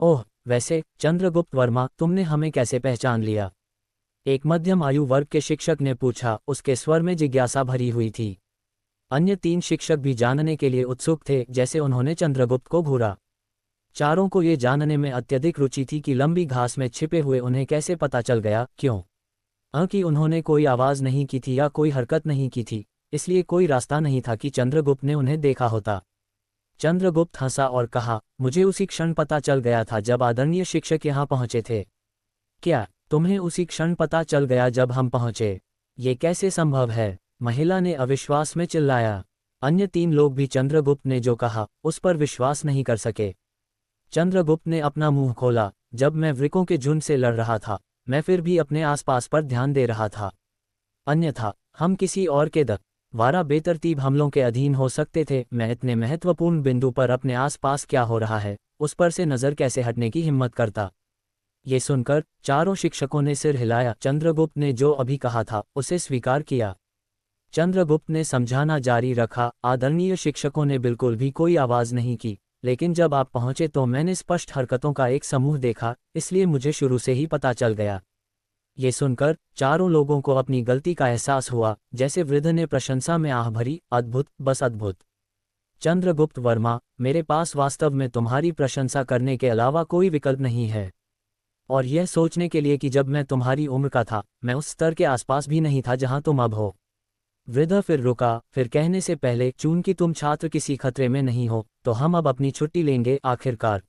ओह, वैसे चंद्रगुप्त वर्मा, तुमने हमें कैसे पहचान लिया? एक मध्यम आयु वर्ग के शिक्षक ने पूछा, उसके स्वर में जिज्ञासा भरी हुई थी। अन्य 3 शिक्षक भी जानने के लिए उत्सुक थे, जैसे उन्होंने चंद्रगुप्त को घूरा। चारों को ये जानने में अत्यधिक रुचि थी कि लंबी घास में छिपे हुए उन्हें कैसे पता चल गया, क्यों कि उन्होंने कोई आवाज़ नहीं की थी या कोई हरकत नहीं की थी, इसलिए कोई रास्ता नहीं था कि चंद्रगुप्त ने उन्हें देखा होता। चंद्रगुप्त हंसा और कहा, मुझे उसी क्षण पता चल गया था जब आदरणीय शिक्षक यहाँ पहुँचे थे। क्या तुम्हें उसी क्षण पता चल गया जब हम पहुँचे? ये कैसे संभव है? महिला ने अविश्वास में चिल्लाया। अन्य 3 लोग भी चंद्रगुप्त ने जो कहा उस पर विश्वास नहीं कर सके। चंद्रगुप्त ने अपना मुंह खोला, जब मैं वृकों के झुंड से लड़ रहा था, मैं फिर भी अपने आसपास पर ध्यान दे रहा था। अन्यथा हम किसी और के द्वारा बेतरतीब हमलों के अधीन हो सकते थे। मैं इतने महत्वपूर्ण बिंदु पर अपने आसपास क्या हो रहा है उस पर से नज़र कैसे हटने की हिम्मत करता? ये सुनकर चारों शिक्षकों ने सिर हिलाया। चंद्रगुप्त ने जो अभी कहा था उसे स्वीकार किया। चंद्रगुप्त ने समझाना जारी रखा, आदरणीय शिक्षकों ने बिल्कुल भी कोई आवाज़ नहीं की, लेकिन जब आप पहुंचे तो मैंने स्पष्ट हरकतों का एक समूह देखा, इसलिए मुझे शुरू से ही पता चल गया। ये सुनकर चारों लोगों को अपनी गलती का एहसास हुआ, जैसे वृद्ध ने प्रशंसा में आह भरी, अद्भुत, बस अद्भुत। चंद्रगुप्त वर्मा, मेरे पास वास्तव में तुम्हारी प्रशंसा करने के अलावा कोई विकल्प नहीं है। और यह सोचने के लिए कि जब मैं तुम्हारी उम्र का था, मैं उस स्तर के आसपास भी नहीं था जहां तुम अब हो। वृद्ध फिर रुका, फिर कहने से पहले, चूंकि तुम छात्र किसी खतरे में नहीं हो, तो हम अब अपनी छुट्टी लेंगे। आखिरकार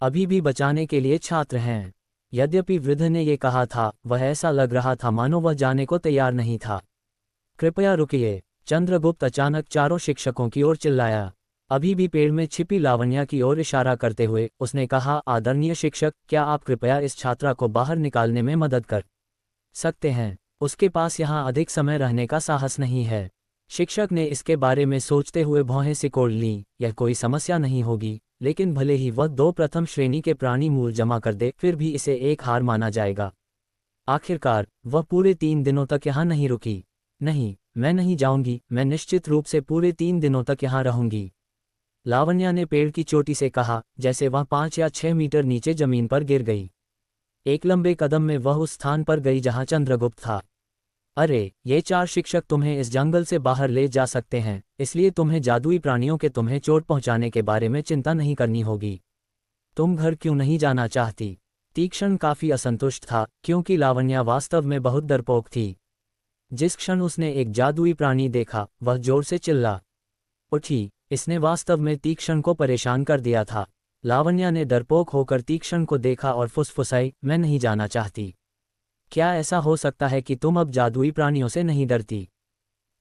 अभी भी बचाने के लिए छात्र हैं। यद्यपि वृद्ध ने ये कहा था, वह ऐसा लग रहा था मानो वह जाने को तैयार नहीं था। कृपया रुकिए, चंद्रगुप्त अचानक चारों शिक्षकों की ओर चिल्लाया। अभी भी पेड़ में छिपी लावण्या की ओर इशारा करते हुए उसने कहा, आदरणीय शिक्षक, क्या आप कृपया इस छात्रा को बाहर निकालने में मदद कर सकते हैं? उसके पास यहाँ अधिक समय रहने का साहस नहीं है। शिक्षक ने इसके बारे में सोचते हुए भौहें सिकोड़ लीं। यह कोई समस्या नहीं होगी, लेकिन भले ही वह 2 प्रथम श्रेणी के प्राणी मूल जमा कर दे, फिर भी इसे एक हार माना जाएगा। आखिरकार वह पूरे 3 दिनों तक यहाँ नहीं रुकी। नहीं, मैं नहीं जाऊंगी, मैं निश्चित रूप से पूरे 3 दिनों तक यहाँ रहूंगी, लावण्या ने पेड़ की चोटी से कहा, जैसे वह 5 या 6 मीटर नीचे जमीन पर गिर गई। एक लंबे कदम में वह उस स्थान पर गई जहां चंद्रगुप्त था। अरे, ये 4 शिक्षक तुम्हें इस जंगल से बाहर ले जा सकते हैं, इसलिए तुम्हें जादुई प्राणियों के तुम्हें चोट पहुंचाने के बारे में चिंता नहीं करनी होगी। तुम घर क्यों नहीं जाना चाहती? तीक्ष्ण काफी असंतुष्ट था, क्योंकि लावण्या वास्तव में बहुत डरपोक थी। जिस क्षण उसने एक जादुई प्राणी देखा, वह जोर से चिल्ला उठी। इसने वास्तव में तीक्ष्ण को परेशान कर दिया था। लावण्या ने डरपोक होकर तीक्ष्ण को देखा और फुसफुसाई, मैं नहीं जाना चाहती। क्या ऐसा हो सकता है कि तुम अब जादुई प्राणियों से नहीं डरती?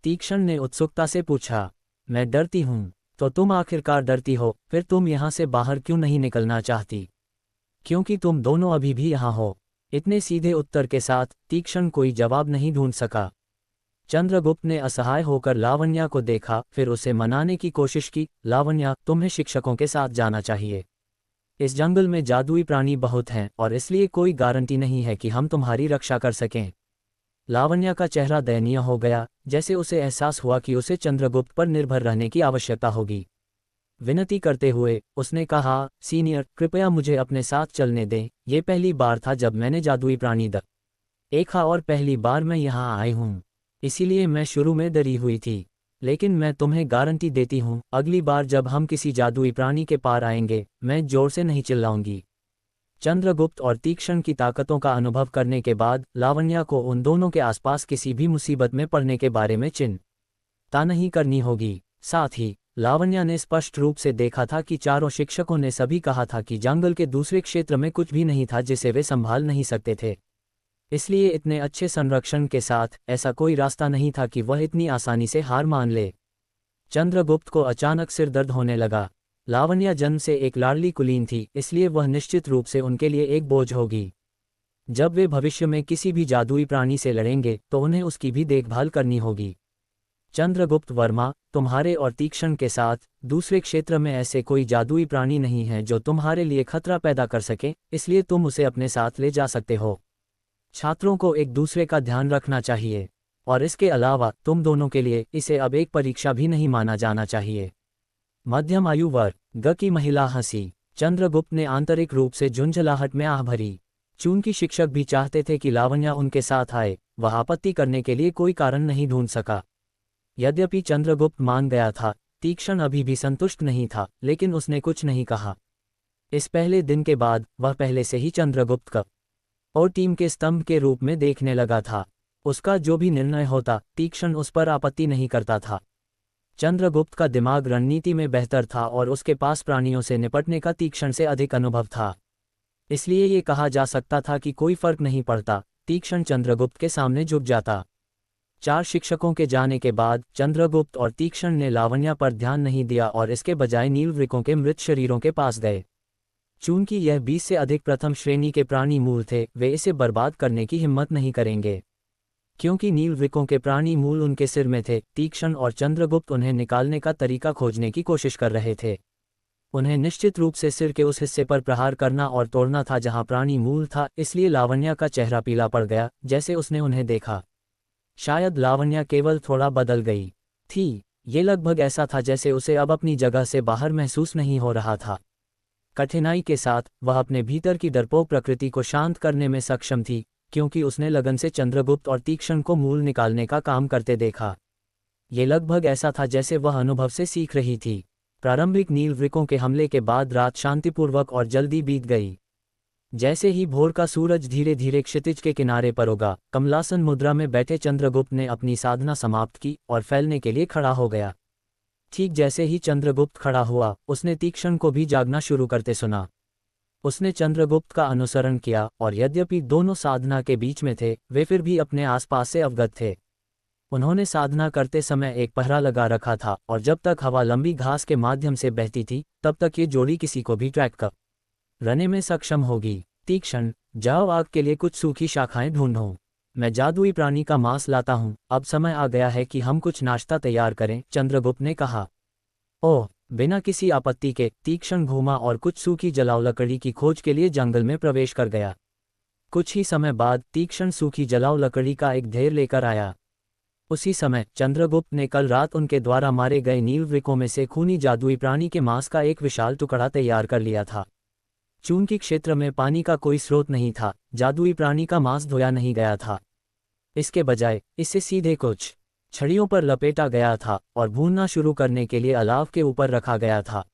तीक्ष्ण ने उत्सुकता से पूछा। मैं डरती हूँ, तो तुम आखिरकार डरती हो, फिर तुम यहाँ से बाहर क्यों नहीं निकलना चाहती? क्योंकि तुम दोनों अभी भी यहाँ हो। इतने सीधे उत्तर के साथ तीक्ष्ण कोई जवाब नहीं ढूंढ सका। चंद्रगुप्त ने असहाय होकर लावण्या को देखा, फिर उसे मनाने की कोशिश की। लावण्या, तुम्हें शिक्षकों के साथ जाना चाहिए। इस जंगल में जादुई प्राणी बहुत हैं और इसलिए कोई गारंटी नहीं है कि हम तुम्हारी रक्षा कर सकें। लावण्या का चेहरा दयनीय हो गया, जैसे उसे एहसास हुआ कि उसे चंद्रगुप्त पर निर्भर रहने की आवश्यकता होगी। विनती करते हुए उसने कहा, सीनियर, कृपया मुझे अपने साथ चलने दें। ये पहली बार था जब मैंने जादुई प्राणी देखा और पहली बार मैं यहाँ आई हूँ, इसीलिए मैं शुरू में डरी हुई थी। लेकिन मैं तुम्हें गारंटी देती हूँ, अगली बार जब हम किसी जादुई प्राणी के पार आएंगे, मैं जोर से नहीं चिल्लाऊंगी। चंद्रगुप्त और तीक्ष्ण की ताकतों का अनुभव करने के बाद लावण्या को उन दोनों के आसपास किसी भी मुसीबत में पड़ने के बारे में चिंता नहीं करनी होगी। साथ ही लावण्या ने स्पष्ट रूप से देखा था कि चारों शिक्षकों ने सभी कहा था कि जंगल के दूसरे क्षेत्र में कुछ भी नहीं था जिसे वे संभाल नहीं सकते थे। इसलिए इतने अच्छे संरक्षण के साथ ऐसा कोई रास्ता नहीं था कि वह इतनी आसानी से हार मान ले। चंद्रगुप्त को अचानक सिर दर्द होने लगा। लावण्या जन्म से एक लाडली कुलीन थी, इसलिए वह निश्चित रूप से उनके लिए एक बोझ होगी। जब वे भविष्य में किसी भी जादुई प्राणी से लड़ेंगे तो उन्हें उसकी भी देखभाल करनी होगी। चंद्रगुप्त वर्मा, तुम्हारे और तीक्ष्ण के साथ दूसरे क्षेत्र में ऐसे कोई जादुई प्राणी नहीं है जो तुम्हारे लिए खतरा पैदा कर सके, इसलिए तुम उसे अपने साथ ले जा सकते हो। छात्रों को एक दूसरे का ध्यान रखना चाहिए, और इसके अलावा तुम दोनों के लिए इसे अब एक परीक्षा भी नहीं माना जाना चाहिए। मध्यम आयु वर्ग की महिला हंसी। चंद्रगुप्त ने आंतरिक रूप से झुंझलाहट में आह भरी। चूंकि शिक्षक भी चाहते थे कि लावण्या उनके साथ आए, वह आपत्ति करने के लिए कोई कारण नहीं ढूंढ सका। यद्यपि चंद्रगुप्त मान गया था, तीक्ष्ण अभी भी संतुष्ट नहीं था, लेकिन उसने कुछ नहीं कहा। इस पहले दिन के बाद वह पहले से ही चंद्रगुप्त का और टीम के स्तंभ के रूप में देखने लगा था। उसका जो भी निर्णय होता, तीक्ष्ण उस पर आपत्ति नहीं करता था। चंद्रगुप्त का दिमाग रणनीति में बेहतर था और उसके पास प्राणियों से निपटने का तीक्ष्ण से अधिक अनुभव था। इसलिए ये कहा जा सकता था कि कोई फर्क नहीं पड़ता, तीक्ष्ण चंद्रगुप्त के सामने झुक जाता। 4 शिक्षकों के जाने के बाद चंद्रगुप्त और तीक्ष्ण ने लावण्या पर ध्यान नहीं दिया और इसके बजाय नीलवृकों के मृत शरीरों के पास गए। चूंकि यह 20 से अधिक प्रथम श्रेणी के प्राणी मूल थे, वे इसे बर्बाद करने की हिम्मत नहीं करेंगे। क्योंकि नीलवृकों के प्राणी मूल उनके सिर में थे, तीक्ष्ण और चंद्रगुप्त उन्हें निकालने का तरीका खोजने की कोशिश कर रहे थे। उन्हें निश्चित रूप से सिर के उस हिस्से पर प्रहार करना और तोड़ना था जहां प्राणी मूल था, इसलिए लावण्या का चेहरा पीला पड़ गया जैसे उसने उन्हें देखा। शायद लावण्या केवल थोड़ा बदल गई थी। ये लगभग ऐसा था जैसे उसे अब अपनी जगह से बाहर महसूस नहीं हो रहा था। कठिनाई के साथ वह अपने भीतर की डरपोक प्रकृति को शांत करने में सक्षम थी, क्योंकि उसने लगन से चंद्रगुप्त और तीक्ष्ण को मूल निकालने का काम करते देखा। ये लगभग ऐसा था जैसे वह अनुभव से सीख रही थी। प्रारंभिक नीलवृकों के हमले के बाद रात शांतिपूर्वक और जल्दी बीत गई। जैसे ही भोर का सूरज धीरे धीरे क्षितिज के किनारे पर उगा, कमलासन मुद्रा में बैठे चंद्रगुप्त ने अपनी साधना समाप्त की और फैलने के लिए खड़ा हो गया। ठीक जैसे ही चंद्रगुप्त खड़ा हुआ, उसने तीक्ष्ण को भी जागना शुरू करते सुना। उसने चंद्रगुप्त का अनुसरण किया और यद्यपि दोनों साधना के बीच में थे, वे फिर भी अपने आसपास से अवगत थे। उन्होंने साधना करते समय एक पहरा लगा रखा था और जब तक हवा लंबी घास के माध्यम से बहती थी, तब तक ये जोड़ी किसी को भी ट्रैक करने में सक्षम होगी। तीक्ष्ण, जाओ आग के लिए कुछ सूखी शाखाएं ढूंढो। मैं जादुई प्राणी का मांस लाता हूं। अब समय आ गया है कि हम कुछ नाश्ता तैयार करें, चंद्रगुप्त ने कहा। ओह, बिना किसी आपत्ति के तीक्ष्ण घूमा और कुछ सूखी जलाऊ लकड़ी की खोज के लिए जंगल में प्रवेश कर गया। कुछ ही समय बाद तीक्ष्ण सूखी जलाऊ लकड़ी का एक ढेर लेकर आया। उसी समय चंद्रगुप्त ने कल रात उनके द्वारा मारे गए नीलवृकों में से खूनी जादुई प्राणी के मांस का एक विशाल टुकड़ा तैयार कर लिया था। चूंकि क्षेत्र में पानी का कोई स्रोत नहीं था, जादुई प्राणी का मांस धोया नहीं गया था। इसके बजाय इसे सीधे कुछ छड़ियों पर लपेटा गया था और भूनना शुरू करने के लिए अलाव के ऊपर रखा गया था।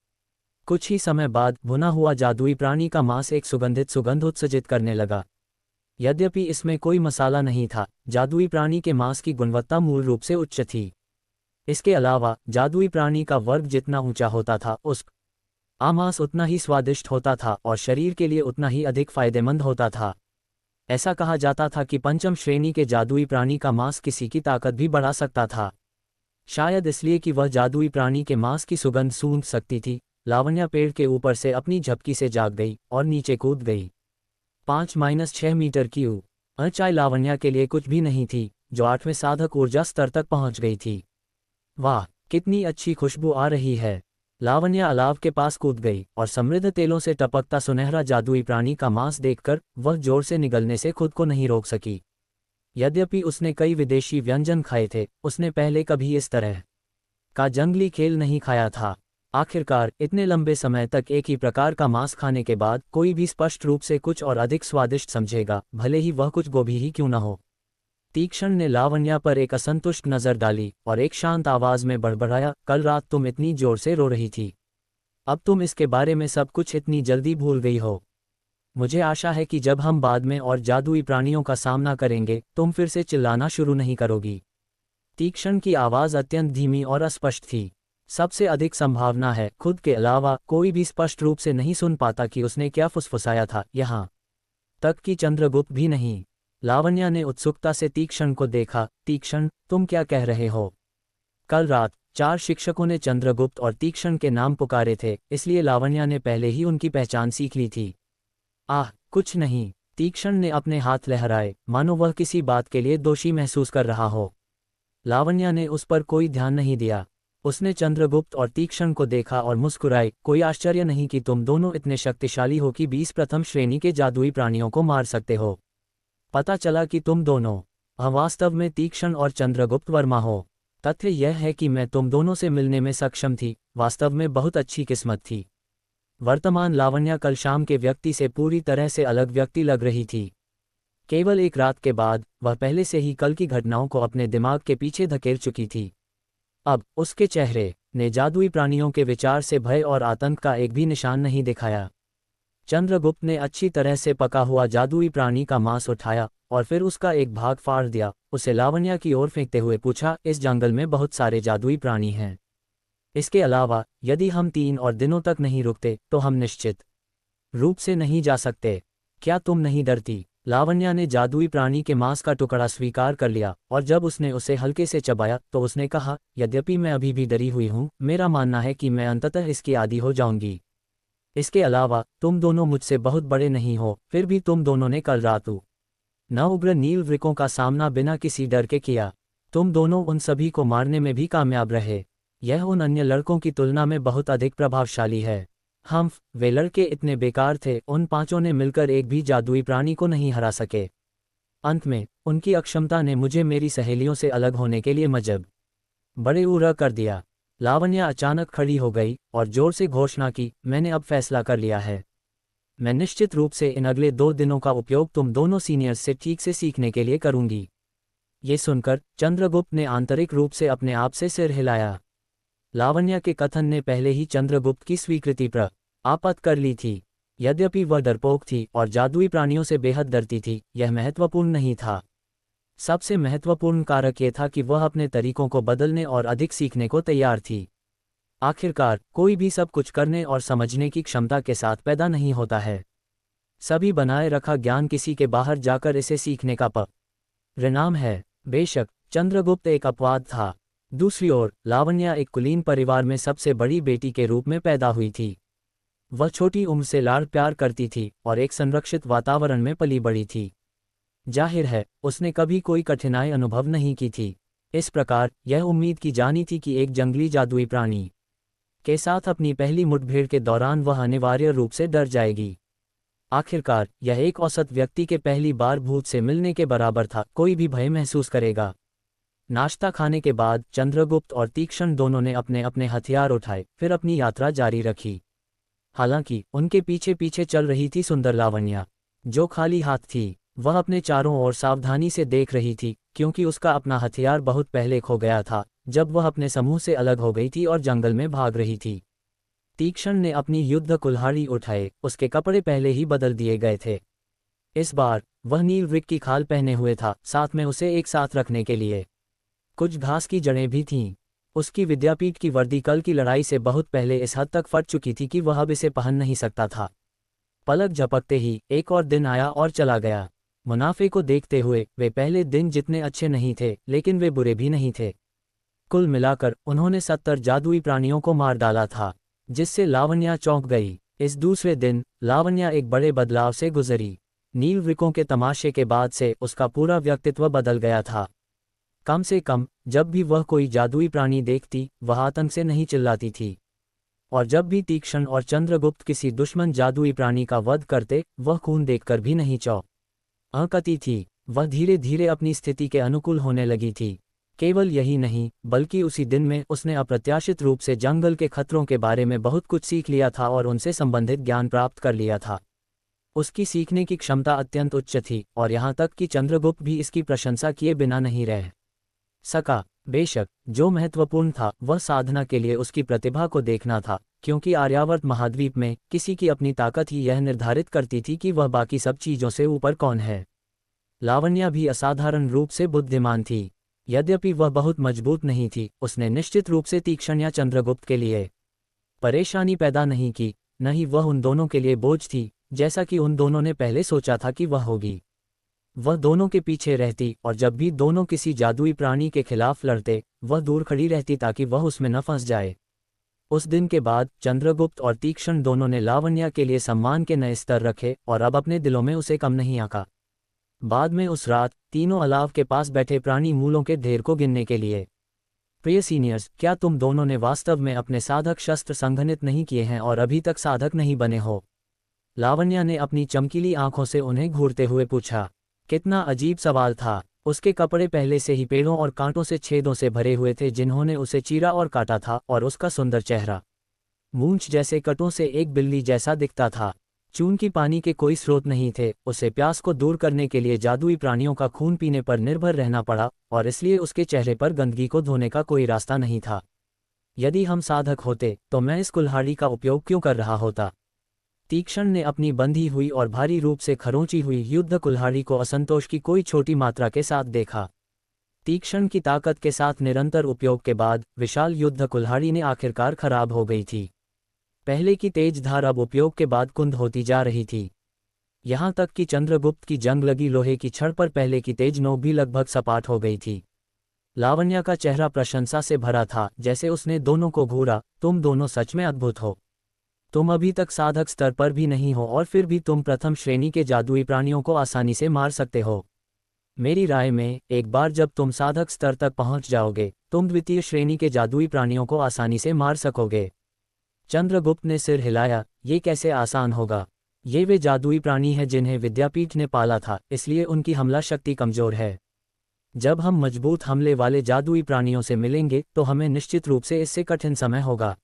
कुछ ही समय बाद भुना हुआ जादुई प्राणी का मांस एक सुगंधित सुगंध उत्सर्जित करने लगा। यद्यपि इसमें कोई मसाला नहीं था, जादुई प्राणी के मांस की गुणवत्ता मूल रूप से उच्च थी। इसके अलावा जादुई प्राणी का वर्ग जितना ऊंचा होता था, उसका मांस उतना ही स्वादिष्ट होता था और शरीर के लिए उतना ही अधिक फायदेमंद होता था। ऐसा कहा जाता था कि पंचम श्रेणी के जादुई प्राणी का मांस किसी की ताकत भी बढ़ा सकता था। शायद इसलिए कि वह जादुई प्राणी के मांस की सुगंध सूंघ सकती थी, लावण्या पेड़ के ऊपर से अपनी झपकी से जाग गई और नीचे कूद गई। 5-6 मीटर की ऊंचाई लावण्या के लिए कुछ भी नहीं थी, जो 8वें साधक ऊर्जा स्तर तक पहुंच गई थी। वाह, कितनी अच्छी खुशबू आ रही है। लावण्या अलाव के पास कूद गई और समृद्ध तेलों से टपकता सुनहरा जादुई प्राणी का मांस देखकर वह जोर से निगलने से खुद को नहीं रोक सकी। यद्यपि उसने कई विदेशी व्यंजन खाए थे, उसने पहले कभी इस तरह का जंगली खेल नहीं खाया था। आखिरकार इतने लंबे समय तक एक ही प्रकार का मांस खाने के बाद कोई भी स्पष्ट रूप से कुछ और अधिक स्वादिष्ट समझेगा, भले ही वह कुछ गोभी ही क्यों न हो। तीक्ष्ण ने लावण्या पर एक असंतुष्ट नजर डाली और एक शांत आवाज में बड़बड़ाया, कल रात तुम इतनी जोर से रो रही थी। अब तुम इसके बारे में सब कुछ इतनी जल्दी भूल गई हो। मुझे आशा है कि जब हम बाद में और जादुई प्राणियों का सामना करेंगे, तुम फिर से चिल्लाना शुरू नहीं करोगी। तीक्ष्ण की आवाज अत्यंत धीमी और अस्पष्ट थी। सबसे अधिक संभावना है खुद के अलावा कोई भी स्पष्ट रूप से नहीं सुन पाता कि उसने क्या फुसफुसाया था, यहाँ तक कि चंद्रगुप्त भी नहीं। लावण्या ने उत्सुकता से तीक्ष्ण को देखा। तीक्ष्ण, तुम क्या कह रहे हो? कल रात 4 शिक्षकों ने चंद्रगुप्त और तीक्ष्ण के नाम पुकारे थे, इसलिए लावण्या ने पहले ही उनकी पहचान सीख ली थी। आह, कुछ नहीं। तीक्ष्ण ने अपने हाथ लहराए, मानो वह किसी बात के लिए दोषी महसूस कर रहा हो। लावण्या ने उस पर कोई ध्यान नहीं दिया। उसने चंद्रगुप्त और तीक्ष्ण को देखा और मुस्कुराई। कोई आश्चर्य नहीं कि तुम दोनों इतने शक्तिशाली हो कि 20 प्रथम श्रेणी के जादुई प्राणियों को मार सकते हो। पता चला कि तुम दोनों वास्तव में तीक्ष्ण और चंद्रगुप्त वर्मा हो। तथ्य यह है कि मैं तुम दोनों से मिलने में सक्षम थी, वास्तव में बहुत अच्छी किस्मत थी। वर्तमान लावण्या कल शाम के व्यक्ति से पूरी तरह से अलग व्यक्ति लग रही थी। केवल एक रात के बाद वह पहले से ही कल की घटनाओं को अपने दिमाग के पीछे धकेल चुकी थी। अब उसके चेहरे ने जादुई प्राणियों के विचार से भय और आतंक का एक भी निशान नहीं दिखाया। चंद्रगुप्त ने अच्छी तरह से पका हुआ जादुई प्राणी का मांस उठाया और फिर उसका एक भाग फाड़ दिया। उसे लावण्या की ओर फेंकते हुए पूछा, इस जंगल में बहुत सारे जादुई प्राणी हैं। इसके अलावा यदि हम 3 और दिनों तक नहीं रुकते तो हम निश्चित रूप से नहीं जा सकते। क्या तुम नहीं डरती? लावण्या ने जादुई प्राणी के मांस का टुकड़ा स्वीकार कर लिया और जब उसने उसे हल्के से चबाया तो उसने कहा, यद्यपि मैं अभी भी डरी हुई हूँ, मेरा मानना है कि मैं अंततः इसकी आदी हो जाऊंगी। इसके अलावा तुम दोनों मुझसे बहुत बड़े नहीं हो, फिर भी तुम दोनों ने कल रात न उग्र नील वृकों का सामना बिना किसी डर के किया। तुम दोनों उन सभी को मारने में भी कामयाब रहे। यह उन अन्य लड़कों की तुलना में बहुत अधिक प्रभावशाली है। वे लड़के इतने बेकार थे, उन 5 ने मिलकर एक भी जादुई प्राणी को नहीं हरा सके। अंत में उनकी अक्षमता ने मुझे मेरी सहेलियों से अलग होने के लिए बड़े उरा कर दिया। लावण्या अचानक खड़ी हो गई और जोर से घोषणा की, मैंने अब फैसला कर लिया है। मैं निश्चित रूप से इन अगले 2 दिनों का उपयोग तुम दोनों सीनियर्स से ठीक से सीखने के लिए करूंगी। ये सुनकर चंद्रगुप्त ने आंतरिक रूप से अपने आप से सिर हिलाया। लावण्या के कथन ने पहले ही चंद्रगुप्त की स्वीकृति प्राप्त कर ली थी। यद्यपि वह डरपोक थी और जादुई प्राणियों से बेहद डरती थी, यह महत्वपूर्ण नहीं था। सबसे महत्वपूर्ण कारक ये था कि वह अपने तरीकों को बदलने और अधिक सीखने को तैयार थी। आखिरकार कोई भी सब कुछ करने और समझने की क्षमता के साथ पैदा नहीं होता है। सभी बनाए रखा ज्ञान किसी के बाहर जाकर इसे सीखने का परिणाम है। बेशक चंद्रगुप्त एक अपवाद था। दूसरी ओर लावण्या एक कुलीन परिवार में सबसे बड़ी बेटी के रूप में पैदा हुई थी। वह छोटी उम्र से लाड़ प्यार करती थी और एक संरक्षित वातावरण में पली बड़ी थी। जाहिर है उसने कभी कोई कठिनाई अनुभव नहीं की थी। इस प्रकार यह उम्मीद की जानी थी कि एक जंगली जादुई प्राणी के साथ अपनी पहली मुठभेड़ के दौरान वह अनिवार्य रूप से डर जाएगी। आखिरकार यह एक औसत व्यक्ति के पहली बार भूत से मिलने के बराबर था, कोई भी भय महसूस करेगा। नाश्ता खाने के बाद चंद्रगुप्त और तीक्ष्ण दोनों ने अपने अपने हथियार उठाए, फिर अपनी यात्रा जारी रखी। हालांकि उनके पीछे पीछे चल रही थी सुंदर लावण्या, जो खाली हाथ थी। वह अपने चारों ओर सावधानी से देख रही थी, क्योंकि उसका अपना हथियार बहुत पहले खो गया था, जब वह अपने समूह से अलग हो गई थी और जंगल में भाग रही थी। तीक्ष्ण ने अपनी युद्ध कुल्हाड़ी उठाए, उसके कपड़े पहले ही बदल दिए गए थे। इस बार वह नील वृक्ष की खाल पहने हुए था, साथ में उसे एक साथ रखने के लिए कुछ घास की जड़ें भी थीं। उसकी विद्यापीठ की वर्दी कल की लड़ाई से बहुत पहले इस हद तक फट चुकी थी कि वह अब इसे पहन नहीं सकता था। पलक झपकते ही एक और दिन आया और चला गया। मुनाफे को देखते हुए वे पहले दिन जितने अच्छे नहीं थे, लेकिन वे बुरे भी नहीं थे। कुल मिलाकर उन्होंने 70 जादुई प्राणियों को मार डाला था, जिससे लावण्या चौंक गई। इस दूसरे दिन लावण्या एक बड़े बदलाव से गुजरी। नील वृकों के तमाशे के बाद से उसका पूरा व्यक्तित्व बदल गया था। कम से कम जब भी वह कोई जादुई प्राणी देखती, वह आतंक से नहीं चिल्लाती थी, और जब भी तीक्ष्ण और चंद्रगुप्त किसी दुश्मन जादुई प्राणी का वध करते, वह खून देखकर भी नहीं चौंकती थी। वह धीरे धीरे अपनी स्थिति के अनुकूल होने लगी थी। केवल यही नहीं, बल्कि उसी दिन में उसने अप्रत्याशित रूप से जंगल के खतरों के बारे में बहुत कुछ सीख लिया था और उनसे संबंधित ज्ञान प्राप्त कर लिया था। उसकी सीखने की क्षमता अत्यंत उच्च थी, और यहाँ तक कि चंद्रगुप्त भी इसकी प्रशंसा किए बिना नहीं रह सका। बेशक जो महत्वपूर्ण था वह साधना के लिए उसकी प्रतिभा को देखना था, क्योंकि आर्यावर्त महाद्वीप में किसी की अपनी ताकत ही यह निर्धारित करती थी कि वह बाकी सब चीज़ों से ऊपर कौन है। लावण्या भी असाधारण रूप से बुद्धिमान थी। यद्यपि वह बहुत मजबूत नहीं थी, उसने निश्चित रूप से तीक्ष्ण या चंद्रगुप्त के लिए परेशानी पैदा नहीं की, न ही वह उन दोनों के लिए बोझ थी, जैसा कि उन दोनों ने पहले सोचा था कि वह होगी। वह दोनों के पीछे रहती, और जब भी दोनों किसी जादुई प्राणी के खिलाफ लड़ते, वह दूर खड़ी रहती ताकि वह उसमें न फंस जाए। उस दिन के बाद चंद्रगुप्त और तीक्ष्ण दोनों ने लावण्या के लिए सम्मान के नए स्तर रखे और अब अपने दिलों में उसे कम नहीं आंका। बाद में उस रात तीनों अलाव के पास बैठे प्राणी मूलों के ढेर को गिनने के लिए। प्रिय सीनियर्स, क्या तुम दोनों ने वास्तव में अपने साधक शस्त्र संघनित नहीं किए हैं और अभी तक साधक नहीं बने हो? लावण्या ने अपनी चमकीली आंखों से उन्हें घूरते हुए पूछा। कितना अजीब सवाल था। उसके कपड़े पहले से ही पेड़ों और कांटों से छेदों से भरे हुए थे जिन्होंने उसे चीरा और काटा था, और उसका सुंदर चेहरा मूंछ जैसे कटों से एक बिल्ली जैसा दिखता था। चूंकि पानी के कोई स्रोत नहीं थे, उसे प्यास को दूर करने के लिए जादुई प्राणियों का खून पीने पर निर्भर रहना पड़ा, और इसलिए उसके चेहरे पर गंदगी को धोने का कोई रास्ता नहीं था। यदि हम साधक होते तो मैं इस कुल्हाड़ी का उपयोग क्यों कर रहा होता? तीक्ष्ण ने अपनी बंधी हुई और भारी रूप से खरोंची हुई युद्ध कुल्हाड़ी को असंतोष की कोई छोटी मात्रा के साथ देखा। तीक्ष्ण की ताकत के साथ निरंतर उपयोग के बाद विशाल युद्ध कुल्हाड़ी ने आखिरकार खराब हो गई थी। पहले की तेज धार अब उपयोग के बाद कुंद होती जा रही थी। यहाँ तक कि चंद्रगुप्त की जंग लगी लोहे की छड़ पर पहले की तेज नोक भी लगभग सपाट हो गई थी। लावण्या का चेहरा प्रशंसा से भरा था, जैसे उसने दोनों को घूरा। तुम दोनों सच में अद्भुत हो। तुम अभी तक साधक स्तर पर भी नहीं हो और फिर भी तुम प्रथम श्रेणी के जादुई प्राणियों को आसानी से मार सकते हो। मेरी राय में एक बार जब तुम साधक स्तर तक पहुंच जाओगे, तुम द्वितीय श्रेणी के जादुई प्राणियों को आसानी से मार सकोगे। चंद्रगुप्त ने सिर हिलाया। ये कैसे आसान होगा? ये वे जादुई प्राणी हैं जिन्हें विद्यापीठ ने पाला था, इसलिए उनकी हमला शक्ति कमजोर है। जब हम मजबूत हमले वाले जादुई प्राणियों से मिलेंगे तो हमें निश्चित रूप से इससे कठिन समय होगा।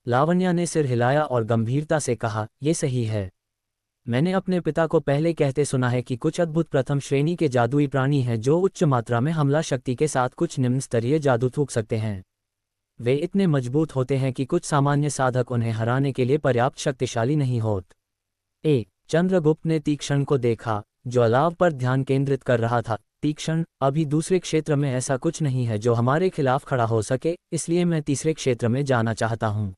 लावण्या ने सिर हिलाया और गंभीरता से कहा, ये सही है। मैंने अपने पिता को पहले कहते सुना है कि कुछ अद्भुत प्रथम श्रेणी के जादुई प्राणी हैं जो उच्च मात्रा में हमला शक्ति के साथ कुछ निम्न स्तरीय जादू थूक सकते हैं। वे इतने मजबूत होते हैं कि कुछ सामान्य साधक उन्हें हराने के लिए पर्याप्त शक्तिशाली नहीं होते। चंद्रगुप्त ने तीक्ष्ण को देखा, जो अलाव पर ध्यान केंद्रित कर रहा था। तीक्ष्ण, अभी दूसरे क्षेत्र में ऐसा कुछ नहीं है जो हमारे खिलाफ खड़ा हो सके, इसलिए मैं तीसरे क्षेत्र में जाना चाहता हूँ।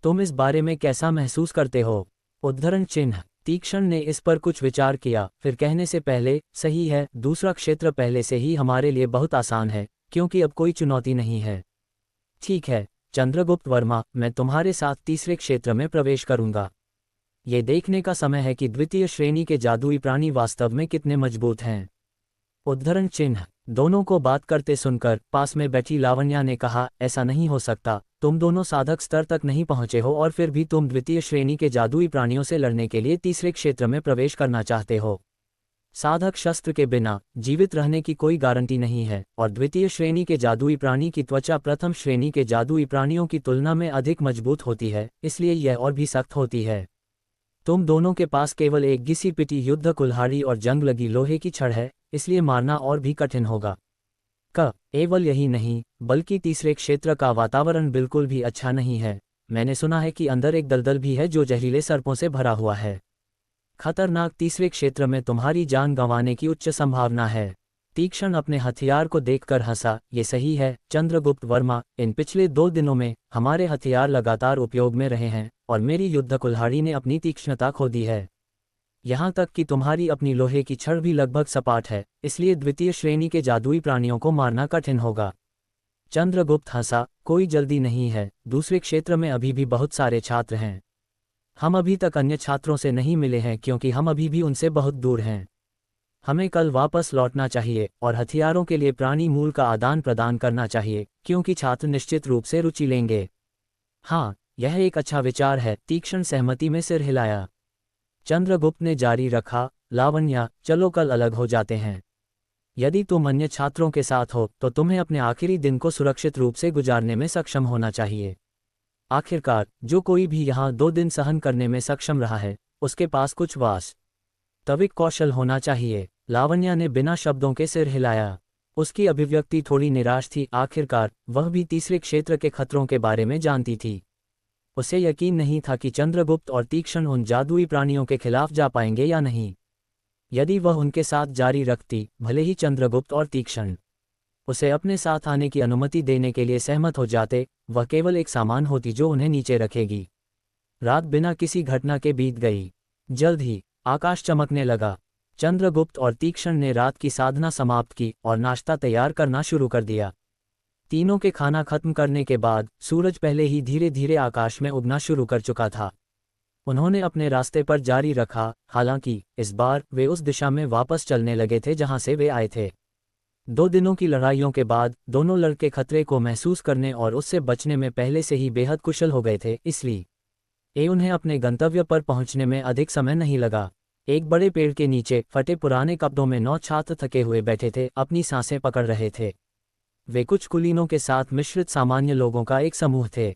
तुम इस बारे में कैसा महसूस करते हो? उद्धरण चिन्ह। तीक्ष्ण ने इस पर कुछ विचार किया, फिर कहने से पहले, सही है, दूसरा क्षेत्र पहले से ही हमारे लिए बहुत आसान है, क्योंकि अब कोई चुनौती नहीं है। ठीक है चंद्रगुप्त वर्मा, मैं तुम्हारे साथ तीसरे क्षेत्र में प्रवेश करूंगा। ये देखने का समय है कि द्वितीय श्रेणी के जादुई प्राणी वास्तव में कितने मजबूत हैं। उद्धरण चिन्ह। दोनों को बात करते सुनकर पास में बैठी लावण्या ने कहा, ऐसा नहीं हो सकता। तुम दोनों साधक स्तर तक नहीं पहुंचे हो और फिर भी तुम द्वितीय श्रेणी के जादुई प्राणियों से लड़ने के लिए तीसरे क्षेत्र में प्रवेश करना चाहते हो। साधक शस्त्र के बिना जीवित रहने की कोई गारंटी नहीं है, और द्वितीय श्रेणी के जादुई प्राणी की त्वचा प्रथम श्रेणी के जादुई प्राणियों की तुलना में अधिक मजबूत होती है, इसलिए यह और भी सख्त होती है। तुम दोनों के पास केवल एक घिसी पिटी युद्ध कुल्हाड़ी और जंग लगी लोहे की छड़ है, इसलिए मारना और भी कठिन होगा। केवल यही नहीं, बल्कि तीसरे क्षेत्र का वातावरण बिल्कुल भी अच्छा नहीं है। मैंने सुना है कि अंदर एक दलदल भी है जो जहरीले सर्पों से भरा हुआ है। खतरनाक तीसरे क्षेत्र में तुम्हारी जान गंवाने की उच्च संभावना है। तीक्ष्ण अपने हथियार को देखकर हंसा। ये सही है चंद्रगुप्त वर्मा, इन पिछले 2 दिनों में हमारे हथियार लगातार उपयोग में रहे हैं और मेरी युद्ध कुल्हाड़ी ने अपनी तीक्ष्णता खो दी है। यहाँ तक कि तुम्हारी अपनी लोहे की छड़ भी लगभग सपाट है, इसलिए द्वितीय श्रेणी के जादुई प्राणियों को मारना कठिन होगा। चंद्रगुप्त हंसा, कोई जल्दी नहीं है, दूसरे क्षेत्र में अभी भी बहुत सारे छात्र हैं। हम अभी तक अन्य छात्रों से नहीं मिले हैं क्योंकि हम अभी भी उनसे बहुत दूर हैं। हमें कल वापस लौटना चाहिए और हथियारों के लिए प्राणी मूल का आदान प्रदान करना चाहिए, क्योंकि छात्र निश्चित रूप से रुचि लेंगे। हाँ, यह एक अच्छा विचार है। तीक्ष्ण सहमति में सिर हिलाया। चंद्रगुप्त ने जारी रखा, लावण्या, चलो कल अलग हो जाते हैं। यदि तुम अन्य छात्रों के साथ हो तो तुम्हें अपने आखिरी दिन को सुरक्षित रूप से गुजारने में सक्षम होना चाहिए। आखिरकार जो कोई भी यहाँ 2 दिन सहन करने में सक्षम रहा है, उसके पास कुछ वास्तविक कौशल होना चाहिए। लावण्या ने बिना शब्दों के सिर हिलाया। उसकी अभिव्यक्ति थोड़ी निराश थी। आखिरकार वह भी तीसरे क्षेत्र के खतरों के बारे में जानती थी। उसे यकीन नहीं था कि चंद्रगुप्त और तीक्ष्ण उन जादुई प्राणियों के खिलाफ जा पाएंगे या नहीं। यदि वह उनके साथ जारी रखती, भले ही चंद्रगुप्त और तीक्ष्ण उसे अपने साथ आने की अनुमति देने के लिए सहमत हो जाते, वह केवल एक सामान होती जो उन्हें नीचे रखेगी। रात बिना किसी घटना के बीत गई। जल्द ही आकाश चमकने लगा। चंद्रगुप्त और तीक्ष्ण ने रात की साधना समाप्त की और नाश्ता तैयार करना शुरू कर दिया। तीनों के खाना खत्म करने के बाद सूरज पहले ही धीरे धीरे आकाश में उगना शुरू कर चुका था। उन्होंने अपने रास्ते पर जारी रखा, हालांकि इस बार वे उस दिशा में वापस चलने लगे थे जहां से वे आए थे। 2 दिनों की लड़ाइयों के बाद दोनों लड़के खतरे को महसूस करने और उससे बचने में पहले से ही बेहद कुशल हो गए थे, इसलिए उन्हें अपने गंतव्य पर पहुंचने में अधिक समय नहीं लगा। एक बड़े पेड़ के नीचे फटे पुराने कपड़ों में 9 छात्र थके हुए बैठे थे, अपनी सांसें पकड़ रहे थे। वे कुछ कुलीनों के साथ मिश्रित सामान्य लोगों का एक समूह थे।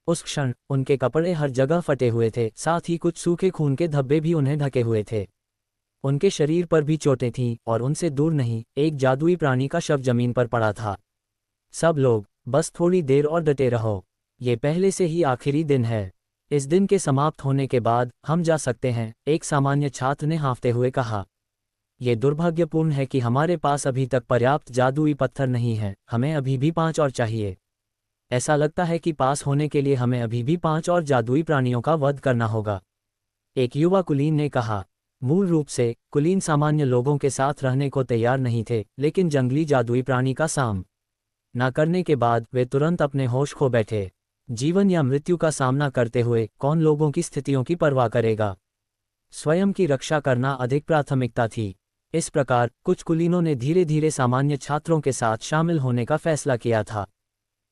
उस क्षण उनके कपड़े हर जगह फटे हुए थे, साथ ही कुछ सूखे खून के धब्बे भी उन्हें ढके हुए थे। उनके शरीर पर भी चोटें थीं और उनसे दूर नहीं एक जादुई प्राणी का शव जमीन पर पड़ा था। सब लोग बस थोड़ी देर और डटे रहो, ये पहले से ही आखिरी दिन है। इस दिन के समाप्त होने के बाद हम जा सकते हैं, एक सामान्य छात्र ने हाँफते हुए कहा। ये दुर्भाग्यपूर्ण है कि हमारे पास अभी तक पर्याप्त जादुई पत्थर नहीं है, हमें अभी भी 5 और चाहिए। ऐसा लगता है कि पास होने के लिए हमें अभी भी 5 और जादुई प्राणियों का वध करना होगा, एक युवा कुलीन ने कहा। मूल रूप से कुलीन सामान्य लोगों के साथ रहने को तैयार नहीं थे, लेकिन जंगली जादुई प्राणी का सामना करने के बाद वे तुरंत अपने होश खो बैठे। जीवन या मृत्यु का सामना करते हुए कौन लोगों की स्थितियों की परवाह करेगा? स्वयं की रक्षा करना अधिक प्राथमिकता थी। इस प्रकार कुछ कुलीनों ने धीरे धीरे सामान्य छात्रों के साथ शामिल होने का फैसला किया था।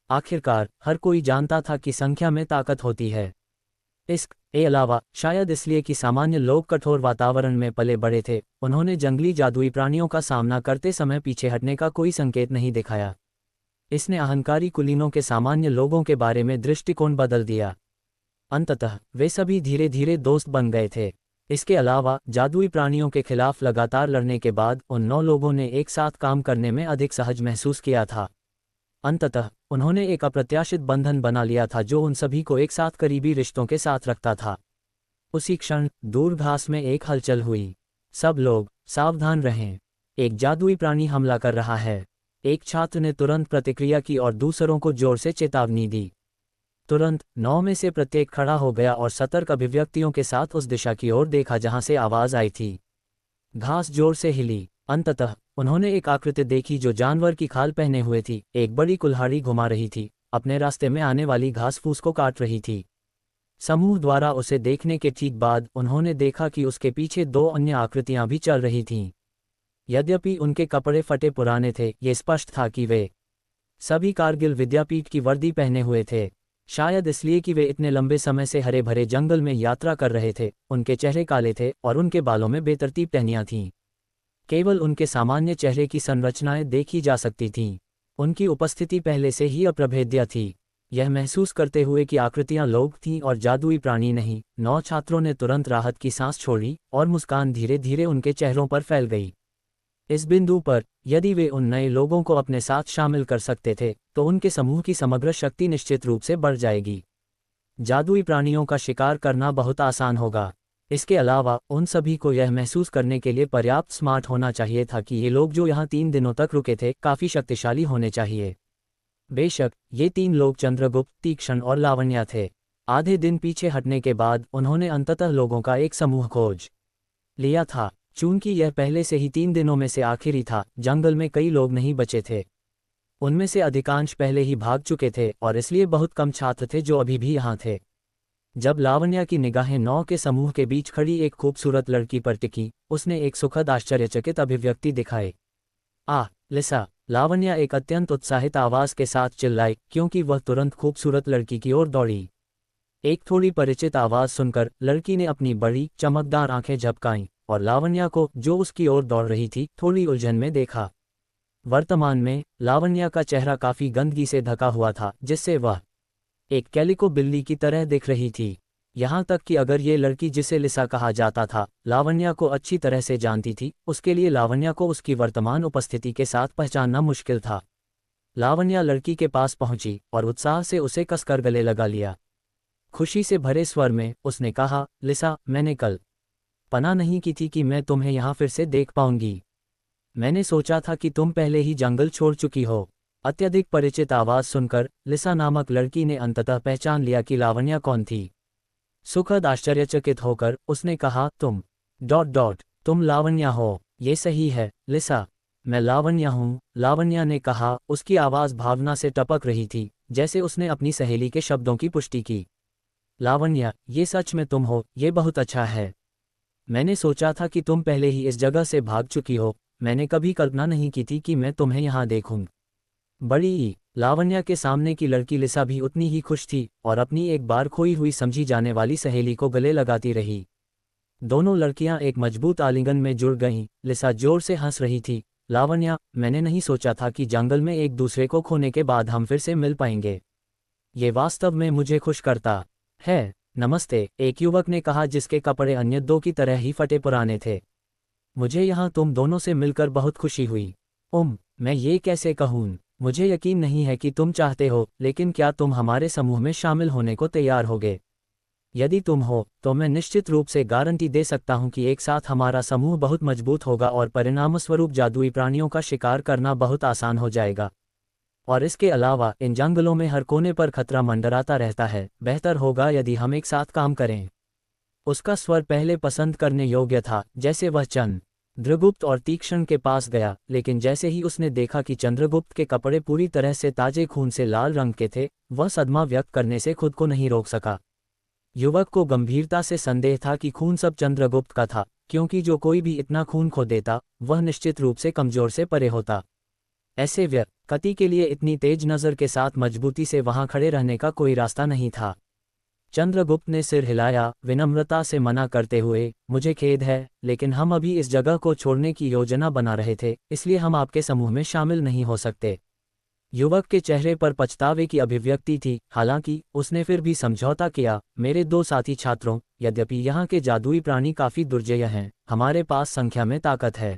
आखिरकार हर कोई जानता था कि संख्या में ताकत होती है। इसके अलावा शायद इसलिए कि सामान्य लोग कठोर वातावरण में पले बड़े थे, उन्होंने जंगली जादुई प्राणियों का सामना करते समय पीछे हटने का कोई संकेत नहीं दिखाया। इसने अहंकारी कुलीनों के सामान्य लोगों के बारे में दृष्टिकोण बदल दिया। अंततः वे सभी धीरे धीरे दोस्त बन गए थे। इसके अलावा जादुई प्राणियों के खिलाफ लगातार लड़ने के बाद उन 9 लोगों ने एक साथ काम करने में अधिक सहज महसूस किया था। अंततः उन्होंने एक अप्रत्याशित बंधन बना लिया था जो उन सभी को एक साथ करीबी रिश्तों के साथ रखता था। उसी क्षण दूर घास में एक हलचल हुई। सब लोग सावधान रहें, एक जादुई प्राणी हमला कर रहा है। एक छात्र ने तुरंत प्रतिक्रिया की और दूसरों को जोर से चेतावनी दी। तुरंत 9 में से प्रत्येक खड़ा हो गया और सतर्क अभिव्यक्तियों के साथ उस दिशा की ओर देखा जहां से आवाज आई थी। घास जोर से हिली। अंततः उन्होंने एक आकृति देखी जो जानवर की खाल पहने हुए थी, एक बड़ी कुल्हाड़ी घुमा रही थी, अपने रास्ते में आने वाली घास फूस को काट रही थी। समूह द्वारा उसे देखने के ठीक बाद उन्होंने देखा कि उसके पीछे 2 अन्य आकृतियां भी चल रही थीं। यद्यपि उनके कपड़े फटे पुराने थे, ये स्पष्ट था कि वे सभी कारगिल विद्यापीठ की वर्दी पहने हुए थे। शायद इसलिए कि वे इतने लंबे समय से हरे भरे जंगल में यात्रा कर रहे थे। उनके चेहरे काले थे और उनके बालों में बेतरतीब टहनियां थीं। केवल उनके सामान्य चेहरे की संरचनाएं देखी जा सकती थीं। उनकी उपस्थिति पहले से ही अप्रभेद्य थी। यह महसूस करते हुए कि आकृतियां लोग थीं और जादुई प्राणी नहीं, 9 छात्रों ने तुरंत राहत की सांस छोड़ी और मुस्कान धीरे धीरे उनके चेहरों पर फैल गई। इस बिंदु पर यदि वे उन नए लोगों को अपने साथ शामिल कर सकते थे तो उनके समूह की समग्र शक्ति निश्चित रूप से बढ़ जाएगी। जादुई प्राणियों का शिकार करना बहुत आसान होगा। इसके अलावा उन सभी को यह महसूस करने के लिए पर्याप्त स्मार्ट होना चाहिए था कि ये लोग जो यहाँ 3 दिनों तक रुके थे काफ़ी शक्तिशाली होने चाहिए। बेशक ये 3 लोग चंद्रगुप्त, तीक्ष्ण और लावण्या थे। आधे दिन पीछे हटने के बाद उन्होंने अंततः लोगों का एक समूह खोज लिया था। चूंकि यह पहले से ही 3 दिनों में से आखिरी था, जंगल में कई लोग नहीं बचे थे। उनमें से अधिकांश पहले ही भाग चुके थे और इसलिए बहुत कम छात्र थे जो अभी भी यहाँ थे। जब लावण्या की निगाहें 9 के समूह के बीच खड़ी एक खूबसूरत लड़की पर टिकी, उसने एक सुखद आश्चर्यचकित अभिव्यक्ति दिखाई। आह, लिसा! लावण्या एक अत्यंत उत्साहित आवाज के साथ चिल्लाई, क्योंकि वह तुरंत खूबसूरत लड़की की ओर दौड़ी। एक थोड़ी परिचित आवाज सुनकर लड़की ने अपनी बड़ी चमकदार आंखें झपकाईं और लावण्या को, जो उसकी ओर दौड़ रही थी, थोड़ी उलझन में देखा। वर्तमान में लावण्या का चेहरा काफी गंदगी से ढका हुआ था, जिससे वह एक कैलिको बिल्ली की तरह दिख रही थी। यहाँ तक कि अगर ये लड़की जिसे लिसा कहा जाता था लावण्या को अच्छी तरह से जानती थी, उसके लिए लावण्या को उसकी वर्तमान उपस्थिति के साथ पहचानना मुश्किल था। लावण्या लड़की के पास पहुंची और उत्साह से उसे कसकर गले लगा लिया। खुशी से भरे स्वर में उसने कहा, लिसा, मैंने कल्पना नहीं की थी कि मैं तुम्हें यहाँ फिर से देख पाऊंगी। मैंने सोचा था कि तुम पहले ही जंगल छोड़ चुकी हो। अत्यधिक परिचित आवाज सुनकर लिसा नामक लड़की ने अंततः पहचान लिया कि लावण्या कौन थी। सुखद आश्चर्यचकित होकर उसने कहा, तुम लावण्या हो। ये सही है लिसा, मैं लावण्या हूँ। लावण्या ने कहा, उसकी आवाज़ भावना से टपक रही थी, जैसे उसने अपनी सहेली के शब्दों की पुष्टि की। लावण्या, ये सच में तुम हो, ये बहुत अच्छा है। मैंने सोचा था कि तुम पहले ही इस जगह से भाग चुकी हो। मैंने कभी कल्पना नहीं की थी कि मैं तुम्हें यहाँ देखूं। बड़ी लावण्या के सामने की लड़की लिसा भी उतनी ही खुश थी और अपनी एक बार खोई हुई समझी जाने वाली सहेली को गले लगाती रही। दोनों लड़कियां एक मजबूत आलिंगन में जुड़ गईं। लिसा जोर से हंस रही थी। लावण्या, मैंने नहीं सोचा था कि जंगल में एक दूसरे को खोने के बाद हम फिर से मिल पाएंगे। ये वास्तव में मुझे खुश करता है। नमस्ते, एक युवक ने कहा जिसके कपड़े अन्य दो की तरह ही फटे पुराने थे। मुझे यहाँ तुम दोनों से मिलकर बहुत खुशी हुई। मैं ये कैसे कहूँ? मुझे यकीन नहीं है कि तुम चाहते हो, लेकिन क्या तुम हमारे समूह में शामिल होने को तैयार होगे? यदि तुम हो, तो मैं निश्चित रूप से गारंटी दे सकता हूँ कि एक साथ हमारा समूह बहुत मजबूत होगा और परिणामस्वरूप जादुई प्राणियों का शिकार करना बहुत आसान हो जाएगा। और इसके अलावा इन जंगलों में हर कोने पर खतरा मंडराता रहता है। बेहतर होगा यदि हम एक साथ काम करें। उसका स्वर पहले पसंद करने योग्य था, जैसे वह चंद्रगुप्त और तीक्ष्ण के पास गया, लेकिन जैसे ही उसने देखा कि चंद्रगुप्त के कपड़े पूरी तरह से ताजे खून से लाल रंग के थे, वह सदमा व्यक्त करने से खुद को नहीं रोक सका। युवक को गंभीरता से संदेह था कि खून सब चंद्रगुप्त का था, क्योंकि जो कोई भी इतना खून खो देता, वह निश्चित रूप से कमजोर से परे होता। ऐसे व्यक्ति के लिए इतनी तेज नज़र के साथ मजबूती से वहां खड़े रहने का कोई रास्ता नहीं था। चंद्रगुप्त ने सिर हिलाया, विनम्रता से मना करते हुए, मुझे खेद है, लेकिन हम अभी इस जगह को छोड़ने की योजना बना रहे थे, इसलिए हम आपके समूह में शामिल नहीं हो सकते। युवक के चेहरे पर पछतावे की अभिव्यक्ति थी, हालांकि उसने फिर भी समझौता किया। मेरे दो साथी छात्रों, यद्यपि यहाँ के जादुई प्राणी काफी दुर्जय हैं, हमारे पास संख्या में ताकत है।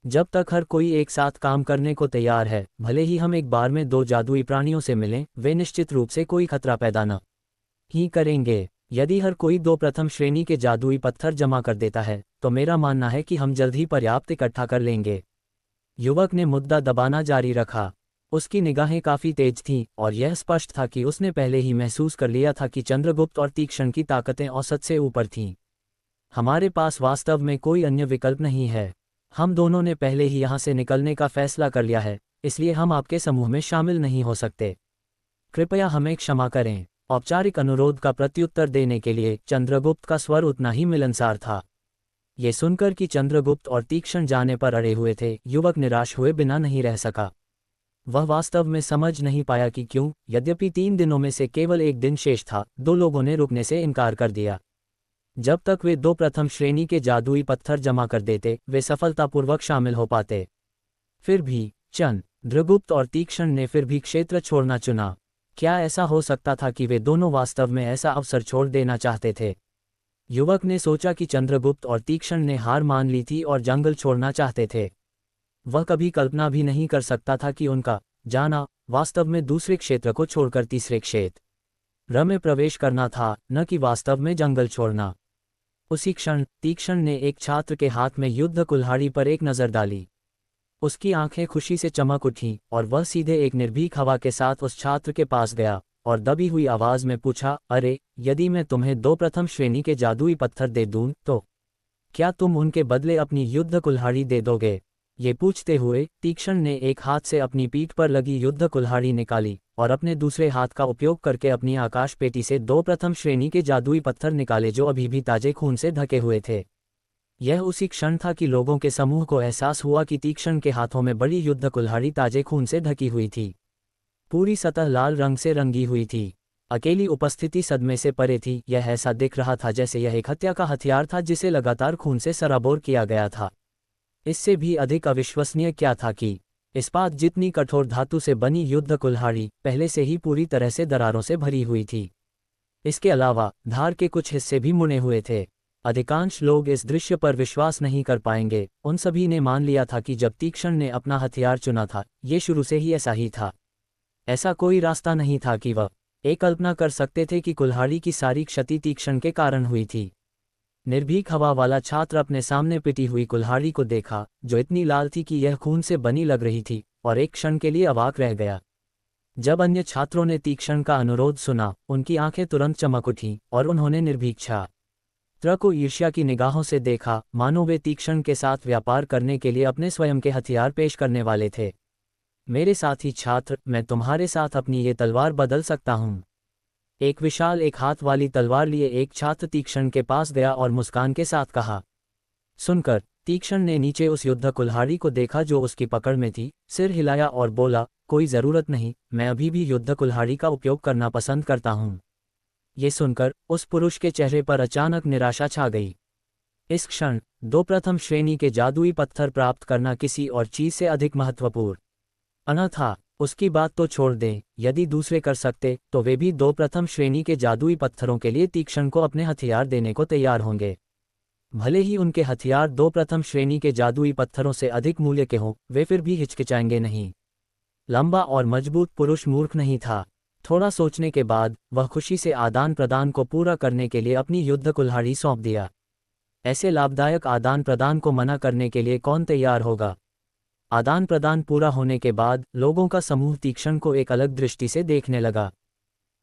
जब तक हर कोई एक साथ काम करने को तैयार है, भले ही हम एक बार में दो जादुई प्राणियों से मिलें, वे निश्चित रूप से कोई खतरा पैदा न ही करेंगे। यदि हर कोई दो प्रथम श्रेणी के जादुई पत्थर जमा कर देता है, तो मेरा मानना है कि हम जल्द ही पर्याप्त इकट्ठा कर लेंगे। युवक ने मुद्दा दबाना जारी रखा। उसकी निगाहें काफी तेज थीं, और यह स्पष्ट था कि उसने पहले ही महसूस कर लिया था कि चंद्रगुप्त और तीक्ष्ण की ताकतें औसत से ऊपर थीं। हमारे पास वास्तव में कोई अन्य विकल्प नहीं है। हम दोनों ने पहले ही यहाँ से निकलने का फैसला कर लिया है, इसलिए हम आपके समूह में शामिल नहीं हो सकते। कृपया हमें क्षमा करें। औपचारिक अनुरोध का प्रत्युत्तर देने के लिए चंद्रगुप्त का स्वर उतना ही मिलनसार था। ये सुनकर कि चंद्रगुप्त और तीक्ष्ण जाने पर अड़े हुए थे, युवक निराश हुए बिना नहीं रह सका। वह वास्तव में समझ नहीं पाया कि क्यों, यद्यपि 3 दिनों में से केवल एक दिन शेष था, दो लोगों ने रुकने से इनकार कर दिया। जब तक वे दो प्रथम श्रेणी के जादुई पत्थर जमा कर देते, वे सफलतापूर्वक शामिल हो पाते। फिर भी चंद्रगुप्त और तीक्ष्ण ने फिर भी क्षेत्र छोड़ना चुना। क्या ऐसा हो सकता था कि वे दोनों वास्तव में ऐसा अवसर छोड़ देना चाहते थे? युवक ने सोचा कि चंद्रगुप्त और तीक्ष्ण ने हार मान ली थी और जंगल छोड़ना चाहते थे। वह कभी कल्पना भी नहीं कर सकता था कि उनका जाना वास्तव में दूसरे क्षेत्र को छोड़कर तीसरे क्षेत्र में प्रवेश करना था, न कि वास्तव में जंगल छोड़ना। उसी क्षण तीक्ष्ण ने एक छात्र के हाथ में युद्ध कुल्हाड़ी पर एक नज़र डाली। उसकी आंखें खुशी से चमक उठीं, और वह सीधे एक निर्भीक हवा के साथ उस छात्र के पास गया और दबी हुई आवाज में पूछा, अरे, यदि मैं तुम्हें दो प्रथम श्रेणी के जादुई पत्थर दे दूं, तो क्या तुम उनके बदले अपनी युद्ध कुल्हाड़ी दे दोगे? ये पूछते हुए तीक्ष्ण ने एक हाथ से अपनी पीठ पर लगी युद्ध कुल्हाड़ी निकाली और अपने दूसरे हाथ का उपयोग करके अपनी आकाश पेटी से दो प्रथम श्रेणी के जादुई पत्थर निकाले जो अभी भी ताजे खून से ढके हुए थे। यह उसी क्षण था कि लोगों के समूह को एहसास हुआ कि तीक्ष्ण के हाथों में बड़ी युद्ध कुल्हाड़ी ताजे खून से ढकी हुई थी। पूरी सतह लाल रंग से रंगी हुई थी। अकेली उपस्थिति सदमे से परे थी। यह ऐसा दिख रहा था जैसे यह एक हत्या का हथियार था जिसे लगातार खून से सराबोर किया गया था। इससे भी अधिक अविश्वसनीय क्या था कि इस्पात जितनी कठोर धातु से बनी युद्ध कुल्हाड़ी पहले से ही पूरी तरह से दरारों से भरी हुई थी। इसके अलावा धार के कुछ हिस्से भी मुड़े हुए थे। अधिकांश लोग इस दृश्य पर विश्वास नहीं कर पाएंगे। उन सभी ने मान लिया था कि जब तीक्ष्ण ने अपना हथियार चुना था, ये शुरू से ही ऐसा ही था। ऐसा कोई रास्ता नहीं था कि वह एक कल्पना कर सकते थे कि कुल्हाड़ी की सारी क्षति तीक्ष्ण के कारण हुई थी। निर्भीक हवा वाला छात्र अपने सामने पिटी हुई कुल्हाड़ी को देखा, जो इतनी लाल थी कि यह खून से बनी लग रही थी, और एक क्षण के लिए अवाक रह गया। जब अन्य छात्रों ने तीक्ष्ण का अनुरोध सुना, उनकी आंखें तुरंत चमक उठीं और उन्होंने निर्भीक छात्र को ईर्ष्या की निगाहों से देखा, मानो वे तीक्ष्ण के साथ व्यापार करने के लिए अपने स्वयं के हथियार पेश करने वाले थे। मेरे साथी छात्र, मैं तुम्हारे साथ अपनी ये तलवार बदल सकता हूँ। एक विशाल एक हाथ वाली तलवार लिए एक छात्र तीक्ष्ण के पास गया और मुस्कान के साथ कहा। सुनकर तीक्ष्ण ने नीचे उस युद्ध कुल्हाड़ी को देखा जो उसकी पकड़ में थी, सिर हिलाया और बोला, कोई ज़रूरत नहीं, मैं अभी भी युद्ध कुल्हाड़ी का उपयोग करना पसंद करता हूँ। ये सुनकर उस पुरुष के चेहरे पर अचानक निराशा छा गई। इस क्षण दो प्रथम श्रेणी के जादुई पत्थर प्राप्त करना किसी और चीज़ से अधिक महत्वपूर्ण था। उसकी बात तो छोड़ दें, यदि दूसरे कर सकते तो वे भी 2 प्रथम श्रेणी के जादुई पत्थरों के लिए तीक्ष्ण को अपने हथियार देने को तैयार होंगे। भले ही उनके हथियार 2 प्रथम श्रेणी के जादुई पत्थरों से अधिक मूल्य के हों, वे फिर भी हिचकिचाएंगे नहीं। लंबा और मजबूत पुरुष मूर्ख नहीं था। थोड़ा सोचने के बाद वह खुशी से आदान प्रदान को पूरा करने के लिए अपनी युद्ध कुल्हाड़ी सौंप दिया। ऐसे लाभदायक आदान प्रदान को मना करने के लिए कौन तैयार होगा। आदान प्रदान पूरा होने के बाद लोगों का समूह तीक्ष्ण को एक अलग दृष्टि से देखने लगा।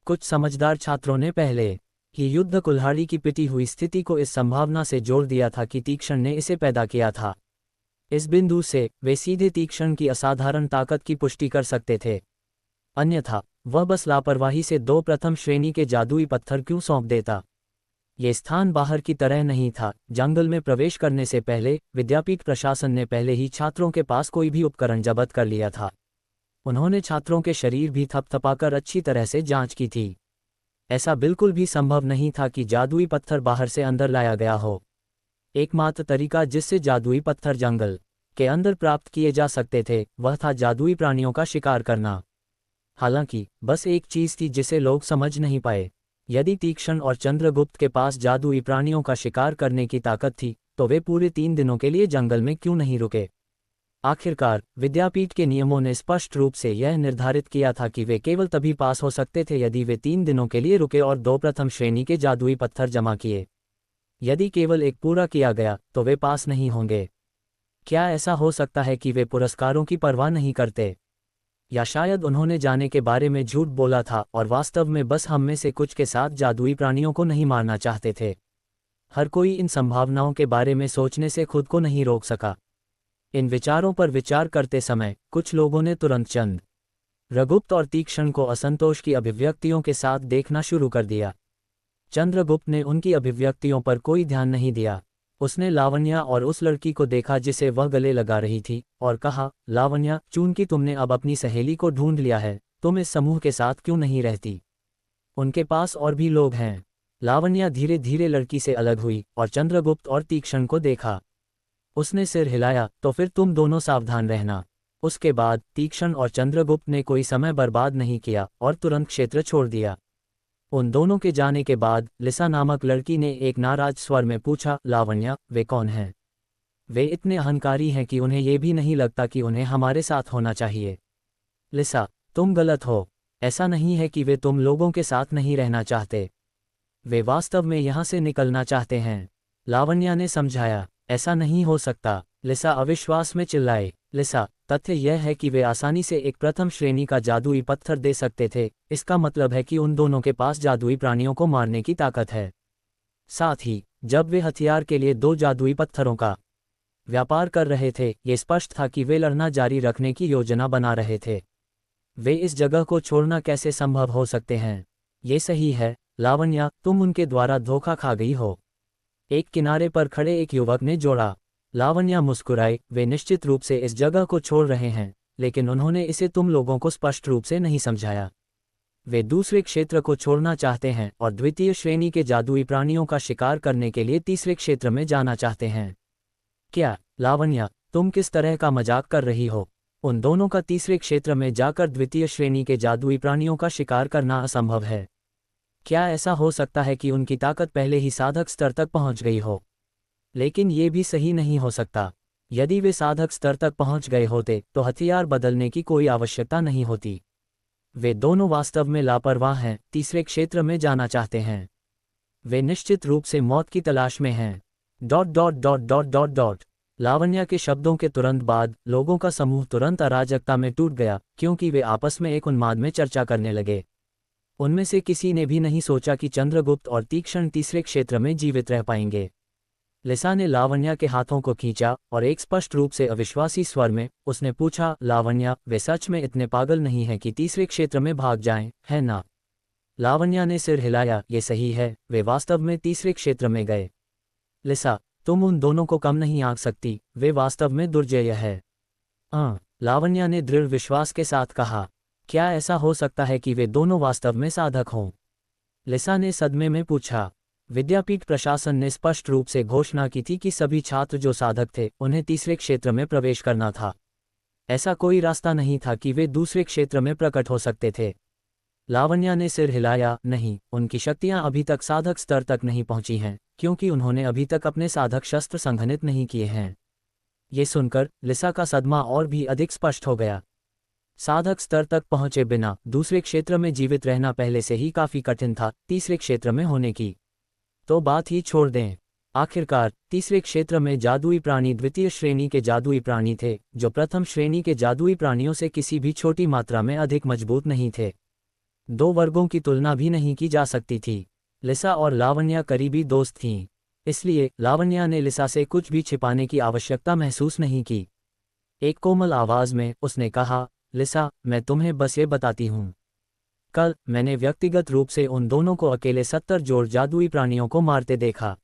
कुछ समझदार छात्रों ने पहले ही युद्ध कुल्हाड़ी की पिटी हुई स्थिति को इस संभावना से जोड़ दिया था कि तीक्ष्ण ने इसे पैदा किया था। इस बिंदु से वे सीधे तीक्ष्ण की असाधारण ताकत की पुष्टि कर सकते थे। अन्यथा वह बस लापरवाही से 2 प्रथम श्रेणी के जादुई पत्थर क्यों सौंप देता। ये स्थान बाहर की तरह नहीं था। जंगल में प्रवेश करने से पहले विद्यापीठ प्रशासन ने पहले ही छात्रों के पास कोई भी उपकरण जब्त कर लिया था। उन्होंने छात्रों के शरीर भी थपथपाकर अच्छी तरह से जांच की थी। ऐसा बिल्कुल भी संभव नहीं था कि जादुई पत्थर बाहर से अंदर लाया गया हो। एकमात्र तरीका जिससे जादुई पत्थर जंगल के अंदर प्राप्त किए जा सकते थे वह था जादुई प्राणियों का शिकार करना। हालांकि बस एक चीज थी जिसे लोग समझ नहीं पाए। यदि तीक्ष्ण और चंद्रगुप्त के पास जादुई प्राणियों का शिकार करने की ताकत थी तो वे पूरे 3 दिनों के लिए जंगल में क्यों नहीं रुके। आखिरकार विद्यापीठ के नियमों ने स्पष्ट रूप से यह निर्धारित किया था कि वे केवल तभी पास हो सकते थे यदि वे 3 दिनों के लिए रुके और 2 प्रथम श्रेणी के जादुई पत्थर जमा किए। यदि केवल एक पूरा किया गया तो वे पास नहीं होंगे। क्या ऐसा हो सकता है कि वे पुरस्कारों की परवाह नहीं करते, या शायद उन्होंने जाने के बारे में झूठ बोला था और वास्तव में बस हम में से कुछ के साथ जादुई प्राणियों को नहीं मारना चाहते थे। हर कोई इन संभावनाओं के बारे में सोचने से खुद को नहीं रोक सका। इन विचारों पर विचार करते समय कुछ लोगों ने तुरंत चंद्रगुप्त और तीक्ष्ण को असंतोष की अभिव्यक्तियों के साथ देखना शुरू कर दिया। चंद्रगुप्त ने उनकी अभिव्यक्तियों पर कोई ध्यान नहीं दिया। उसने लावण्या और उस लड़की को देखा जिसे वह गले लगा रही थी और कहा, लावण्या, चूंकि तुमने अब अपनी सहेली को ढूंढ लिया है, तुम इस समूह के साथ क्यों नहीं रहती? उनके पास और भी लोग हैं। लावण्या धीरे धीरे लड़की से अलग हुई और चंद्रगुप्त और तीक्ष्ण को देखा। उसने सिर हिलाया, तो फिर तुम दोनों सावधान रहना। उसके बाद तीक्ष्ण और चंद्रगुप्त ने कोई समय बर्बाद नहीं किया और तुरंत क्षेत्र छोड़ दिया। उन दोनों के जाने के बाद लिसा नामक लड़की ने एक नाराज स्वर में पूछा, लावण्या, वे कौन हैं? वे इतने अहंकारी हैं कि उन्हें यह भी नहीं लगता कि उन्हें हमारे साथ होना चाहिए। लिसा, तुम गलत हो। ऐसा नहीं है कि वे तुम लोगों के साथ नहीं रहना चाहते। वे वास्तव में यहाँ से निकलना चाहते हैं। लावण्या ने समझाया। ऐसा नहीं हो सकता, लिसा अविश्वास में चिल्लाए। लिसा, तथ्य यह है कि वे आसानी से एक प्रथम श्रेणी का जादुई पत्थर दे सकते थे। इसका मतलब है कि उन दोनों के पास जादुई प्राणियों को मारने की ताकत है। साथ ही जब वे हथियार के लिए 2 जादुई पत्थरों का व्यापार कर रहे थे, ये स्पष्ट था कि वे लड़ना जारी रखने की योजना बना रहे थे। वे इस जगह को छोड़ना कैसे संभव हो सकते हैं? ये सही है लावण्या, तुम उनके द्वारा धोखा खा गई हो। एक किनारे पर खड़े एक युवक ने जोड़ा। लावण्या मुस्कुराई। वे निश्चित रूप से इस जगह को छोड़ रहे हैं, लेकिन उन्होंने इसे तुम लोगों को स्पष्ट रूप से नहीं समझाया। वे दूसरे क्षेत्र को छोड़ना चाहते हैं और द्वितीय श्रेणी के जादुई प्राणियों का शिकार करने के लिए तीसरे क्षेत्र में जाना चाहते हैं। क्या लावण्या, तुम किस तरह का मजाक कर रही हो? उन दोनों का तीसरे क्षेत्र में जाकर द्वितीय श्रेणी के जादुई प्राणियों का शिकार करना असंभव है। क्या ऐसा हो सकता है कि उनकी ताकत पहले ही साधक स्तर तक पहुंच गई हो? लेकिन ये भी सही नहीं हो सकता। यदि वे साधक स्तर तक पहुंच गए होते तो हथियार बदलने की कोई आवश्यकता नहीं होती। वे दोनों वास्तव में लापरवाह हैं, तीसरे क्षेत्र में जाना चाहते हैं। वे निश्चित रूप से मौत की तलाश में हैं। ... लावण्या के शब्दों के तुरंत बाद लोगों का समूह तुरंत अराजकता में टूट गया, क्योंकि वे आपस में एक उन्माद में चर्चा करने लगे। उनमें से किसी ने भी नहीं सोचा कि चंद्रगुप्त और तीक्ष्ण तीसरे क्षेत्र में जीवित रह पाएंगे। लिसा ने लावण्या के हाथों को खींचा और एक स्पष्ट रूप से अविश्वासी स्वर में उसने पूछा, लावण्या, वे सच में इतने पागल नहीं हैं कि तीसरे क्षेत्र में भाग जाएं, है ना? लावण्या ने सिर हिलाया। ये सही है, वे वास्तव में तीसरे क्षेत्र में गए। लिसा, तुम उन दोनों को कम नहीं आंक सकती, वे वास्तव में दुर्जय है। लावण्या ने दृढ़ विश्वास के साथ कहा। क्या ऐसा हो सकता है कि वे दोनों वास्तव में साधक हों? लिसा ने सदमे में पूछा। विद्यापीठ प्रशासन ने स्पष्ट रूप से घोषणा की थी कि सभी छात्र जो साधक थे उन्हें तीसरे क्षेत्र में प्रवेश करना था। ऐसा कोई रास्ता नहीं था कि वे दूसरे क्षेत्र में प्रकट हो सकते थे। लावण्या ने सिर हिलाया, नहीं, उनकी शक्तियां अभी तक साधक स्तर तक नहीं पहुंची हैं, क्योंकि उन्होंने अभी तक अपने साधक शस्त्र संघनित नहीं किए हैं। ये सुनकर लिसा का सदमा और भी अधिक स्पष्ट हो गया। साधक स्तर तक पहुंचे बिना दूसरे क्षेत्र में जीवित रहना पहले से ही काफी कठिन था, तीसरे क्षेत्र में होने की तो बात ही छोड़ दें। आखिरकार तीसरे क्षेत्र में जादुई प्राणी द्वितीय श्रेणी के जादुई प्राणी थे, जो प्रथम श्रेणी के जादुई प्राणियों से किसी भी छोटी मात्रा में अधिक मजबूत नहीं थे। दो वर्गों की तुलना भी नहीं की जा सकती थी। लिसा और लावण्या करीबी दोस्त थीं, इसलिए लावण्या ने लिसा से कुछ भी छिपाने की आवश्यकता महसूस नहीं की। एक कोमल आवाज में उसने कहा, लिसा, मैं तुम्हें बस ये बताती हूँ, कल मैंने व्यक्तिगत रूप से उन दोनों को अकेले 70 जोड़ जादुई प्राणियों को मारते देखा।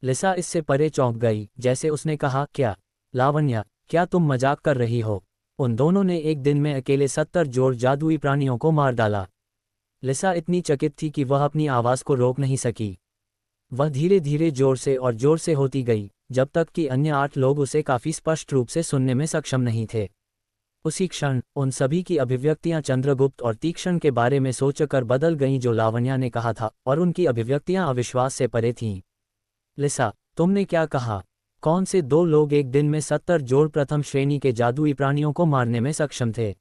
लिसा इससे परे चौंक गई, जैसे उसने कहा, क्या? लावण्या, क्या तुम मजाक कर रही हो? उन दोनों ने एक दिन में अकेले 70 जोड़ जादुई प्राणियों को मार डाला। लिसा इतनी चकित थी कि वह अपनी आवाज को रोक नहीं सकी। वह धीरे धीरे जोर से और जोर से होती गई, जब तक कि अन्य 8 लोग उसे काफी स्पष्ट रूप से सुनने में सक्षम नहीं थे। उसी क्षण उन सभी की अभिव्यक्तियां चंद्रगुप्त और तीक्ष्ण के बारे में सोचकर बदल गईं जो लावण्या ने कहा था, और उनकी अभिव्यक्तियां अविश्वास से परे थीं। लिसा, तुमने क्या कहा? कौन से 2 लोग एक दिन में 70 जोड़ प्रथम श्रेणी के जादुई प्राणियों को मारने में सक्षम थे?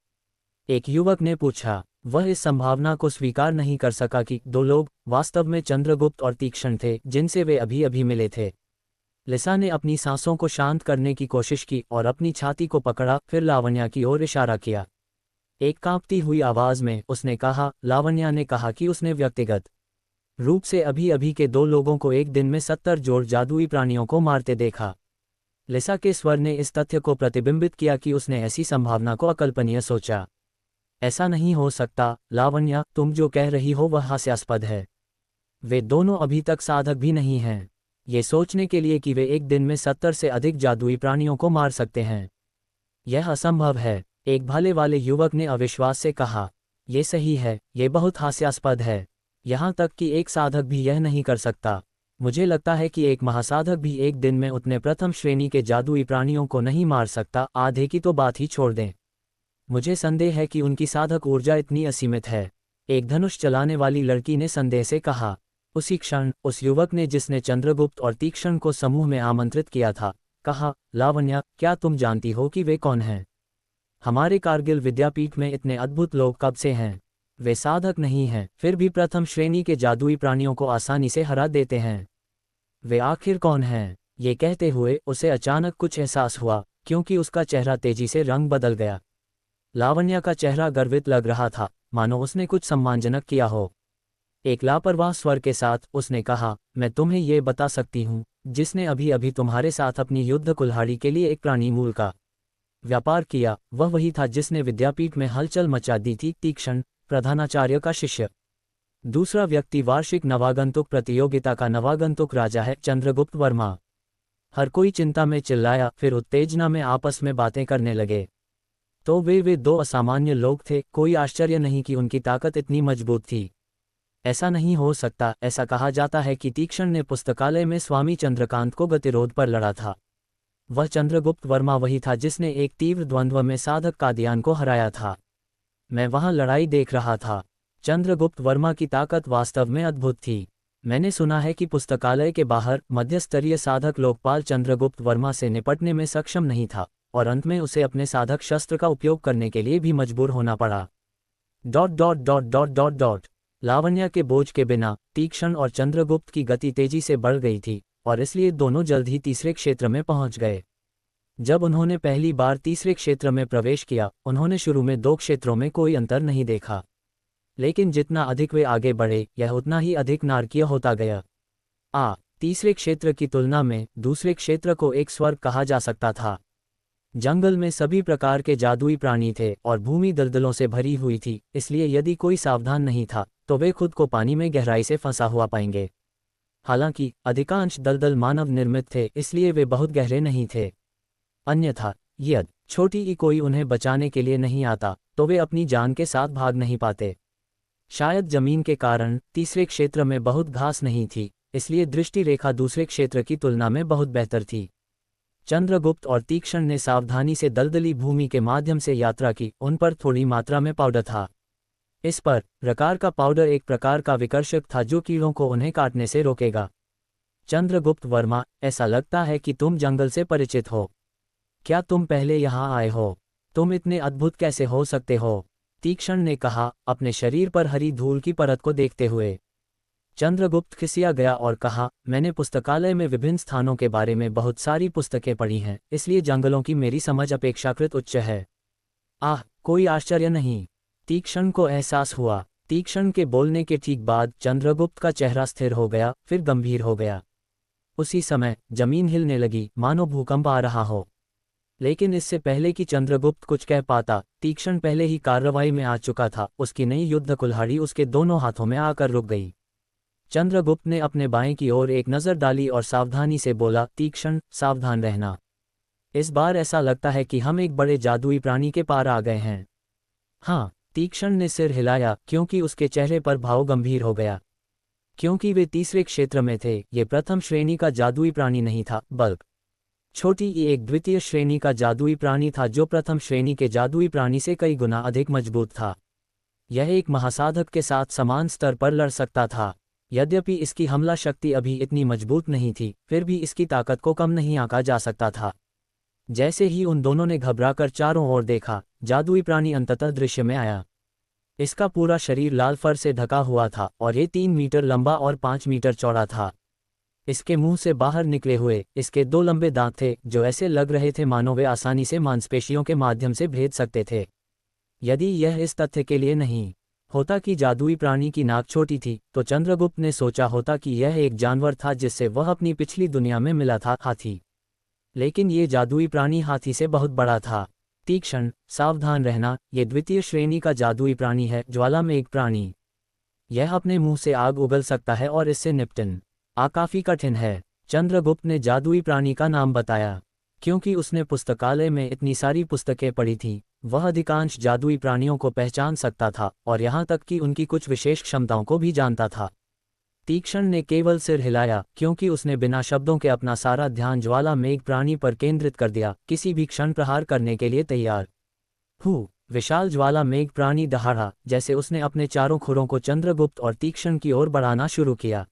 एक युवक ने पूछा। वह इस संभावना को स्वीकार नहीं कर सका कि 2 लोग वास्तव में चंद्रगुप्त और तीक्ष्ण थे, जिनसे वे अभी अभी मिले थे। लिसा ने अपनी सांसों को शांत करने की कोशिश की और अपनी छाती को पकड़ा, फिर लावण्या की ओर इशारा किया। एक कांपती हुई आवाज में उसने कहा, लावण्या ने कहा कि उसने व्यक्तिगत रूप से अभी अभी के 2 लोगों को एक दिन में 70 जोड़ जादुई प्राणियों को मारते देखा। लिसा के स्वर ने इस तथ्य को प्रतिबिंबित किया कि उसने ऐसी संभावना को अकल्पनीय सोचा। ऐसा नहीं हो सकता, लावण्या, तुम जो कह रही हो वह हास्यास्पद है। वे दोनों अभी तक साधक भी नहीं हैं, ये सोचने के लिए कि वे एक दिन में 70 से अधिक जादुई प्राणियों को मार सकते हैं। यह असंभव है, एक भाले वाले युवक ने अविश्वास से कहा। ये सही है, ये बहुत हास्यास्पद है। यहाँ तक कि एक साधक भी यह नहीं कर सकता। मुझे लगता है कि एक महासाधक भी एक दिन में उतने प्रथम श्रेणी के जादुई प्राणियों को नहीं मार सकता, आधे की तो बात ही छोड़ दें। मुझे संदेह है कि उनकी साधक ऊर्जा इतनी असीमित है, एक धनुष चलाने वाली लड़की ने संदेह से कहा। उसी क्षण उस युवक ने, जिसने चंद्रगुप्त और तीक्ष्ण को समूह में आमंत्रित किया था, कहा, लावण्या, क्या तुम जानती हो कि वे कौन हैं? हमारे कारगिल विद्यापीठ में इतने अद्भुत लोग कब से हैं? वे साधक नहीं हैं, फिर भी प्रथम श्रेणी के जादुई प्राणियों को आसानी से हरा देते हैं। वे आखिर कौन हैं? ये कहते हुए उसे अचानक कुछ एहसास हुआ, क्योंकि उसका चेहरा तेजी से रंग बदल गया। लावण्या का चेहरा गर्वित लग रहा था, मानो उसने कुछ सम्मानजनक किया हो। एक लापरवाह स्वर के साथ उसने कहा, मैं तुम्हें ये बता सकती हूँ, जिसने अभी अभी तुम्हारे साथ अपनी युद्ध कुल्हाड़ी के लिए एक प्राणी मूल का व्यापार किया, वह वही था जिसने विद्यापीठ में हलचल मचा दी थी, तीक्ष्ण, प्रधानाचार्य का शिष्य। दूसरा व्यक्ति वार्षिक नवागंतुक प्रतियोगिता का नवागंतुक राजा है, चंद्रगुप्त वर्मा। हर कोई चिंता में चिल्लाया, फिर उत्तेजना में आपस में बातें करने लगे। तो वे 2 असामान्य लोग थे, कोई आश्चर्य नहीं कि उनकी ताकत इतनी मजबूत थी। ऐसा नहीं हो सकता। ऐसा कहा जाता है कि तीक्ष्ण ने पुस्तकालय में स्वामी चंद्रकांत को गतिरोध पर लड़ा था। वह चंद्रगुप्त वर्मा वही था जिसने एक तीव्र द्वंद्व में साधक कादियान को हराया था। मैं वहां लड़ाई देख रहा था। चंद्रगुप्त वर्मा की ताकत वास्तव में अद्भुत थी। मैंने सुना है कि पुस्तकालय के बाहर मध्यस्तरीय साधक लोकपाल चंद्रगुप्त वर्मा से निपटने में सक्षम नहीं था, और अंत में उसे अपने साधक शस्त्र का उपयोग करने के लिए भी मजबूर होना पड़ा। ... लावण्या के बोझ के बिना तीक्ष्ण और चंद्रगुप्त की गति तेजी से बढ़ गई थी, और इसलिए दोनों जल्द ही तीसरे क्षेत्र में पहुंच गए। जब उन्होंने पहली बार तीसरे क्षेत्र में प्रवेश किया, उन्होंने शुरू में 2 क्षेत्रों में कोई अंतर नहीं देखा, लेकिन जितना अधिक वे आगे बढ़े, यह उतना ही अधिक नारकीय होता गया। तीसरे क्षेत्र की तुलना में दूसरे क्षेत्र को एक स्वर्ग कहा जा सकता था। जंगल में सभी प्रकार के जादुई प्राणी थे और भूमि दलदलों से भरी हुई थी, इसलिए यदि कोई सावधान नहीं था तो वे खुद को पानी में गहराई से फंसा हुआ पाएंगे। हालांकि अधिकांश दलदल मानव निर्मित थे, इसलिए वे बहुत गहरे नहीं थे। अन्यथा यदि छोटी ही कोई उन्हें बचाने के लिए नहीं आता तो वे अपनी जान के साथ भाग नहीं पाते। शायद जमीन के कारण तीसरे क्षेत्र में बहुत घास नहीं थी, इसलिए दृष्टि रेखा दूसरे क्षेत्र की तुलना में बहुत बेहतर थी। चंद्रगुप्त और तीक्ष्ण ने सावधानी से दलदली भूमि के माध्यम से यात्रा की। उन पर थोड़ी मात्रा में पाउडर था। इस पर प्रकार का पाउडर एक प्रकार का विकर्षक था जो कीड़ों को उन्हें काटने से रोकेगा। चंद्रगुप्त वर्मा, ऐसा लगता है कि तुम जंगल से परिचित हो। क्या तुम पहले यहाँ आए हो? तुम इतने अद्भुत कैसे हो सकते हो? तीक्ष्ण ने कहा, अपने शरीर पर हरी धूल की परत को देखते हुए। चंद्रगुप्त खिसिया गया और कहा, मैंने पुस्तकालय में विभिन्न स्थानों के बारे में बहुत सारी पुस्तकें पढ़ी हैं, इसलिए जंगलों की मेरी समझ अपेक्षाकृत उच्च है। आह, कोई आश्चर्य नहीं। तीक्ष्ण को एहसास हुआ। तीक्ष्ण के बोलने के ठीक बाद चंद्रगुप्त का चेहरा स्थिर हो गया, फिर गंभीर हो गया। उसी समय जमीन हिलने लगी, मानो भूकंप आ रहा हो। लेकिन इससे पहले कि चंद्रगुप्त कुछ कह पाता, तीक्ष्ण पहले ही कार्रवाई में आ चुका था। उसकी नई युद्ध कुल्हाड़ी उसके दोनों हाथों में आकर रुक गई। चंद्रगुप्त ने अपने बाएं की ओर एक नज़र डाली और सावधानी से बोला, तीक्ष्ण, सावधान रहना। इस बार ऐसा लगता है कि हम एक बड़े जादुई प्राणी के पार आ गए हैं। हाँ, तीक्ष्ण ने सिर हिलाया, क्योंकि उसके चेहरे पर भाव गंभीर हो गया। क्योंकि वे तीसरे क्षेत्र में थे, ये प्रथम श्रेणी का जादुई प्राणी नहीं था, बल्कि छोटी ई एक द्वितीय श्रेणी का जादुई प्राणी था जो प्रथम श्रेणी के जादुई प्राणी से कई गुना अधिक मजबूत था। यह एक महासाधक के साथ समान स्तर पर लड़ सकता था। यद्यपि इसकी हमला शक्ति अभी इतनी मजबूत नहीं थी, फिर भी इसकी ताकत को कम नहीं आंका जा सकता था। जैसे ही उन दोनों ने घबराकर चारों ओर देखा, जादुई प्राणी अंततः दृश्य में आया। इसका पूरा शरीर लाल फर से ढका हुआ था और ये 3 मीटर लंबा और 5 मीटर चौड़ा था। इसके मुंह से बाहर निकले हुए इसके 2 लंबे दांत थे जो ऐसे लग रहे थे मानो वे आसानी से मांसपेशियों के माध्यम से भेद सकते थे। यदि यह इस तथ्य के लिए नहीं होता कि जादुई प्राणी की नाक छोटी थी, तो चंद्रगुप्त ने सोचा होता कि यह एक जानवर था जिससे वह अपनी पिछली दुनिया में मिला था, हाथी। लेकिन ये जादुई प्राणी हाथी से बहुत बड़ा था। तीक्ष्ण, सावधान रहना, ये द्वितीय श्रेणी का जादुई प्राणी है, ज्वालामेघ प्राणी। यह अपने मुंह से आग उगल सकता है और इससे निपटन काफी कठिन है। चंद्रगुप्त ने जादुई प्राणी का नाम बताया। क्योंकि उसने पुस्तकालय में इतनी सारी पुस्तकें पढ़ी थीं, वह अधिकांश जादुई प्राणियों को पहचान सकता था और यहाँ तक कि उनकी कुछ विशेष क्षमताओं को भी जानता था। तीक्ष्ण ने केवल सिर हिलाया, क्योंकि उसने बिना शब्दों के अपना सारा ध्यान ज्वालामेघ प्राणी पर केंद्रित कर दिया, किसी भी क्षण प्रहार करने के लिए तैयार। विशाल ज्वालामेघ प्राणी दहाड़ा, जैसे उसने अपने चारों खुरों को चंद्रगुप्त और तीक्ष्ण की ओर बढ़ाना शुरू किया।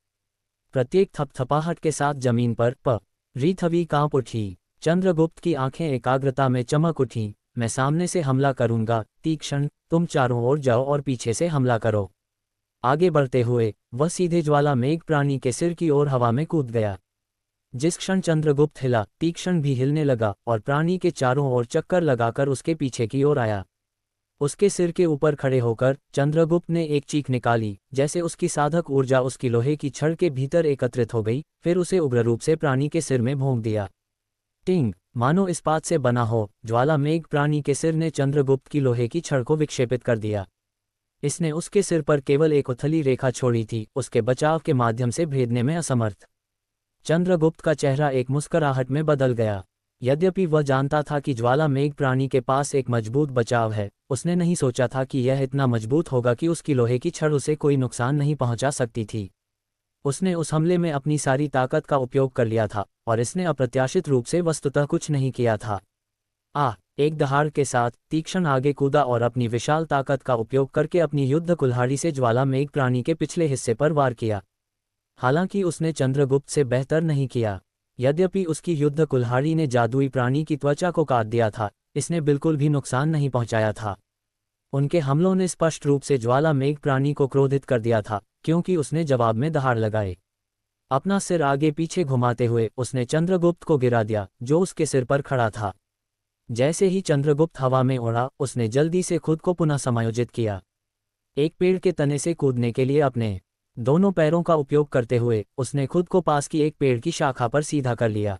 प्रत्येक थपथपाहट के साथ जमीन पर पृथ्वी कांप उठी। चंद्रगुप्त की आंखें एकाग्रता में चमक उठीं। मैं सामने से हमला करूंगा, तीक्ष्ण, तुम चारों ओर जाओ और पीछे से हमला करो। आगे बढ़ते हुए वह सीधे ज्वालामेघ प्राणी के सिर की ओर हवा में कूद गया। जिस क्षण चंद्रगुप्त हिला, तीक्ष्ण भी हिलने लगा और प्राणी के चारों ओर चक्कर लगाकर उसके पीछे की ओर आया। उसके सिर के ऊपर खड़े होकर चंद्रगुप्त ने एक चीख निकाली, जैसे उसकी साधक ऊर्जा उसकी लोहे की छड़ के भीतर एकत्रित हो गई, फिर उसे उग्र रूप से प्राणी के सिर में भोंक दिया। टिंग, मानो इस्पात से बना हो, ज्वालामेघ प्राणी के सिर ने चंद्रगुप्त की लोहे की छड़ को विक्षेपित कर दिया। इसने उसके सिर पर केवल एक उथली रेखा छोड़ी थी, उसके बचाव के माध्यम से भेदने में असमर्थ। चंद्रगुप्त का चेहरा एक मुस्कुराहट में बदल गया। यद्यपि वह जानता था कि ज्वालामेघ प्राणी के पास एक मजबूत बचाव है, उसने नहीं सोचा था कि यह इतना मजबूत होगा कि उसकी लोहे की छड़ उसे कोई नुकसान नहीं पहुंचा सकती थी। उसने उस हमले में अपनी सारी ताकत का उपयोग कर लिया था और इसने अप्रत्याशित रूप से वस्तुतः कुछ नहीं किया था। एक दहाड़ के साथ तीक्ष्ण आगे कूदा और अपनी विशाल ताकत का उपयोग करके अपनी युद्ध कुल्हाड़ी से ज्वालामेघ प्राणी के पिछले हिस्से पर वार किया। हालांकि उसने चंद्रगुप्त से बेहतर नहीं किया। यद्यपि उसकी युद्ध कुल्हाड़ी ने जादुई प्राणी की त्वचा को काट दिया था, इसने बिल्कुल भी नुकसान नहीं पहुंचाया था। उनके हमलों ने स्पष्ट रूप से ज्वालामेघ प्राणी को क्रोधित कर दिया था, क्योंकि उसने जवाब में दहाड़ लगाए। अपना सिर आगे पीछे घुमाते हुए उसने चंद्रगुप्त को गिरा दिया, जो उसके सिर पर खड़ा था। जैसे ही चंद्रगुप्त हवा में उड़ा, उसने जल्दी से खुद को पुनः समायोजित किया। एक पेड़ के तने से कूदने के लिए अपने दोनों पैरों का उपयोग करते हुए उसने खुद को पास की एक पेड़ की शाखा पर सीधा कर लिया।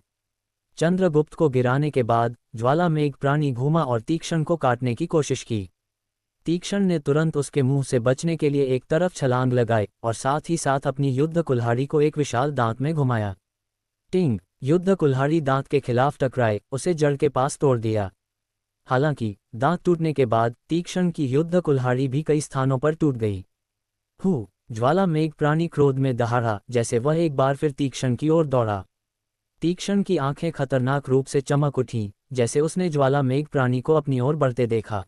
चंद्रगुप्त को गिराने के बाद ज्वालामेघ प्राणी घूमा और तीक्ष्ण को काटने की कोशिश की। तीक्ष्ण ने तुरंत उसके मुंह से बचने के लिए एक तरफ छलांग लगाई और साथ ही साथ अपनी युद्ध कुल्हाड़ी को एक विशाल दांत में घुमाया। टिंग, युद्ध कुल्हाड़ी दांत के खिलाफ टकराए, उसे जड़ के पास तोड़ दिया। हालांकि दांत टूटने के बाद तीक्ष्ण की युद्ध कुल्हाड़ी भी कई स्थानों पर टूट गई। ज्वालामेघ प्राणी क्रोध में दहाड़ा, जैसे वह एक बार फिर तीक्ष्ण की ओर दौड़ा। तीक्ष्ण की आंखें खतरनाक रूप से चमक उठीं, जैसे उसने ज्वाला मेघ प्राणी को अपनी ओर बढ़ते देखा।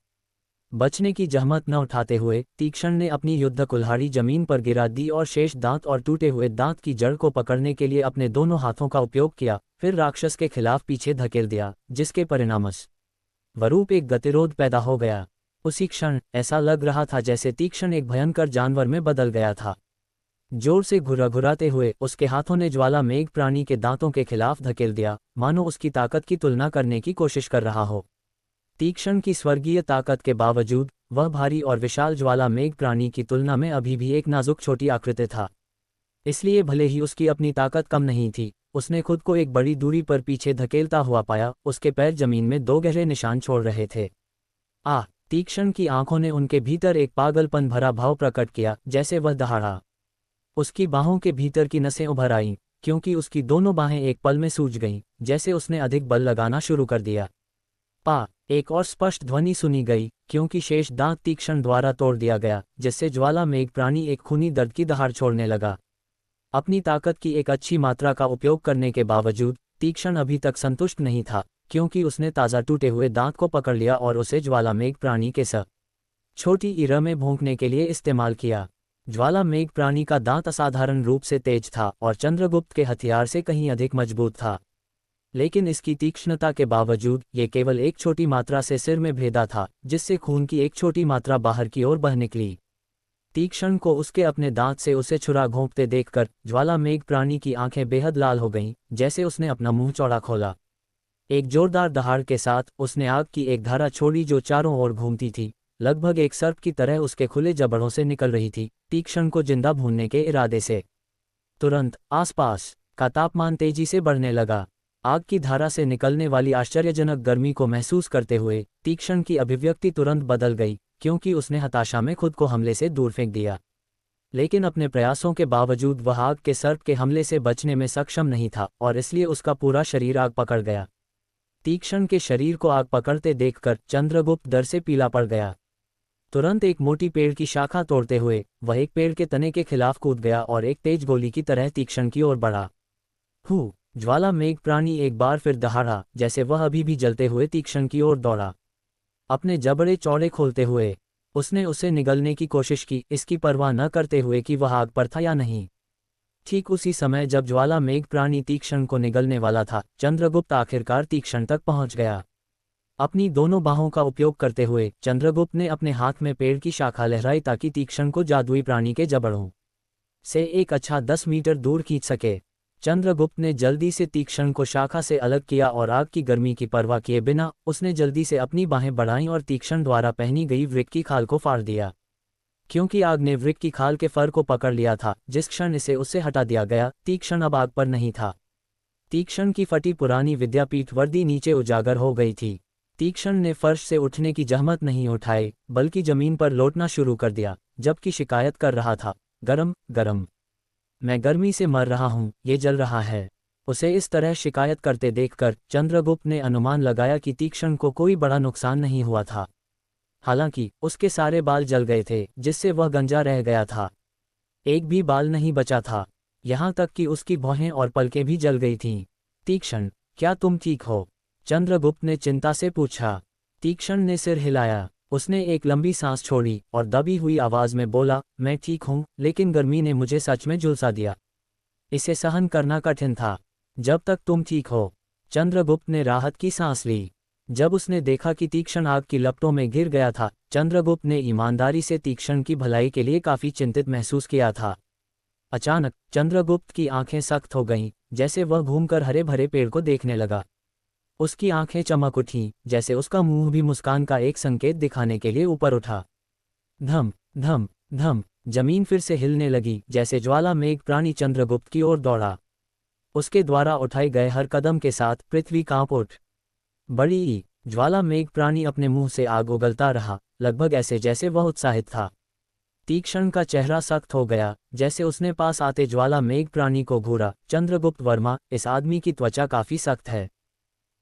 बचने की जहमत न उठाते हुए तीक्ष्ण ने अपनी युद्ध कुल्हाड़ी जमीन पर गिरा दी और शेष दांत और टूटे हुए दांत की जड़ को पकड़ने के लिए अपने दोनों हाथों का उपयोग किया, फिर राक्षस के खिलाफ पीछे धकेल दिया, जिसके परिणामस्वरूप एक गतिरोध पैदा हो गया। उसी क्षण ऐसा लग रहा था जैसे तीक्ष्ण एक भयंकर जानवर में बदल गया था। जोर से घुराघुराते हुए उसके हाथों ने ज्वाला मेघ प्राणी के दांतों के खिलाफ धकेल दिया, मानो उसकी ताकत की तुलना करने की कोशिश कर रहा हो। तीक्ष्ण की स्वर्गीय ताकत के बावजूद वह भारी और विशाल ज्वाला मेघ प्राणी की तुलना में अभी भी एक नाजुक छोटी आकृति था। इसलिए भले ही उसकी अपनी ताकत कम नहीं थी, उसने खुद को एक बड़ी दूरी पर पीछे धकेलता हुआ पाया। उसके पैर जमीन में 2 गहरे निशान छोड़ रहे थे। तीक्ष्ण की आंखों ने उनके भीतर एक पागलपन भरा भाव प्रकट किया, जैसे वह दहाड़ा। उसकी बाहों के भीतर की नसें उभर आईं, क्योंकि उसकी दोनों बाहें एक पल में सूज गईं, जैसे उसने अधिक बल लगाना शुरू कर दिया। एक और स्पष्ट ध्वनि सुनी गई, क्योंकि शेष दांत तीक्ष्ण द्वारा तोड़ दिया गया, जिससे ज्वाला मेघ प्राणी एक खूनी दर्द की दहाड़ छोड़ने लगा। अपनी ताकत की एक अच्छी मात्रा का उपयोग करने के बावजूद तीक्ष्ण अभी तक संतुष्ट नहीं था, क्योंकि उसने ताज़ा टूटे हुए दांत को पकड़ लिया और उसे ज्वाला मेघ प्राणी के छोटी इरा में भोंकने के लिए इस्तेमाल किया। ज्वाला मेघ प्राणी का दांत असाधारण रूप से तेज था और चंद्रगुप्त के हथियार से कहीं अधिक मजबूत था, लेकिन इसकी तीक्ष्णता के बावजूद ये केवल एक छोटी मात्रा से सिर में भेदा था, जिससे खून की एक छोटी मात्रा बाहर की ओर बह निकली। तीक्ष्ण को उसके अपने दांत से उसे छुरा घोंपते देखकर ज्वाला मेघ प्राणी की आंखें बेहद लाल हो गईं, जैसे उसने अपना मुंह चौड़ा खोला। एक जोरदार दहाड़ के साथ उसने आग की एक धारा छोड़ी जो चारों ओर घूमती थी, लगभग एक सर्प की तरह उसके खुले जबड़ों से निकल रही थी, तीक्ष्ण को जिंदा भूनने के इरादे से। तुरंत आसपास का तापमान तेजी से बढ़ने लगा। आग की धारा से निकलने वाली आश्चर्यजनक गर्मी को महसूस करते हुए तीक्ष्ण की अभिव्यक्ति तुरंत बदल गई, क्योंकि उसने हताशा में खुद को हमले से दूर फेंक दिया। लेकिन अपने प्रयासों के बावजूद वह आग के सर्प के हमले से बचने में सक्षम नहीं था, और इसलिए उसका पूरा शरीर आग पकड़ गया। तीक्ष्ण के शरीर को आग पकड़ते देखकर चंद्रगुप्त डर से पीला पड़ गया। तुरंत एक मोटी पेड़ की शाखा तोड़ते हुए वह एक पेड़ के तने के खिलाफ कूद गया और एक तेज गोली की तरह तीक्ष्ण की ओर बढ़ा। ज्वाला मेघ प्राणी एक बार फिर दहाड़ा, जैसे वह अभी भी जलते हुए तीक्ष्ण की ओर दौड़ा। अपने जबड़े चौड़े खोलते हुए उसने उसे निगलने की कोशिश की, इसकी परवाह न करते हुए कि वह आग पर था या नहीं। ठीक उसी समय जब ज्वाला मेघ प्राणी तीक्ष्ण को निगलने वाला था, चंद्रगुप्त आखिरकार तीक्ष्ण तक पहुंच गया। अपनी दोनों बाहों का उपयोग करते हुए चंद्रगुप्त ने अपने हाथ में पेड़ की शाखा लहराई ताकि तीक्ष्ण को जादुई प्राणी के जबड़ों से एक अच्छा 10 मीटर दूर खींच सके। चंद्रगुप्त ने जल्दी से तीक्ष्ण को शाखा से अलग किया और आग की गर्मी की परवाह किए बिना उसने जल्दी से अपनी बाहें बढ़ाईं और तीक्ष्ण द्वारा पहनी गई वृक्क की खाल को फाड़ दिया। क्योंकि आग ने वृक्क की खाल के फर को पकड़ लिया था, जिस क्षण इसे उससे हटा दिया गया, तीक्ष्ण अब आग पर नहीं था। तीक्ष्ण की फटी पुरानी विद्यापीठ वर्दी नीचे उजागर हो गई थी। तीक्ष्ण ने फर्श से उठने की जहमत नहीं उठाई, बल्कि जमीन पर लौटना शुरू कर दिया, जबकि शिकायत कर रहा था, गरम गरम, मैं गर्मी से मर रहा हूँ, ये जल रहा है। उसे इस तरह शिकायत करते देखकर चंद्रगुप्त ने अनुमान लगाया कि तीक्ष्ण को कोई बड़ा नुकसान नहीं हुआ था। हालांकि उसके सारे बाल जल गए थे, जिससे वह गंजा रह गया था। एक भी बाल नहीं बचा था, यहाँ तक कि उसकी भौहें और पलकें भी जल गई थीं। तीक्ष्ण, क्या तुम ठीक हो? चंद्रगुप्त ने चिंता से पूछा। तीक्ष्ण ने सिर हिलाया। उसने एक लंबी सांस छोड़ी और दबी हुई आवाज में बोला, मैं ठीक हूँ, लेकिन गर्मी ने मुझे सच में झुलसा दिया। इसे सहन करना कठिन था। जब तक तुम ठीक हो। चंद्रगुप्त ने राहत की सांस ली। जब उसने देखा कि तीक्ष्ण आग की लपटों में गिर गया था, चंद्रगुप्त ने ईमानदारी से तीक्ष्ण की भलाई के लिए काफी चिंतित महसूस किया था। अचानक चंद्रगुप्त की आंखें सख्त हो गईं, जैसे वह घूमकर हरे भरे पेड़ को देखने लगा। उसकी आंखें चमक उठीं, जैसे उसका मुंह भी मुस्कान का एक संकेत दिखाने के लिए ऊपर उठा। धम धम धम, जमीन फिर से हिलने लगी, जैसे ज्वाला मेघ प्राणी चंद्रगुप्त की ओर दौड़ा। उसके द्वारा उठाए गए हर कदम के साथ पृथ्वी कांप उठ बड़ी। ज्वाला मेघ प्राणी अपने मुंह से आग उगलता रहा, लगभग ऐसे जैसे वह उत्साहित था। तीक्ष्ण का चेहरा सख्त हो गया, जैसे उसने पास आते ज्वाला मेघ प्राणी को घूरा। चंद्रगुप्त वर्मा, इस आदमी की त्वचा काफी सख्त है,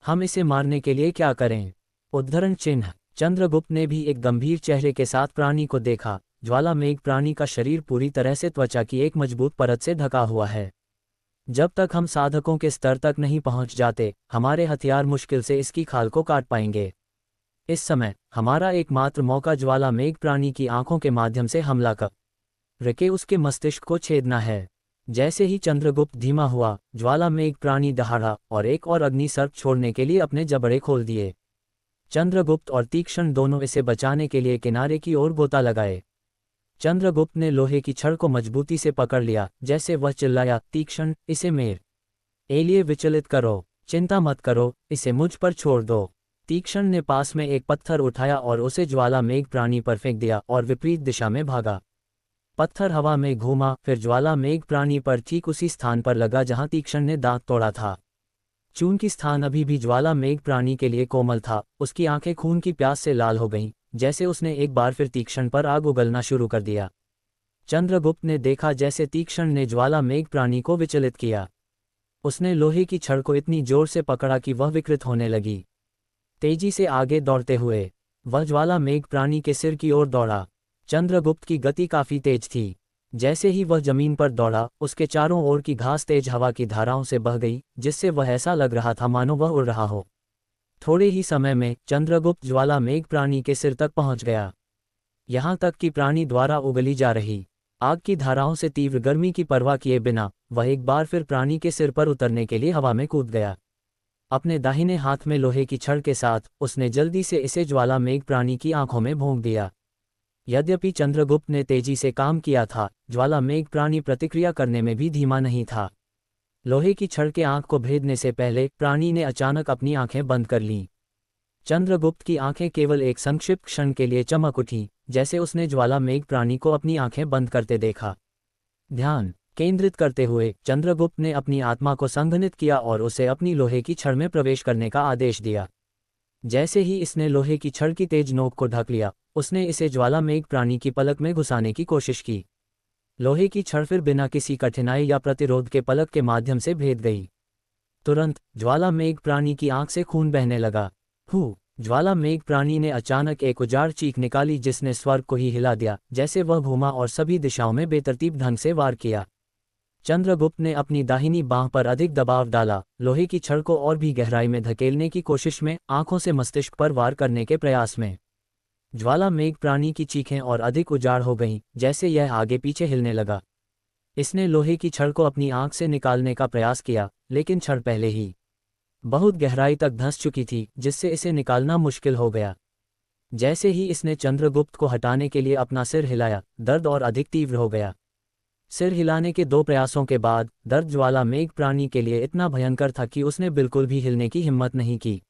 हम इसे मारने के लिए क्या करें? उद्धरण चिन्ह। चंद्रगुप्त ने भी एक गंभीर चेहरे के साथ प्राणी को देखा। ज्वाला मेघ प्राणी का शरीर पूरी तरह से त्वचा की एक मजबूत परत से ढका हुआ है। जब तक हम साधकों के स्तर तक नहीं पहुंच जाते, हमारे हथियार मुश्किल से इसकी खाल को काट पाएंगे। इस समय हमारा एकमात्र मौका ज्वाला मेघ प्राणी की आंखों के माध्यम से हमला करके उसके मस्तिष्क को छेदना है। जैसे ही चंद्रगुप्त धीमा हुआ, ज्वाला मेघ प्राणी दहाड़ा और एक और अग्नि सर्प छोड़ने के लिए अपने जबड़े खोल दिए। चंद्रगुप्त और तीक्ष्ण दोनों इसे बचाने के लिए किनारे की ओर गोता लगाए। चंद्रगुप्त ने लोहे की छड़ को मजबूती से पकड़ लिया, जैसे वह चिल्लाया, तीक्ष्ण, इसे मेरे लिए विचलित करो, चिंता मत करो, इसे मुझ पर छोड़ दो। तीक्ष्ण ने पास में एक पत्थर उठाया और उसे ज्वाला मेघ प्राणी पर फेंक दिया और विपरीत दिशा में भागा। पत्थर हवा में घूमा, फिर ज्वाला मेघ प्राणी पर ठीक उसी स्थान पर लगा जहां तीक्ष्ण ने दांत तोड़ा था। चूंकि स्थान अभी भी ज्वाला मेघ प्राणी के लिए कोमल था, उसकी आंखें खून की प्यास से लाल हो गईं, जैसे उसने एक बार फिर तीक्ष्ण पर आग उगलना शुरू कर दिया। चंद्रगुप्त ने देखा जैसे तीक्ष्ण ने ज्वाला मेघ प्राणी को विचलित किया। उसने लोहे की छड़ को इतनी जोर से पकड़ा कि वह विकृत होने लगी। तेजी से आगे दौड़ते हुए वह ज्वाला मेघ प्राणी के सिर की ओर दौड़ा। चंद्रगुप्त की गति काफी तेज थी। जैसे ही वह जमीन पर दौड़ा, उसके चारों ओर की घास तेज हवा की धाराओं से बह गई, जिससे वह ऐसा लग रहा था मानो वह उड़ रहा हो। थोड़े ही समय में चंद्रगुप्त ज्वाला मेघ प्राणी के सिर तक पहुंच गया। यहां तक कि प्राणी द्वारा उगली जा रही आग की धाराओं से तीव्र गर्मी की परवाह किए बिना वह एक बार फिर प्राणी के सिर पर उतरने के लिए हवा में कूद गया। अपने दाहिने हाथ में लोहे की छड़ के साथ उसने जल्दी से इसे ज्वाला मेघ प्राणी की आंखों में भोंक दिया। यद्यपि चंद्रगुप्त ने तेजी से काम किया था, ज्वाला मेघ प्राणी प्रतिक्रिया करने में भी धीमा नहीं था। लोहे की छड़ के आंख को भेदने से पहले प्राणी ने अचानक अपनी आंखें बंद कर लीं। चंद्रगुप्त की आंखें केवल एक संक्षिप्त क्षण के लिए चमक उठी, जैसे उसने ज्वाला मेघ प्राणी को अपनी आंखें बंद करते देखा। ध्यान केंद्रित करते हुए चंद्रगुप्त ने अपनी आत्मा को संघनित किया और उसे अपनी लोहे की छड़ में प्रवेश करने का आदेश दिया। जैसे ही इसने लोहे की छड़ की तेज नोक को ढक लिया, उसने इसे ज्वाला मेघ प्राणी की पलक में घुसाने की कोशिश की। लोहे की छड़ फिर बिना किसी कठिनाई या प्रतिरोध के पलक के माध्यम से भेद गई। तुरंत ज्वाला मेघ प्राणी की आंख से खून बहने लगा। ज्वाला मेघ प्राणी ने अचानक एक उजाड़ चीख निकाली जिसने स्वर्ग को ही हिला दिया, जैसे वह घूमा और सभी दिशाओं में बेतरतीब ढंग से वार किया। चंद्रगुप्त ने अपनी दाहिनी बांह पर अधिक दबाव डाला, लोहे की छड़ को और भी गहराई में धकेलने की कोशिश में, आंखों से मस्तिष्क पर वार करने के प्रयास में। ज्वाला मेघ प्राणी की चीखें और अधिक उजाड़ हो गईं, जैसे यह आगे पीछे हिलने लगा। इसने लोहे की छड़ को अपनी आंख से निकालने का प्रयास किया, लेकिन छड़ पहले ही बहुत गहराई तक धंस चुकी थी, जिससे इसे निकालना मुश्किल हो गया। जैसे ही इसने चंद्रगुप्त को हटाने के लिए अपना सिर हिलाया, दर्द और अधिक तीव्र हो गया। सिर हिलाने के 2 प्रयासों के बाद दर्द ज्वाला मेघ प्राणी के लिए इतना भयंकर था कि उसने बिल्कुल भी हिलने की हिम्मत नहीं की।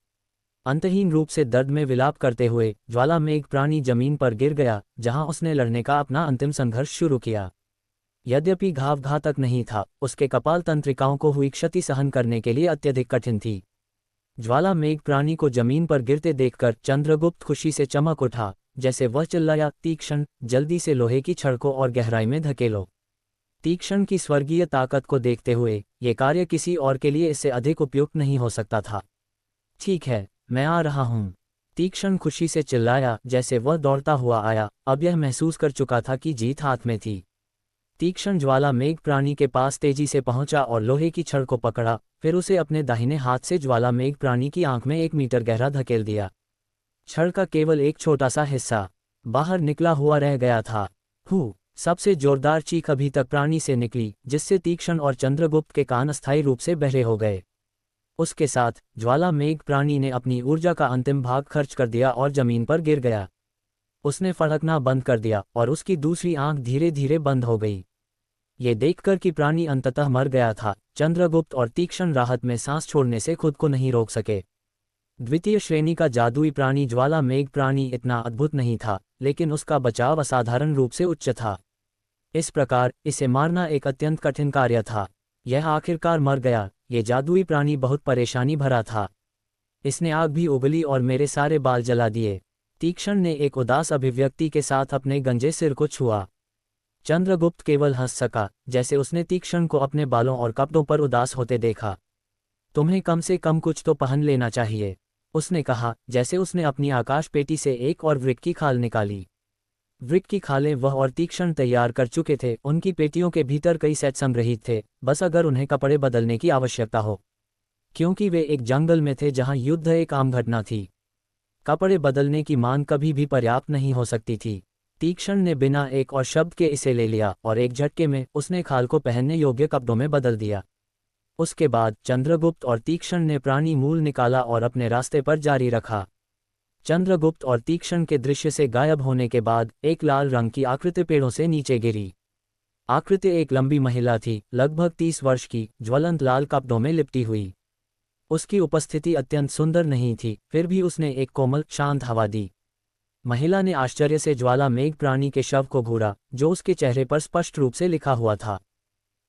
अंतहीन रूप से दर्द में विलाप करते हुए ज्वाला मेघ प्राणी जमीन पर गिर गया, जहां उसने लड़ने का अपना अंतिम संघर्ष शुरू किया। यद्यपि घाव घातक नहीं था, उसके कपाल तंत्रिकाओं को हुई क्षति सहन करने के लिए अत्यधिक कठिन थी। ज्वाला मेघ प्राणी को जमीन पर गिरते देखकर चंद्रगुप्त खुशी से चमक उठा, जैसे वह चिल्लाया, तीक्ष्ण, जल्दी से लोहे की छड़ को और गहराई में धकेलो। तीक्ष्ण की स्वर्गीय ताकत को देखते हुए ये कार्य किसी और के लिए इससे अधिक उपयुक्त नहीं हो सकता था। ठीक है, मैं आ रहा हूं, तीक्ष्ण खुशी से चिल्लाया, जैसे वह दौड़ता हुआ आया, अब यह महसूस कर चुका था कि जीत हाथ में थी। तीक्ष्ण ज्वाला मेघ प्राणी के पास तेजी से पहुंचा और लोहे की छड़ को पकड़ा, फिर उसे अपने दाहिने हाथ से ज्वाला मेघ प्राणी की आंख में 1 मीटर गहरा धकेल दिया। छड़ का केवल एक छोटा सा हिस्सा बाहर निकला हुआ रह गया था। सबसे जोरदार चीख अभी तक प्राणी से निकली, जिससे तीक्ष्ण और चंद्रगुप्त के कान अस्थायी रूप से बहरे हो गए। उसके साथ ज्वाला मेघ प्राणी ने अपनी ऊर्जा का अंतिम भाग खर्च कर दिया और जमीन पर गिर गया। उसने फड़कना बंद कर दिया और उसकी दूसरी आंख धीरे धीरे बंद हो गई। ये देखकर कि प्राणी अंततः मर गया था, चंद्रगुप्त और तीक्ष्ण राहत में सांस छोड़ने से खुद को नहीं रोक सके। द्वितीय श्रेणी का जादुई प्राणी ज्वाला मेघ प्राणी इतना अद्भुत नहीं था, लेकिन उसका बचाव असाधारण रूप से उच्च था। इस प्रकार इसे मारना एक अत्यंत कठिन कार्य था। यह आखिरकार मर गया। ये जादुई प्राणी बहुत परेशानी भरा था। इसने आग भी उगली और मेरे सारे बाल जला दिए। तीक्ष्ण ने एक उदास अभिव्यक्ति के साथ अपने गंजे सिर को छुआ। चंद्रगुप्त केवल हंस सका, जैसे उसने तीक्ष्ण को अपने बालों और कपड़ों पर उदास होते देखा। तुम्हें कम से कम कुछ तो पहन लेना चाहिए, उसने कहा, जैसे उसने अपनी आकाश पेटी से एक और वृक्क की खाल निकाली। वृक्क की खालें वह और तीक्ष्ण तैयार कर चुके थे। उनकी पेटियों के भीतर कई सेट संग्रहित थे, बस अगर उन्हें कपड़े बदलने की आवश्यकता हो, क्योंकि वे एक जंगल में थे जहां युद्ध एक आम घटना थी। कपड़े बदलने की मांग कभी भी पर्याप्त नहीं हो सकती थी। तीक्ष्ण ने बिना एक और शब्द के इसे ले लिया और एक झटके में उसने खाल को पहनने योग्य कपड़ों में बदल दिया। उसके बाद चंद्रगुप्त और तीक्ष्ण ने प्राणी मूल निकाला और अपने रास्ते पर जारी रखा। चंद्रगुप्त और तीक्ष्ण के दृश्य से गायब होने के बाद एक लाल रंग की आकृति पेड़ों से नीचे गिरी। आकृति एक लंबी महिला थी, लगभग 30 वर्ष की, ज्वलंत लाल कपड़ों में लिपटी हुई। उसकी उपस्थिति अत्यंत सुंदर नहीं थी, फिर भी उसने एक कोमल, शांत हवा दी। महिला ने आश्चर्य से ज्वाला मेघ प्राणी के शव को घूरा, जो उसके चेहरे पर स्पष्ट रूप से लिखा हुआ था।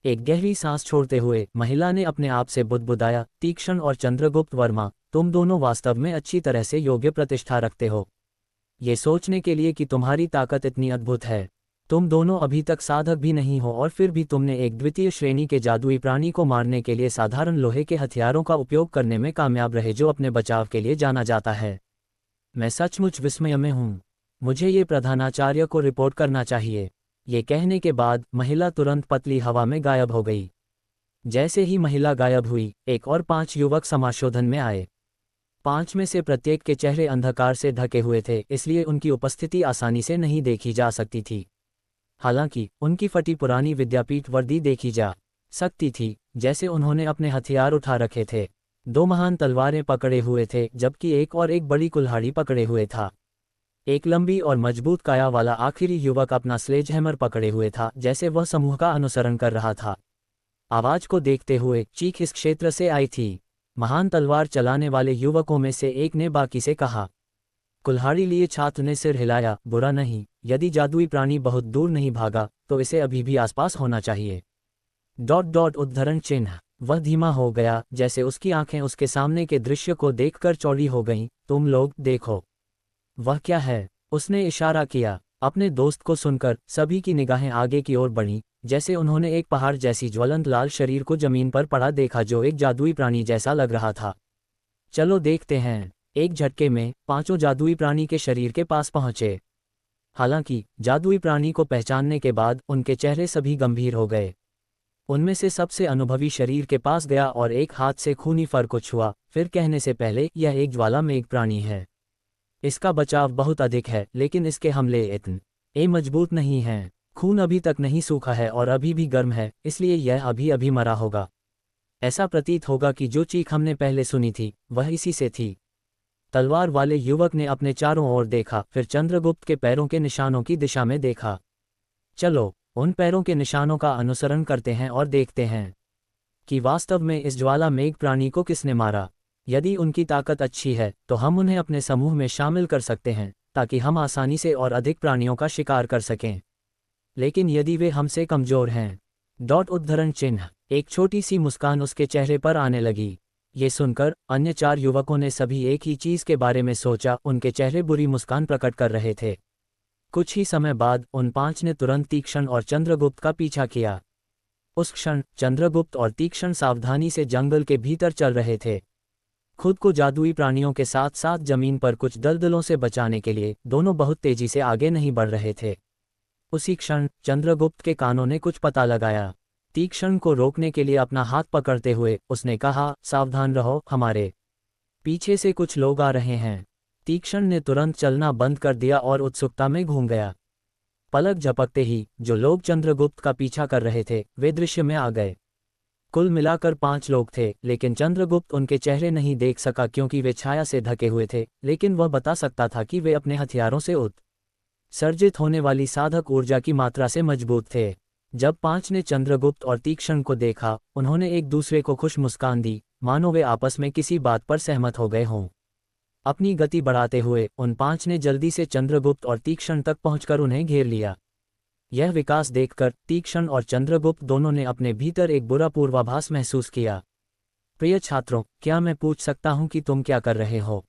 एक गहरी सांस छोड़ते हुए महिला ने अपने आप से बुदबुदाया, तीक्ष्ण और चंद्रगुप्त वर्मा, तुम दोनों वास्तव में अच्छी तरह से योग्य प्रतिष्ठा रखते हो। ये सोचने के लिए कि तुम्हारी ताकत इतनी अद्भुत है। तुम दोनों अभी तक साधक भी नहीं हो और फिर भी तुमने एक द्वितीय श्रेणी के जादुई प्राणी को मारने के लिए साधारण लोहे के हथियारों का उपयोग करने में कामयाब रहे, जो अपने बचाव के लिए जाना जाता है। मैं सचमुच विस्मय में हूँ। मुझे ये प्रधानाचार्य को रिपोर्ट करना चाहिए। ये कहने के बाद महिला तुरंत पतली हवा में गायब हो गई। जैसे ही महिला गायब हुई, एक और 5 युवक समाशोधन में आए। 5 में से प्रत्येक के चेहरे अंधकार से ढके हुए थे, इसलिए उनकी उपस्थिति आसानी से नहीं देखी जा सकती थी। हालांकि उनकी फटी पुरानी विद्यापीठ वर्दी देखी जा सकती थी, जैसे उन्होंने अपने हथियार उठा रखे थे। 2 महान तलवारें पकड़े हुए थे, जबकि एक बड़ी कुल्हाड़ी पकड़े हुए था। एक लंबी और मजबूत काया वाला आखिरी युवक अपना स्लेजहैमर पकड़े हुए था, जैसे वह समूह का अनुसरण कर रहा था। आवाज को देखते हुए चीख इस क्षेत्र से आई थी। महान तलवार चलाने वाले युवकों में से एक ने बाकी से कहा। कुल्हाड़ी लिए छात्र ने सिर हिलाया, बुरा नहीं, यदि जादुई प्राणी बहुत दूर नहीं भागा तो इसे अभी भी आसपास होना चाहिए। ... उद्धरण चिन्ह। वह धीमा हो गया, जैसे उसकी आंखें उसके सामने के दृश्य को देखकर चौड़ी हो गईं। तुम लोग देखो, वह क्या है? उसने इशारा किया। अपने दोस्त को सुनकर सभी की निगाहें आगे की ओर बढ़ीं, जैसे उन्होंने एक पहाड़ जैसी ज्वलंत लाल शरीर को जमीन पर पड़ा देखा जो एक जादुई प्राणी जैसा लग रहा था। चलो देखते हैं। एक झटके में 5 जादुई प्राणी के शरीर के पास पहुंचे। हालांकि जादुई प्राणी को पहचानने के बाद उनके चेहरे सभी गंभीर हो गए। उनमें से सबसे अनुभवी शरीर के पास गया और एक हाथ से खूनी फर को छुआ, फिर कहने से पहले, यह एक ज्वाला मेघ प्राणी है। इसका बचाव बहुत अधिक है, लेकिन इसके हमले इतने मजबूत नहीं हैं। खून अभी तक नहीं सूखा है और अभी भी गर्म है, इसलिए यह अभी अभी मरा होगा। ऐसा प्रतीत होगा कि जो चीख हमने पहले सुनी थी वह इसी से थी। तलवार वाले युवक ने अपने चारों ओर देखा, फिर चंद्रगुप्त के पैरों के निशानों की दिशा में देखा। चलो उन पैरों के निशानों का अनुसरण करते हैं और देखते हैं कि वास्तव में इस ज्वाला मेघ प्राणी को किसने मारा। यदि उनकी ताकत अच्छी है तो हम उन्हें अपने समूह में शामिल कर सकते हैं, ताकि हम आसानी से और अधिक प्राणियों का शिकार कर सकें। लेकिन यदि वे हमसे कमजोर हैं... उद्धरण चिन्ह। एक छोटी सी मुस्कान उसके चेहरे पर आने लगी। ये सुनकर अन्य 4 युवकों ने सभी एक ही चीज के बारे में सोचा। उनके चेहरे बुरी मुस्कान प्रकट कर रहे थे। कुछ ही समय बाद उन 5 ने तुरंत तीक्ष्ण और चंद्रगुप्त का पीछा किया। उस क्षण चंद्रगुप्त और तीक्ष्ण सावधानी से जंगल के भीतर चल रहे थे। खुद को जादुई प्राणियों के साथ साथ जमीन पर कुछ दलदलों से बचाने के लिए दोनों बहुत तेजी से आगे नहीं बढ़ रहे थे। उसी क्षण चंद्रगुप्त के कानों ने कुछ पता लगाया। तीक्ष्ण को रोकने के लिए अपना हाथ पकड़ते हुए उसने कहा, सावधान रहो, हमारे पीछे से कुछ लोग आ रहे हैं। तीक्ष्ण ने तुरंत चलना बंद कर दिया और उत्सुकता में घूम गया। पलक झपकते ही जो लोग चंद्रगुप्त का पीछा कर रहे थे वे दृश्य में आ गए। कुल मिलाकर 5 लोग थे, लेकिन चंद्रगुप्त उनके चेहरे नहीं देख सका क्योंकि वे छाया से ढके हुए थे, लेकिन वह बता सकता था कि वे अपने हथियारों से उत्सर्जित होने वाली साधक ऊर्जा की मात्रा से मजबूत थे। जब 5 ने चंद्रगुप्त और तीक्ष्ण को देखा, उन्होंने एक दूसरे को खुश मुस्कान दी, मानो वे आपस में किसी बात पर सहमत हो गए हों। अपनी गति बढ़ाते हुए उन 5 ने जल्दी से चंद्रगुप्त और तीक्ष्ण तक पहुंचकर उन्हें घेर लिया। यह विकास देखकर तीक्ष्ण और चंद्रगुप्त दोनों ने अपने भीतर एक बुरा पूर्वाभास महसूस किया। प्रिय छात्रों, क्या मैं पूछ सकता हूं कि तुम क्या कर रहे हो?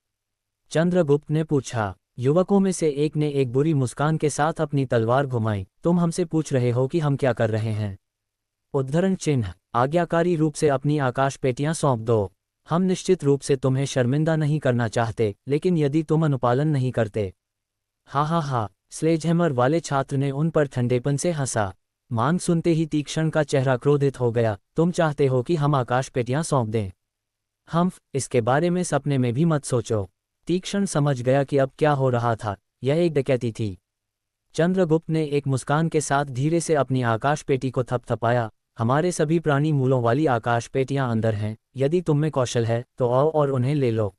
चंद्रगुप्त ने पूछा। युवकों में से एक ने एक बुरी मुस्कान के साथ अपनी तलवार घुमाई। तुम हमसे पूछ रहे हो कि हम क्या कर रहे हैं? उद्धरण चिन्ह। आज्ञाकारी रूप से अपनी आकाश पेटियां सौंप दो। हम निश्चित रूप से तुम्हें शर्मिंदा नहीं करना चाहते, लेकिन यदि तुम अनुपालन नहीं करते... हा हा हा, स्लेजहैमर वाले छात्र ने उन पर ठंडेपन से हंसा। मांग सुनते ही तीक्ष्ण का चेहरा क्रोधित हो गया। तुम चाहते हो कि हम आकाश पेटियां सौंप दें? हम्फ, इसके बारे में सपने में भी मत सोचो। तीक्ष्ण समझ गया कि अब क्या हो रहा था। यह एक डकैती थी। चंद्रगुप्त ने एक मुस्कान के साथ धीरे से अपनी आकाश पेटी को थपथपाया। हमारे सभी प्राणी मूलों वाली आकाश पेटियां अंदर हैं। यदि तुम में कौशल है तो आओ और उन्हें ले लो।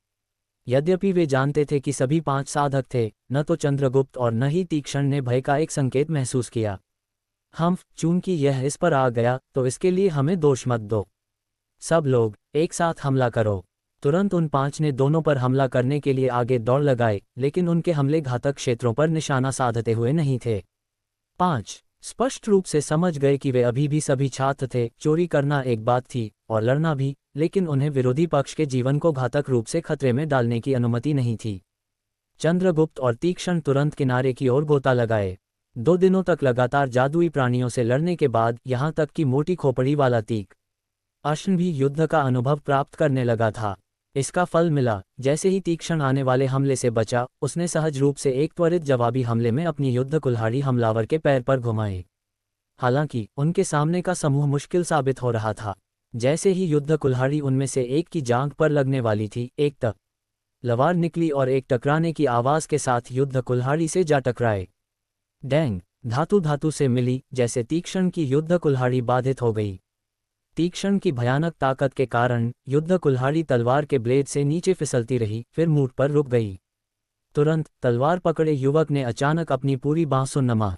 यद्यपि वे जानते थे कि सभी 5 साधक थे, न तो चंद्रगुप्त और न ही तीक्ष्ण ने भय का एक संकेत महसूस किया। हम्फ, चूंकि यह इस पर आ गया तो इसके लिए हमें दोष मत दो। सब लोग एक साथ हमला करो। तुरंत उन 5 ने दोनों पर हमला करने के लिए आगे दौड़ लगाए, लेकिन उनके हमले घातक क्षेत्रों पर निशाना साधते हुए नहीं थे। 5 स्पष्ट रूप से समझ गए कि वे अभी भी सभी छात्र थे। चोरी करना एक बात थी और लड़ना भी, लेकिन उन्हें विरोधी पक्ष के जीवन को घातक रूप से खतरे में डालने की अनुमति नहीं थी। चंद्रगुप्त और तीक्ष्ण तुरंत किनारे की ओर गोता लगाए। 2 दिनों तक लगातार जादुई प्राणियों से लड़ने के बाद यहाँ तक कि मोटी खोपड़ी वाला तीक अश्न भी युद्ध का अनुभव प्राप्त करने लगा था। इसका फल मिला। जैसे ही तीक्ष्ण आने वाले हमले से बचा, उसने सहज रूप से एक त्वरित जवाबी हमले में अपनी युद्ध कुल्हाड़ी हमलावर के पैर पर घुमाई। हालांकि उनके सामने का समूह मुश्किल साबित हो रहा था। जैसे ही युद्ध कुल्हाड़ी उनमें से एक की जांघ पर लगने वाली थी, एक तलवार निकली और एक टकराने की आवाज के साथ युद्ध कुल्हाड़ी से जा टकराए। डैंग, धातु धातु से मिली, जैसे तीक्ष्ण की युद्ध कुल्हाड़ी बाधित हो गई। तीक्ष्ण की भयानक ताकत के कारण युद्ध कुल्हाड़ी तलवार के ब्लेड से नीचे फिसलती रही, फिर मूठ पर रुक गई। तुरंत तलवार पकड़े युवक ने अचानक अपनी पूरी बांह सुन्नमा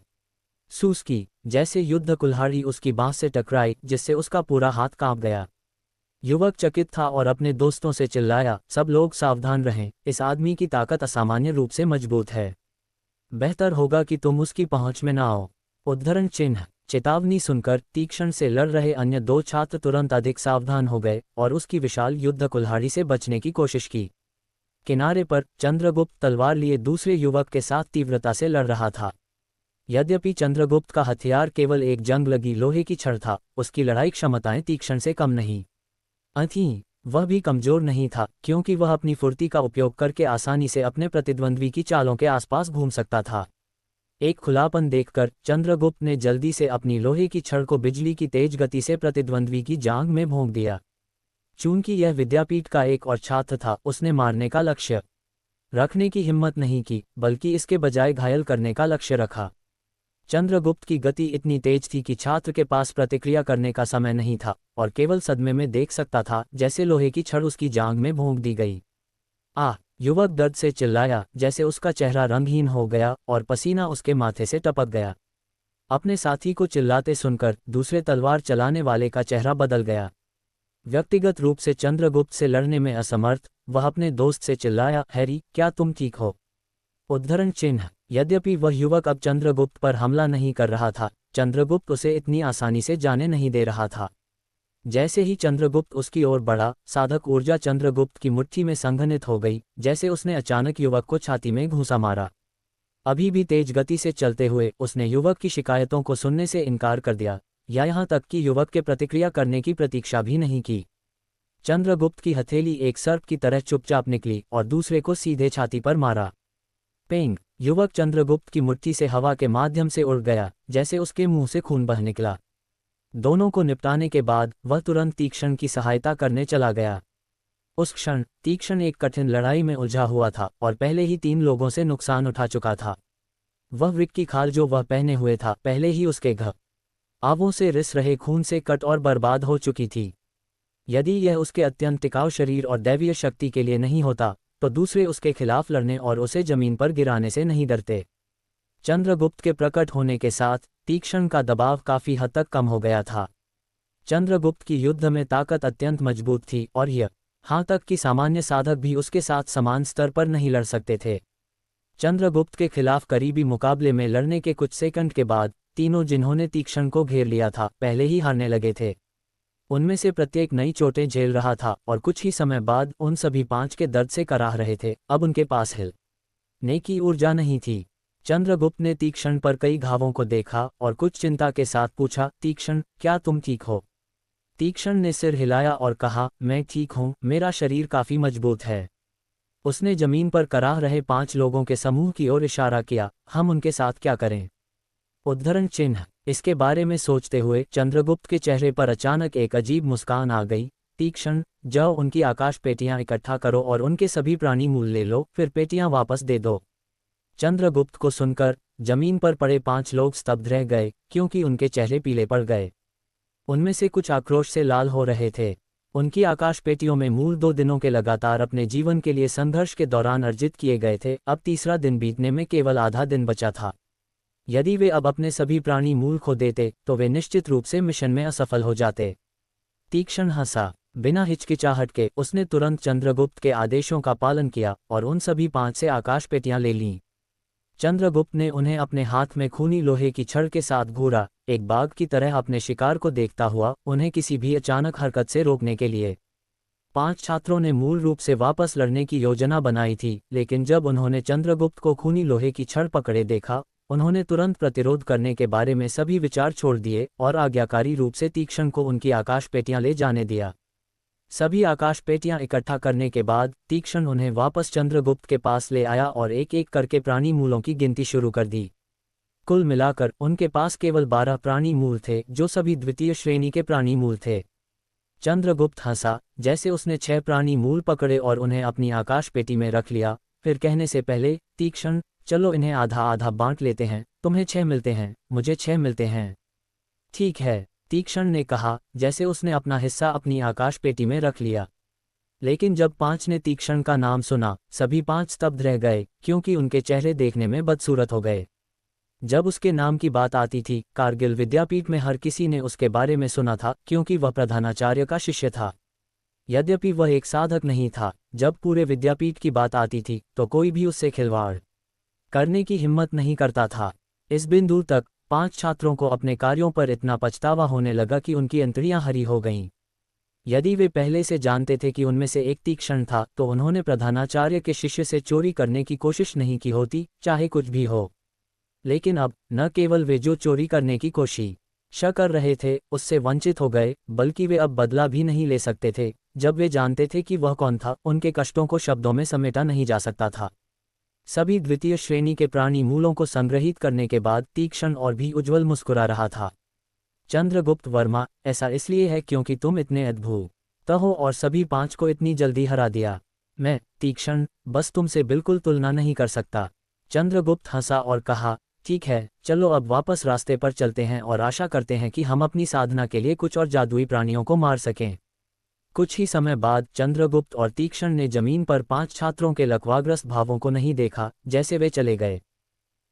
सूस की, जैसे युद्ध कुल्हाड़ी उसकी बांह से टकराई, जिससे उसका पूरा हाथ कांप गया। युवक चकित था और अपने दोस्तों से चिल्लाया, सब लोग सावधान रहें, इस आदमी की ताकत असामान्य रूप से मजबूत है। बेहतर होगा कि तुम उसकी पहुंच में न आओ। उद्धरण चिन्ह। चेतावनी सुनकर तीक्ष्ण से लड़ रहे अन्य 2 छात्र तुरंत अधिक सावधान हो गए और उसकी विशाल युद्ध कुल्हाड़ी से बचने की कोशिश की। किनारे पर चंद्रगुप्त तलवार लिए दूसरे युवक के साथ तीव्रता से लड़ रहा था। यद्यपि चंद्रगुप्त का हथियार केवल एक जंग लगी लोहे की छड़ था, उसकी लड़ाई क्षमताएं तीक्ष्ण से कम नहीं थीं। वह भी कमजोर नहीं था, क्योंकि वह अपनी फुर्ती का उपयोग करके आसानी से अपने प्रतिद्वंद्वी की चालों के आसपास घूम सकता था। एक खुलापन देखकर चंद्रगुप्त ने जल्दी से अपनी लोहे की छड़ को बिजली की तेज गति से प्रतिद्वंद्वी की जांघ में भोंक दिया। चूंकि यह विद्यापीठ का एक और छात्र था, उसने मारने का लक्ष्य रखने की हिम्मत नहीं की, बल्कि इसके बजाय घायल करने का लक्ष्य रखा। चंद्रगुप्त की गति इतनी तेज थी कि छात्र के पास प्रतिक्रिया करने का समय नहीं था और केवल सदमे में देख सकता था जैसे लोहे की छड़ उसकी जांघ में भोंक दी गई। आह! युवक दर्द से चिल्लाया, जैसे उसका चेहरा रंगहीन हो गया और पसीना उसके माथे से टपक गया। अपने साथी को चिल्लाते सुनकर दूसरे तलवार चलाने वाले का चेहरा बदल गया। व्यक्तिगत रूप से चंद्रगुप्त से लड़ने में असमर्थ, वह अपने दोस्त से चिल्लाया, हैरी, क्या तुम ठीक हो? उद्धरण चिन्ह। यद्यपि वह युवक अब चंद्रगुप्त पर हमला नहीं कर रहा था, चंद्रगुप्त उसे इतनी आसानी से जाने नहीं दे रहा था। जैसे ही चंद्रगुप्त उसकी ओर बढ़ा, साधक ऊर्जा चंद्रगुप्त की मुट्ठी में संघनित हो गई, जैसे उसने अचानक युवक को छाती में घूंसा मारा। अभी भी तेज गति से चलते हुए उसने युवक की शिकायतों को सुनने से इनकार कर दिया, या यहाँ तक कि युवक के प्रतिक्रिया करने की प्रतीक्षा भी नहीं की। चंद्रगुप्त की हथेली एक सर्प की तरह चुपचाप निकली और दूसरे को सीधे छाती पर मारा। पेंग! युवक चंद्रगुप्त की मुट्ठी से हवा के माध्यम से उड़ गया, जैसे उसके मुंह से खून बह निकला। दोनों को निपटाने के बाद वह तुरंत तीक्ष्ण की सहायता करने चला गया। उस क्षण तीक्ष्ण एक कठिन लड़ाई में उलझा हुआ था और पहले ही 3 लोगों से नुकसान उठा चुका था। वह वृक्क की खाल जो वह पहने हुए था, पहले ही उसके घावों से रिस रहे खून से कट और बर्बाद हो चुकी थी। यदि यह उसके अत्यंत टिकाऊ शरीर और दैवीय शक्ति के लिए नहीं होता, तो दूसरे उसके खिलाफ लड़ने और उसे जमीन पर गिराने से नहीं डरते। चंद्रगुप्त के प्रकट होने के साथ तीक्ष्ण का दबाव काफी हद तक कम हो गया था। चंद्रगुप्त की युद्ध में ताकत अत्यंत मजबूत थी और यहाँ तक कि सामान्य साधक भी उसके साथ समान स्तर पर नहीं लड़ सकते थे। चंद्रगुप्त के खिलाफ करीबी मुकाबले में लड़ने के कुछ सेकंड के बाद तीनों जिन्होंने तीक्ष्ण को घेर लिया था, पहले ही हारने लगे थे। उनमें से प्रत्येक नई चोटें झेल रहा था और कुछ ही समय बाद उन सभी 5 के दर्द से कराह रहे थे। अब उनके पास हिलने की ऊर्जा नहीं थी। चंद्रगुप्त ने तीक्ष्ण पर कई घावों को देखा और कुछ चिंता के साथ पूछा, तीक्ष्ण, क्या तुम ठीक हो? तीक्ष्ण ने सिर हिलाया और कहा, मैं ठीक हूँ, मेरा शरीर काफी मजबूत है। उसने जमीन पर कराह रहे 5 लोगों के समूह की ओर इशारा किया, हम उनके साथ क्या करें? उद्धरण चिन्ह। इसके बारे में सोचते हुए चंद्रगुप्त के चेहरे पर अचानक एक अजीब मुस्कान आ गई। तीक्ष्ण, जाओ उनकी आकाश पेटियां इकट्ठा करो और उनके सभी प्राणी मूल ले लो, फिर पेटियां वापस दे दो। चंद्रगुप्त को सुनकर जमीन पर पड़े 5 लोग स्तब्ध रह गए, क्योंकि उनके चेहरे पीले पड़ गए। उनमें से कुछ आक्रोश से लाल हो रहे थे। उनकी आकाश पेटियों में मूल 2 दिनों के लगातार अपने जीवन के लिए संघर्ष के दौरान अर्जित किए गए थे, अब तीसरा दिन बीतने में केवल आधा दिन बचा था। यदि वे अब अपने सभी प्राणी मूल खो देते तो वे निश्चित रूप से मिशन में असफल हो जाते। तीक्ष्ण हंसा। बिना हिचकिचाहट के उसने तुरंत चंद्रगुप्त के आदेशों का पालन किया और उन सभी 5 से आकाश पेटियां ले लीं। चंद्रगुप्त ने उन्हें अपने हाथ में खूनी लोहे की छड़ के साथ घूरा, एक बाघ की तरह अपने शिकार को देखता हुआ, उन्हें किसी भी अचानक हरकत से रोकने के लिए। 5 छात्रों ने मूल रूप से वापस लड़ने की योजना बनाई थी, लेकिन जब उन्होंने चंद्रगुप्त को खूनी लोहे की छड़ पकड़े देखा, उन्होंने तुरंत प्रतिरोध करने के बारे में सभी विचार छोड़ दिए और आज्ञाकारी रूप से तीक्ष्ण को उनकी आकाश पेटियां ले जाने दिया। सभी आकाश पेटियां इकट्ठा करने के बाद तीक्ष्ण उन्हें वापस चंद्रगुप्त के पास ले आया और एक एक करके प्राणी मूलों की गिनती शुरू कर दी। कुल मिलाकर उनके पास केवल 12 प्राणी मूल थे, जो सभी द्वितीय श्रेणी के प्राणी मूल थे। चंद्रगुप्त हंसा, जैसे उसने 6 प्राणी मूल पकड़े और उन्हें अपनी आकाश पेटी में रख लिया। फिर कहने से पहले, तीक्ष्ण, चलो इन्हें आधा आधा बांट लेते हैं, तुम्हें 6 मिलते हैं, मुझे 6 मिलते हैं। ठीक है, तीक्ष्ण ने कहा, जैसे उसने अपना हिस्सा अपनी आकाश पेटी में रख लिया। लेकिन जब 5 ने तीक्ष्ण का नाम सुना, सभी 5 स्तब्ध रह गए, क्योंकि उनके चेहरे देखने में बदसूरत हो गए। जब उसके नाम की बात आती थी, कारगिल विद्यापीठ में हर किसी ने उसके बारे में सुना था, क्योंकि वह प्रधानाचार्य का शिष्य था। यद्यपि वह एक साधक नहीं था, जब पूरे विद्यापीठ की बात आती थी तो कोई भी उससे खिलवाड़ करने की हिम्मत नहीं करता था। इस बिंदु तक 5 छात्रों को अपने कार्यों पर इतना पछतावा होने लगा कि उनकी अंतड़ियां हरी हो गईं। यदि वे पहले से जानते थे कि उनमें से एक तीक्ष्ण था, तो उन्होंने प्रधानाचार्य के शिष्य से चोरी करने की कोशिश नहीं की होती, चाहे कुछ भी हो। लेकिन अब न केवल वे जो चोरी करने की कोशिश कर रहे थे उससे वंचित हो गए, बल्कि वे अब बदला भी नहीं ले सकते थे। जब वे जानते थे कि वह कौन था, उनके कष्टों को शब्दों में समेटा नहीं जा सकता था। सभी द्वितीय श्रेणी के प्राणी मूलों को संग्रहित करने के बाद तीक्ष्ण और भी उज्ज्वल मुस्कुरा रहा था। चंद्रगुप्त वर्मा, ऐसा इसलिए है क्योंकि तुम इतने अद्भुत हो और सभी 5 को इतनी जल्दी हरा दिया। मैं, तीक्ष्ण, बस तुमसे बिल्कुल तुलना नहीं कर सकता। चंद्रगुप्त हंसा और कहा, ठीक है, चलो अब वापस रास्ते पर चलते हैं और आशा करते हैं कि हम अपनी साधना के लिए कुछ और जादुई प्राणियों को मार सकें। कुछ ही समय बाद चंद्रगुप्त और तीक्ष्ण ने जमीन पर 5 छात्रों के लकवाग्रस्त भावों को नहीं देखा, जैसे वे चले गए।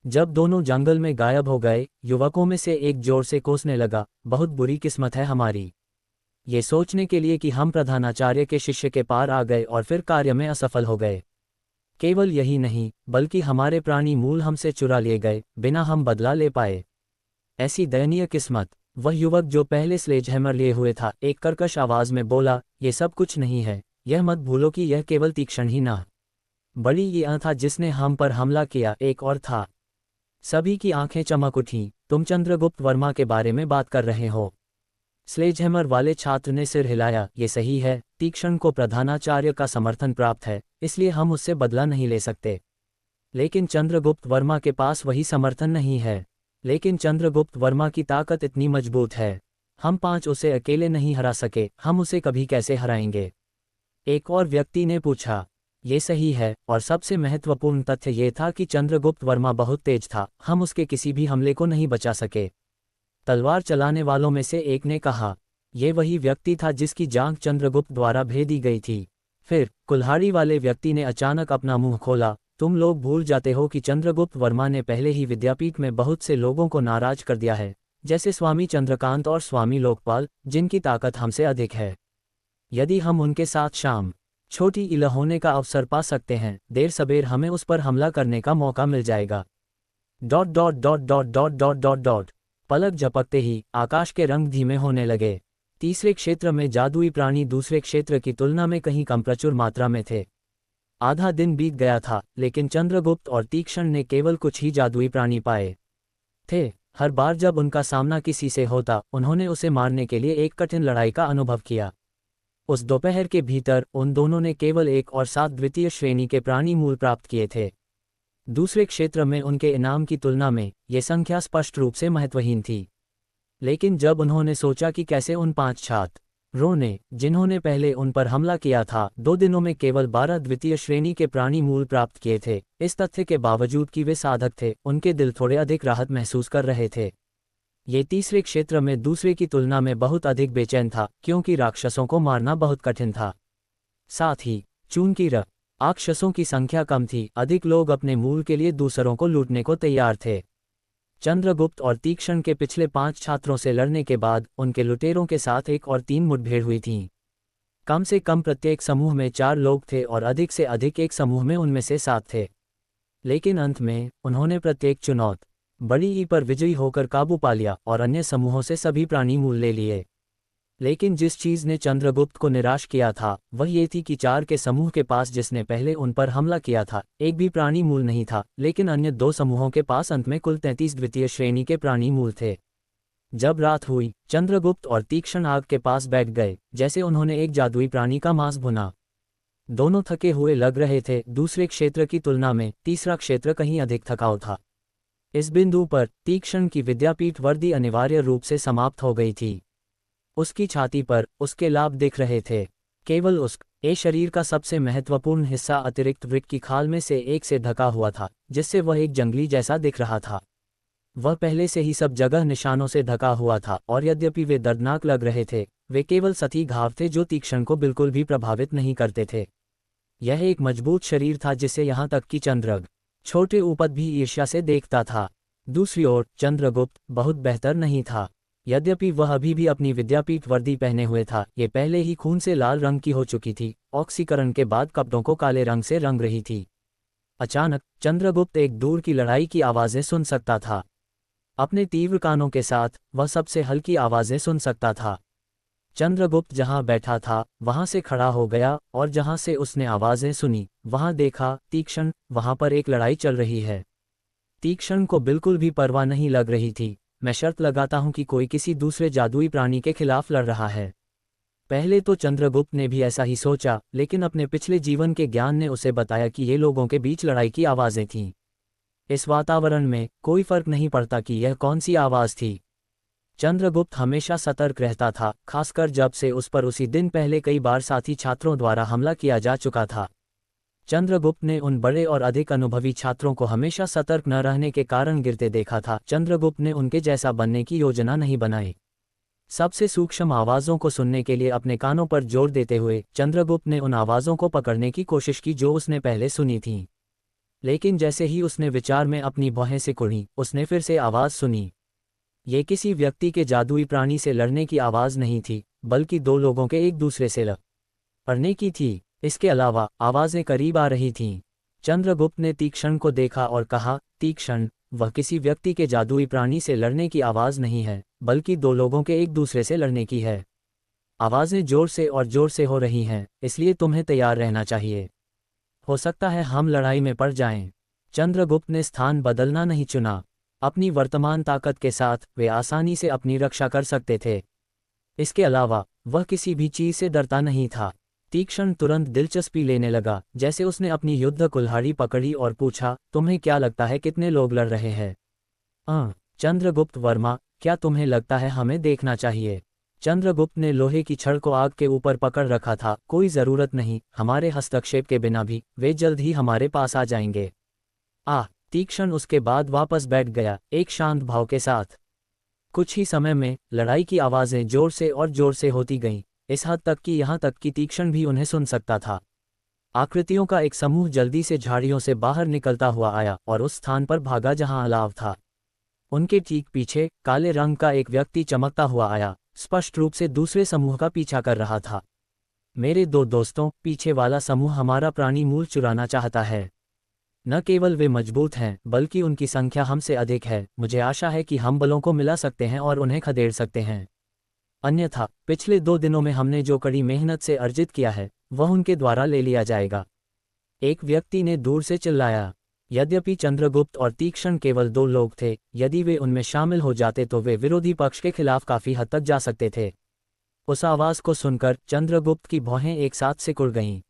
जब दोनों जंगल में गायब हो गए, युवकों में से एक जोर से कोसने लगा, बहुत बुरी किस्मत है हमारी। ये सोचने के लिए कि हम प्रधानाचार्य के शिष्य के पार आ गए और फिर कार्य में असफल हो गए। केवल यही नहीं, बल्कि हमारे प्राणी मूल हमसे चुरा लिए गए, बिना हम बदला ले पाए। ऐसी दयनीय किस्मत। वह युवक जो पहले स्लेजहैमर लिए हुए था, एक कर्कश आवाज में बोला, ये सब कुछ नहीं है, यह मत भूलो कि यह केवल तीक्ष्ण ही न बड़ी ये था जिसने हम पर हमला किया, एक और था। सभी की आंखें चमक उठीं, तुम चंद्रगुप्त वर्मा के बारे में बात कर रहे हो। स्लेजहैमर वाले छात्र ने सिर हिलाया, ये सही है, तीक्ष्ण को प्रधानाचार्य का समर्थन प्राप्त है, इसलिए हम उससे बदला नहीं ले सकते। लेकिन चंद्रगुप्त वर्मा के पास वही समर्थन नहीं है। लेकिन चंद्रगुप्त वर्मा की ताकत इतनी मजबूत है, हम 5 उसे अकेले नहीं हरा सके, हम उसे कभी कैसे हराएंगे? एक और व्यक्ति ने पूछा। ये सही है, और सबसे महत्वपूर्ण तथ्य ये था कि चंद्रगुप्त वर्मा बहुत तेज था, हम उसके किसी भी हमले को नहीं बचा सके। तलवार चलाने वालों में से एक ने कहा, ये वही व्यक्ति था जिसकी जांघ चंद्रगुप्त द्वारा भेदी गई थी। फिर कुल्हाड़ी वाले व्यक्ति ने अचानक अपना मुंह खोला, तुम लोग भूल जाते हो कि चंद्रगुप्त वर्मा ने पहले ही विद्यापीठ में बहुत से लोगों को नाराज कर दिया है, जैसे स्वामी चंद्रकांत और स्वामी लोकपाल, जिनकी ताकत हमसे अधिक है। यदि हम उनके साथ शाम छोटी इल होने का अवसर पा सकते हैं, देर सबेर हमें उस पर हमला करने का मौका मिल जाएगा। Dot dot dot dot dot dot dot dot. पलक झपकते ही आकाश के रंग धीमे होने लगे। तीसरे क्षेत्र में जादुई प्राणी दूसरे क्षेत्र की तुलना में कहीं कम प्रचुर मात्रा में थे। आधा दिन बीत गया था, लेकिन चंद्रगुप्त और तीक्ष्ण ने केवल कुछ ही जादुई प्राणी पाए थे। हर बार जब उनका सामना किसी से होता, उन्होंने उसे मारने के लिए एक कठिन लड़ाई का अनुभव किया। उस दोपहर के भीतर उन दोनों ने केवल एक और 7 द्वितीय श्रेणी के प्राणी मूल प्राप्त किए थे। दूसरे क्षेत्र में उनके इनाम की तुलना में ये संख्या स्पष्ट रूप से महत्वहीन थी। लेकिन जब उन्होंने सोचा कि कैसे उन 5 छात्रों ने, जिन्होंने पहले उन पर हमला किया था, 2 दिनों में केवल 12 द्वितीय श्रेणी के प्राणी मूल प्राप्त किए थे, इस तथ्य के बावजूद कि वे साधक थे, उनके दिल थोड़े अधिक राहत महसूस कर रहे थे। ये तीसरे क्षेत्र में दूसरे की तुलना में बहुत अधिक बेचैन था, क्योंकि राक्षसों को मारना बहुत कठिन था। साथ ही चूंकि राक्षसों की संख्या कम थी, अधिक लोग अपने मूल के लिए दूसरों को लूटने को तैयार थे। चंद्रगुप्त और तीक्ष्ण के पिछले 5 छात्रों से लड़ने के बाद उनके लुटेरों के साथ 1 और 3 मुठभेड़ हुई थीं। कम से कम प्रत्येक समूह में 4 लोग थे और अधिक से अधिक एक समूह में उनमें से 7 थे। लेकिन अंत में उन्होंने प्रत्येक चुनौती बड़ी ई पर विजयी होकर काबू पा लिया और अन्य समूहों से सभी प्राणी मूल ले लिए। लेकिन जिस चीज़ ने चंद्रगुप्त को निराश किया था वह ये थी कि 4 के समूह के पास, जिसने पहले उन पर हमला किया था, एक भी प्राणी मूल नहीं था, लेकिन अन्य 2 समूहों के पास अंत में कुल 33 द्वितीय श्रेणी के प्राणी मूल थे। जब रात हुई, चंद्रगुप्त और तीक्ष्ण आग के पास बैठ गए, जैसे उन्होंने एक जादुई प्राणी का मांस भुना। दोनों थके हुए लग रहे थे। दूसरे क्षेत्र की तुलना में तीसरा क्षेत्र कहीं अधिक थकाऊ था। इस बिंदु पर तीक्ष्ण की विद्यापीठ वर्दी अनिवार्य रूप से समाप्त हो गई थी। उसकी छाती पर उसके लाभ दिख रहे थे। केवल उसके शरीर का सबसे महत्वपूर्ण हिस्सा अतिरिक्त वृक्क की खाल में से एक से ढका हुआ था, जिससे वह एक जंगली जैसा दिख रहा था। वह पहले से ही सब जगह निशानों से ढका हुआ था, और यद्यपि वे दर्दनाक लग रहे थे, वे केवल सतही घाव थे जो तीक्ष्ण को बिल्कुल भी प्रभावित नहीं करते थे। यह एक मजबूत शरीर था जिसे यहाँ तक कि चंद्रग छोटे ऊपद भी ईर्ष्या से देखता था। दूसरी ओर चंद्रगुप्त बहुत बेहतर नहीं था। यद्यपि वह अभी भी अपनी विद्यापीठ वर्दी पहने हुए था, ये पहले ही खून से लाल रंग की हो चुकी थी, ऑक्सीकरण के बाद कपड़ों को काले रंग से रंग रही थी। अचानक चंद्रगुप्त एक दूर की लड़ाई की आवाज़ें सुन सकता था। अपने तीव्र कानों के साथ वह सबसे हल्की आवाज़ें सुन सकता था। चंद्रगुप्त जहां बैठा था वहां से खड़ा हो गया, और जहां से उसने आवाज़ें सुनी वहां देखा तीक्ष्ण, वहां पर एक लड़ाई चल रही है। तीक्ष्ण को बिल्कुल भी परवाह नहीं लग रही थी। मैं शर्त लगाता हूं कि कोई किसी दूसरे जादुई प्राणी के खिलाफ लड़ रहा है। पहले तो चंद्रगुप्त ने भी ऐसा ही सोचा, लेकिन अपने पिछले जीवन के ज्ञान ने उसे बताया कि ये लोगों के बीच लड़ाई की आवाज़ें थीं। इस वातावरण में कोई फर्क नहीं पड़ता कि यह कौन सी आवाज़ थी। चंद्रगुप्त हमेशा सतर्क रहता था, खासकर जब से उस पर उसी दिन पहले कई बार साथी छात्रों द्वारा हमला किया जा चुका था। चंद्रगुप्त ने उन बड़े और अधिक अनुभवी छात्रों को हमेशा सतर्क न रहने के कारण गिरते देखा था। चंद्रगुप्त ने उनके जैसा बनने की योजना नहीं बनाई। सबसे सूक्ष्म आवाज़ों को सुनने के लिए अपने कानों पर जोर देते हुए चंद्रगुप्त ने उन आवाज़ों को पकड़ने की कोशिश की जो उसने पहले सुनी थीं। लेकिन जैसे ही उसने विचार में अपनी भौहें सिकुड़ी, उसने फिर से आवाज़ सुनी। ये किसी व्यक्ति के जादुई प्राणी से लड़ने की आवाज़ नहीं थी, बल्कि 2 लोगों के एक दूसरे से लड़ने की थी। इसके अलावा आवाज़ें करीब आ रही थीं। चंद्रगुप्त ने तीक्ष्ण को देखा और कहा, तीक्ष्ण, वह किसी व्यक्ति के जादुई प्राणी से लड़ने की आवाज़ नहीं है, बल्कि 2 लोगों के एक दूसरे से लड़ने की है। आवाज़ें जोर से और जोर से हो रही हैं, इसलिए तुम्हें तैयार रहना चाहिए। हो सकता है हम लड़ाई में पड़ जाएं। चंद्रगुप्त ने स्थान बदलना नहीं चुना। अपनी वर्तमान ताकत के साथ वे आसानी से अपनी रक्षा कर सकते थे। इसके अलावा वह किसी भी चीज़ से डरता नहीं था। तीक्ष्ण तुरंत दिलचस्पी लेने लगा, जैसे उसने अपनी युद्ध कुल्हाड़ी पकड़ी और पूछा, तुम्हें क्या लगता है कितने लोग लड़ रहे हैं? चंद्रगुप्त वर्मा, क्या तुम्हें लगता है हमें देखना चाहिए? चंद्रगुप्त ने लोहे की छड़ को आग के ऊपर पकड़ रखा था। कोई ज़रूरत नहीं, हमारे हस्तक्षेप के बिना भी वे जल्द ही हमारे पास आ जाएंगे। तीक्ष्ण उसके बाद वापस बैठ गया, एक शांत भाव के साथ। कुछ ही समय में लड़ाई की आवाज़ें जोर से और जोर से होती गईं, इस हद तक कि यहाँ तक कि तीक्ष्ण भी उन्हें सुन सकता था। आकृतियों का एक समूह जल्दी से झाड़ियों से बाहर निकलता हुआ आया और उस स्थान पर भागा जहां अलाव था। उनके ठीक पीछे काले रंग का एक व्यक्ति चमकता हुआ आया, स्पष्ट रूप से दूसरे समूह का पीछा कर रहा था। मेरे 2 दोस्तों, पीछे वाला समूह हमारा प्राणी मूल चुराना चाहता है। न केवल वे मजबूत हैं, बल्कि उनकी संख्या हमसे अधिक है। मुझे आशा है कि हम बलों को मिला सकते हैं और उन्हें खदेड़ सकते हैं। अन्यथा पिछले 2 दिनों में हमने जो कड़ी मेहनत से अर्जित किया है वह उनके द्वारा ले लिया जाएगा। एक व्यक्ति ने दूर से चिल्लाया। यद्यपि चंद्रगुप्त और तीक्ष्ण केवल 2 लोग थे, यदि वे उनमें शामिल हो जाते तो वे विरोधी पक्ष के खिलाफ काफी हद तक जा सकते थे। उस आवाज़ को सुनकर चंद्रगुप्त की भौहें एक साथ सिकुड़ गईं।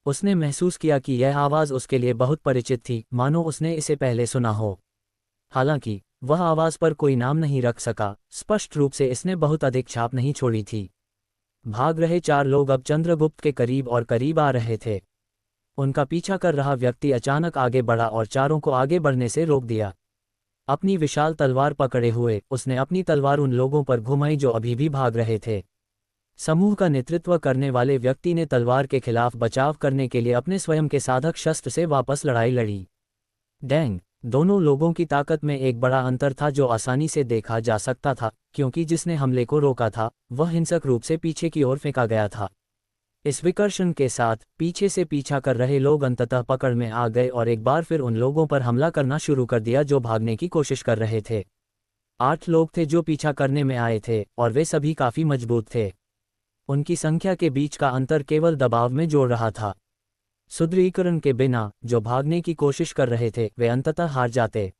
उसने महसूस किया कि यह आवाज़ उसके लिए बहुत परिचित थी, मानो उसने इसे पहले सुना हो। हालांकि वह आवाज़ पर कोई नाम नहीं रख सका, स्पष्ट रूप से इसने बहुत अधिक छाप नहीं छोड़ी थी। भाग रहे 4 लोग अब चंद्रगुप्त के करीब और करीब आ रहे थे। उनका पीछा कर रहा व्यक्ति अचानक आगे बढ़ा और चारों को आगे बढ़ने से रोक दिया। अपनी विशाल तलवार पकड़े हुए उसने अपनी तलवार उन लोगों पर घुमाई जो अभी भी भाग रहे थे। समूह का नेतृत्व करने वाले व्यक्ति ने तलवार के खिलाफ बचाव करने के लिए अपने स्वयं के साधक शस्त्र से वापस लड़ाई लड़ी। डैंग! दोनों लोगों की ताकत में एक बड़ा अंतर था जो आसानी से देखा जा सकता था, क्योंकि जिसने हमले को रोका था वह हिंसक रूप से पीछे की ओर फेंका गया था। इस विकर्षण के साथ पीछे से पीछा कर रहे लोग अंततः पकड़ में आ गए और एक बार फिर उन लोगों पर हमला करना शुरू कर दिया जो भागने की कोशिश कर रहे थे। 8 लोग थे जो पीछा करने में आए थे और वे सभी काफी मजबूत थे। उनकी संख्या के बीच का अंतर केवल दबाव में जोड़ रहा था। सुदृढ़ीकरण के बिना जो भागने की कोशिश कर रहे थे वे अंततः हार जाते।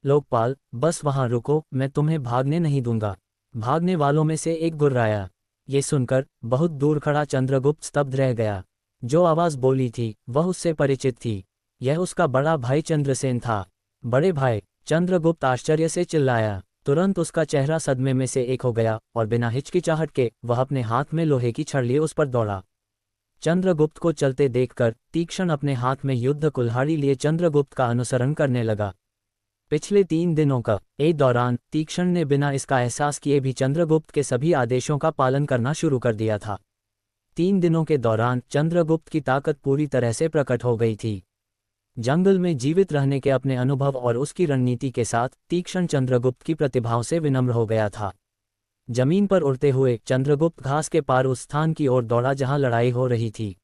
लोकपाल, बस वहां रुको, मैं तुम्हें भागने नहीं दूंगा। भागने वालों में से एक गुर्राया। ये सुनकर बहुत दूर खड़ा चंद्रगुप्त स्तब्ध रह गया। जो आवाज बोली थी वह उससे परिचित थी। यह उसका बड़ा भाई चंद्रसेन था। बड़े भाई! चंद्रगुप्त आश्चर्य से चिल्लाया। तुरंत उसका चेहरा सदमे में से एक हो गया और बिना हिचकिचाहट के वह अपने हाथ में लोहे की छड़ लिए उस पर दौड़ा। चंद्रगुप्त को चलते देखकर तीक्ष्ण अपने हाथ में युद्ध कुल्हाड़ी लिए चंद्रगुप्त का अनुसरण करने लगा। पिछले 3 दिनों का दौरान तीक्ष्ण ने बिना इसका एहसास किए भी चंद्रगुप्त के सभी आदेशों का पालन करना शुरू कर दिया था। 3 दिनों के दौरान चंद्रगुप्त की ताकत पूरी तरह से प्रकट हो गई थी। जंगल में जीवित रहने के अपने अनुभव और उसकी रणनीति के साथ तीक्ष्ण चंद्रगुप्त की प्रतिभाओं से विनम्र हो गया था। जमीन पर उड़ते हुए चंद्रगुप्त घास के पार उस स्थान की ओर दौड़ा जहां लड़ाई हो रही थी।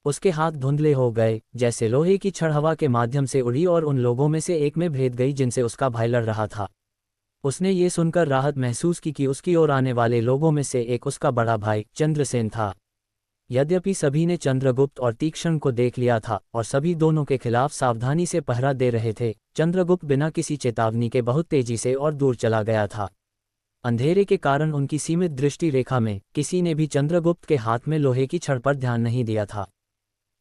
उसके हाथ धुंधले हो गए, जैसे लोहे की छड़ हवा के माध्यम से उड़ी और उन लोगों में से एक में भेद गई जिनसे उसका भाई लड़ रहा था। उसने ये सुनकर राहत महसूस की कि उसकी ओर आने वाले लोगों में से एक उसका बड़ा भाई चंद्रसेन था। यद्यपि सभी ने चंद्रगुप्त और तीक्ष्ण को देख लिया था और सभी दोनों के खिलाफ सावधानी से पहरा दे रहे थे, चंद्रगुप्त बिना किसी चेतावनी के बहुत तेजी से और दूर चला गया था। अंधेरे के कारण उनकी सीमित दृष्टि रेखा में किसी ने भी चंद्रगुप्त के हाथ में लोहे की छड़ पर ध्यान नहीं दिया था।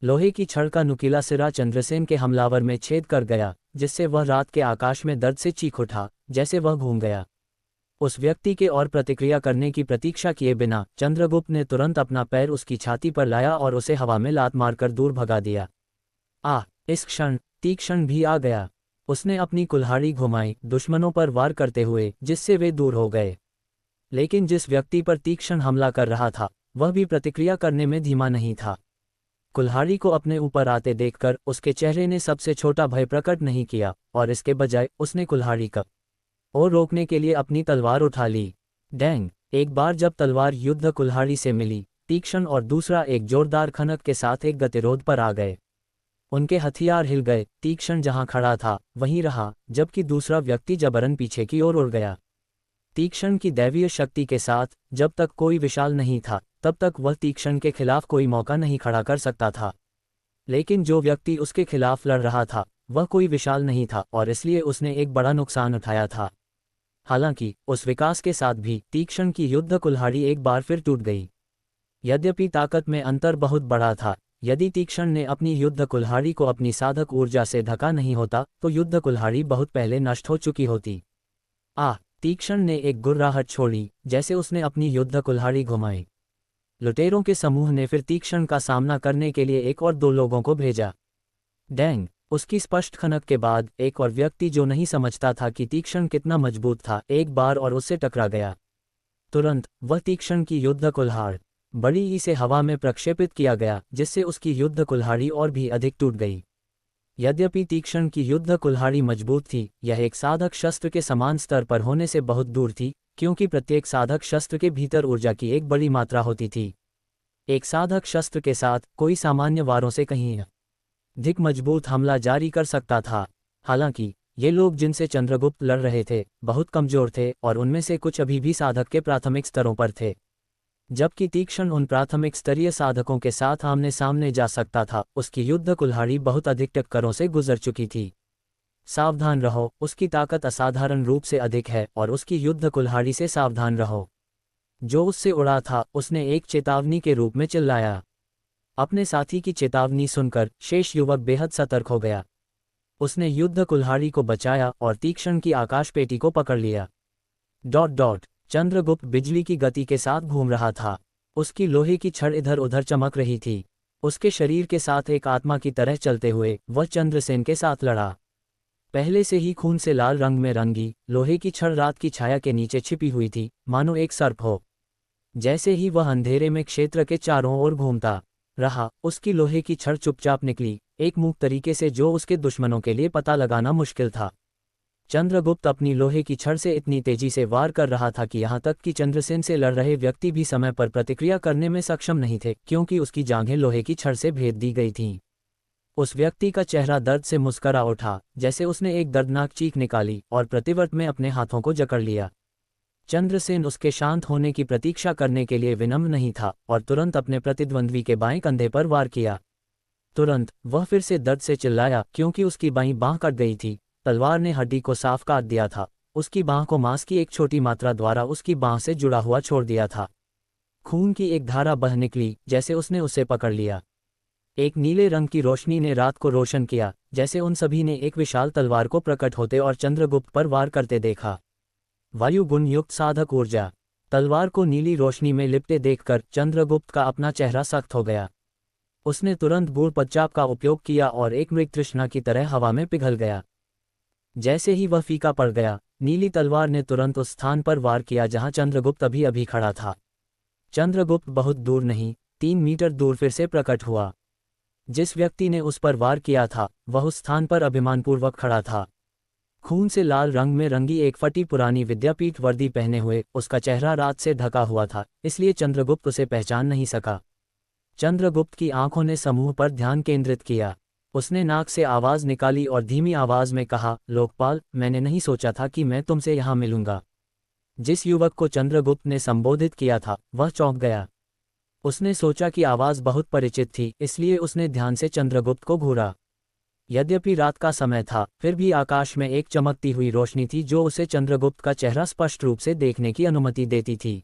लोहे की छड़ का नुकीला सिरा चंद्रसेन के हमलावर में छेद कर गया, जिससे वह रात के आकाश में दर्द से चीख उठा, जैसे वह घूम गया। उस व्यक्ति के और प्रतिक्रिया करने की प्रतीक्षा किए बिना चंद्रगुप्त ने तुरंत अपना पैर उसकी छाती पर लाया और उसे हवा में लात मारकर दूर भगा दिया। इस क्षण तीक्ष्ण भी आ गया। उसने अपनी कुल्हाड़ी घुमाई दुश्मनों पर वार करते हुए, जिससे वे दूर हो गए। लेकिन जिस व्यक्ति पर तीक्ष्ण हमला कर रहा था वह भी प्रतिक्रिया करने में धीमा नहीं था। कुल्हाड़ी को अपने ऊपर आते देखकर उसके चेहरे ने सबसे छोटा भय प्रकट नहीं किया और इसके बजाय उसने कुल्हाड़ी को रोकने के लिए अपनी तलवार उठा ली। डैंग! एक बार जब तलवार युद्ध कुल्हाड़ी से मिली, तीक्ष्ण और दूसरा एक जोरदार खनक के साथ एक गतिरोध पर आ गए। उनके हथियार हिल गए। तीक्ष्ण जहां खड़ा था वहीं रहा, जबकि दूसरा व्यक्ति जबरन पीछे की ओर उड़ गया। तीक्ष्ण की दैवीय शक्ति के साथ जब तक कोई विशाल नहीं था तब तक वह तीक्ष्ण के खिलाफ कोई मौका नहीं खड़ा कर सकता था। लेकिन जो व्यक्ति उसके खिलाफ लड़ रहा था वह कोई विशाल नहीं था और इसलिए उसने एक बड़ा नुकसान उठाया था। हालांकि उस विकास के साथ भी तीक्ष्ण की युद्ध कुल्हाड़ी एक बार फिर टूट गई। यद्यपि ताकत में अंतर बहुत बड़ा था, यदि तीक्ष्ण ने अपनी युद्ध कुल्हाड़ी को अपनी साधक ऊर्जा से ढका नहीं होता तो युद्ध कुल्हाड़ी बहुत पहले नष्ट हो चुकी होती। तीक्ष्ण ने एक गुर्राहट छोड़ी जैसे उसने अपनी युद्ध कुल्हाड़ी घुमाई। लुटेरों के समूह ने फिर तीक्ष्ण का सामना करने के लिए 1 और 2 लोगों को भेजा। डैंग! उसकी स्पष्ट खनक के बाद एक और व्यक्ति जो नहीं समझता था कि तीक्ष्ण कितना मजबूत था एक बार और उससे टकरा गया। तुरंत वह तीक्ष्ण की युद्ध कुल्हाड़ बड़ी से हवा में प्रक्षेपित किया गया, जिससे उसकी युद्ध कुल्हाड़ी और भी अधिक टूट गई। यद्यपि तीक्ष्ण की युद्ध कुल्हाड़ी मजबूत थी, यह एक साधक शस्त्र के समान स्तर पर होने से बहुत दूर थी, क्योंकि प्रत्येक साधक शस्त्र के भीतर ऊर्जा की एक बड़ी मात्रा होती थी। एक साधक शस्त्र के साथ कोई सामान्य वारों से कहीं अधिक मजबूत हमला जारी कर सकता था। हालांकि ये लोग जिनसे चंद्रगुप्त लड़ रहे थे बहुत कमजोर थे और उनमें से कुछ अभी भी साधक के प्राथमिक स्तरों पर थे। जबकि तीक्ष्ण उन प्राथमिक स्तरीय साधकों के साथ आमने सामने जा सकता था, उसकी युद्ध कुल्हाड़ी बहुत अधिक टक्करों से गुजर चुकी थी। सावधान रहो, उसकी ताकत असाधारण रूप से अधिक है और उसकी युद्ध कुल्हाड़ी से सावधान रहो। जो उससे उड़ा था उसने एक चेतावनी के रूप में चिल्लाया। अपने साथी की चेतावनी सुनकर शेष युवक बेहद सतर्क हो गया। उसने युद्ध कुल्हाड़ी को बचाया और तीक्ष्ण की आकाश पेटी को पकड़ लिया। चंद्रगुप्त बिजली की गति के साथ घूम रहा था। उसकी लोहे की छड़ इधर उधर चमक रही थी। उसके शरीर के साथ एक आत्मा की तरह चलते हुए वह चंद्रसेन के साथ लड़ा। पहले से ही खून से लाल रंग में रंगी लोहे की छड़ रात की छाया के नीचे छिपी हुई थी, मानो एक सर्प हो। जैसे ही वह अंधेरे में क्षेत्र के चारों ओर घूमता रहा, उसकी लोहे की छड़ चुपचाप निकली, एक मूक तरीके से जो उसके दुश्मनों के लिए पता लगाना मुश्किल था। चंद्रगुप्त अपनी लोहे की छड़ से इतनी तेजी से वार कर रहा था कि यहाँ तक कि चंद्रसेन से लड़ रहे व्यक्ति भी समय पर प्रतिक्रिया करने में सक्षम नहीं थे, क्योंकि उसकी जांघें लोहे की छड़ से भेद दी गई थीं। उस व्यक्ति का चेहरा दर्द से मुस्करा उठा, जैसे उसने एक दर्दनाक चीख निकाली और प्रतिवर्त में अपने हाथों को जकड़ लिया। चंद्रसेन उसके शांत होने की प्रतीक्षा करने के लिए विनम्र नहीं था और तुरंत अपने प्रतिद्वंद्वी के बाएं कंधे पर वार किया। तुरंत वह फिर से दर्द से चिल्लाया, क्योंकि उसकी बाईं बांह कट गई थी। तलवार ने हड्डी को साफ काट दिया था। उसकी बांह को मांस की एक छोटी मात्रा द्वारा उसकी बांह से जुड़ा हुआ छोड़ दिया था। खून की एक धारा बह निकली जैसे उसने उसे पकड़ लिया। एक नीले रंग की रोशनी ने रात को रोशन किया, जैसे उन सभी ने एक विशाल तलवार को प्रकट होते और चंद्रगुप्त पर वार करते देखा। वायु गुण युक्त साधक ऊर्जा। तलवार को नीली रोशनी में लिपटे देखकर चंद्रगुप्त का अपना चेहरा सख्त हो गया। उसने तुरंत बूढ़ पच्चाप का उपयोग किया और एक मृग तृष्णा की तरह हवा में पिघल गया। जैसे ही वह फीका पड़ गया, नीली तलवार ने तुरंत उस स्थान पर वार किया जहां चंद्रगुप्त अभी अभी खड़ा था। चंद्रगुप्त बहुत दूर नहीं, 3 मीटर दूर फिर से प्रकट हुआ। जिस व्यक्ति ने उस पर वार किया था वह उस स्थान पर अभिमानपूर्वक खड़ा था। खून से लाल रंग में रंगी एक फटी पुरानी विद्यापीठ वर्दी पहने हुए उसका चेहरा रात से ढका हुआ था, इसलिए चंद्रगुप्त उसे पहचान नहीं सका। चंद्रगुप्त की आंखों ने समूह पर ध्यान केंद्रित किया। उसने नाक से आवाज निकाली और धीमी आवाज में कहा, लोकपाल, मैंने नहीं सोचा था कि मैं तुमसे यहाँ मिलूंगा। जिस युवक को चंद्रगुप्त ने संबोधित किया था वह चौंक गया। उसने सोचा कि आवाज बहुत परिचित थी, इसलिए उसने ध्यान से चंद्रगुप्त को घूरा। यद्यपि रात का समय था, फिर भी आकाश में एक चमकती हुई रोशनी थी जो उसे चंद्रगुप्त का चेहरा स्पष्ट रूप से देखने की अनुमति देती थी।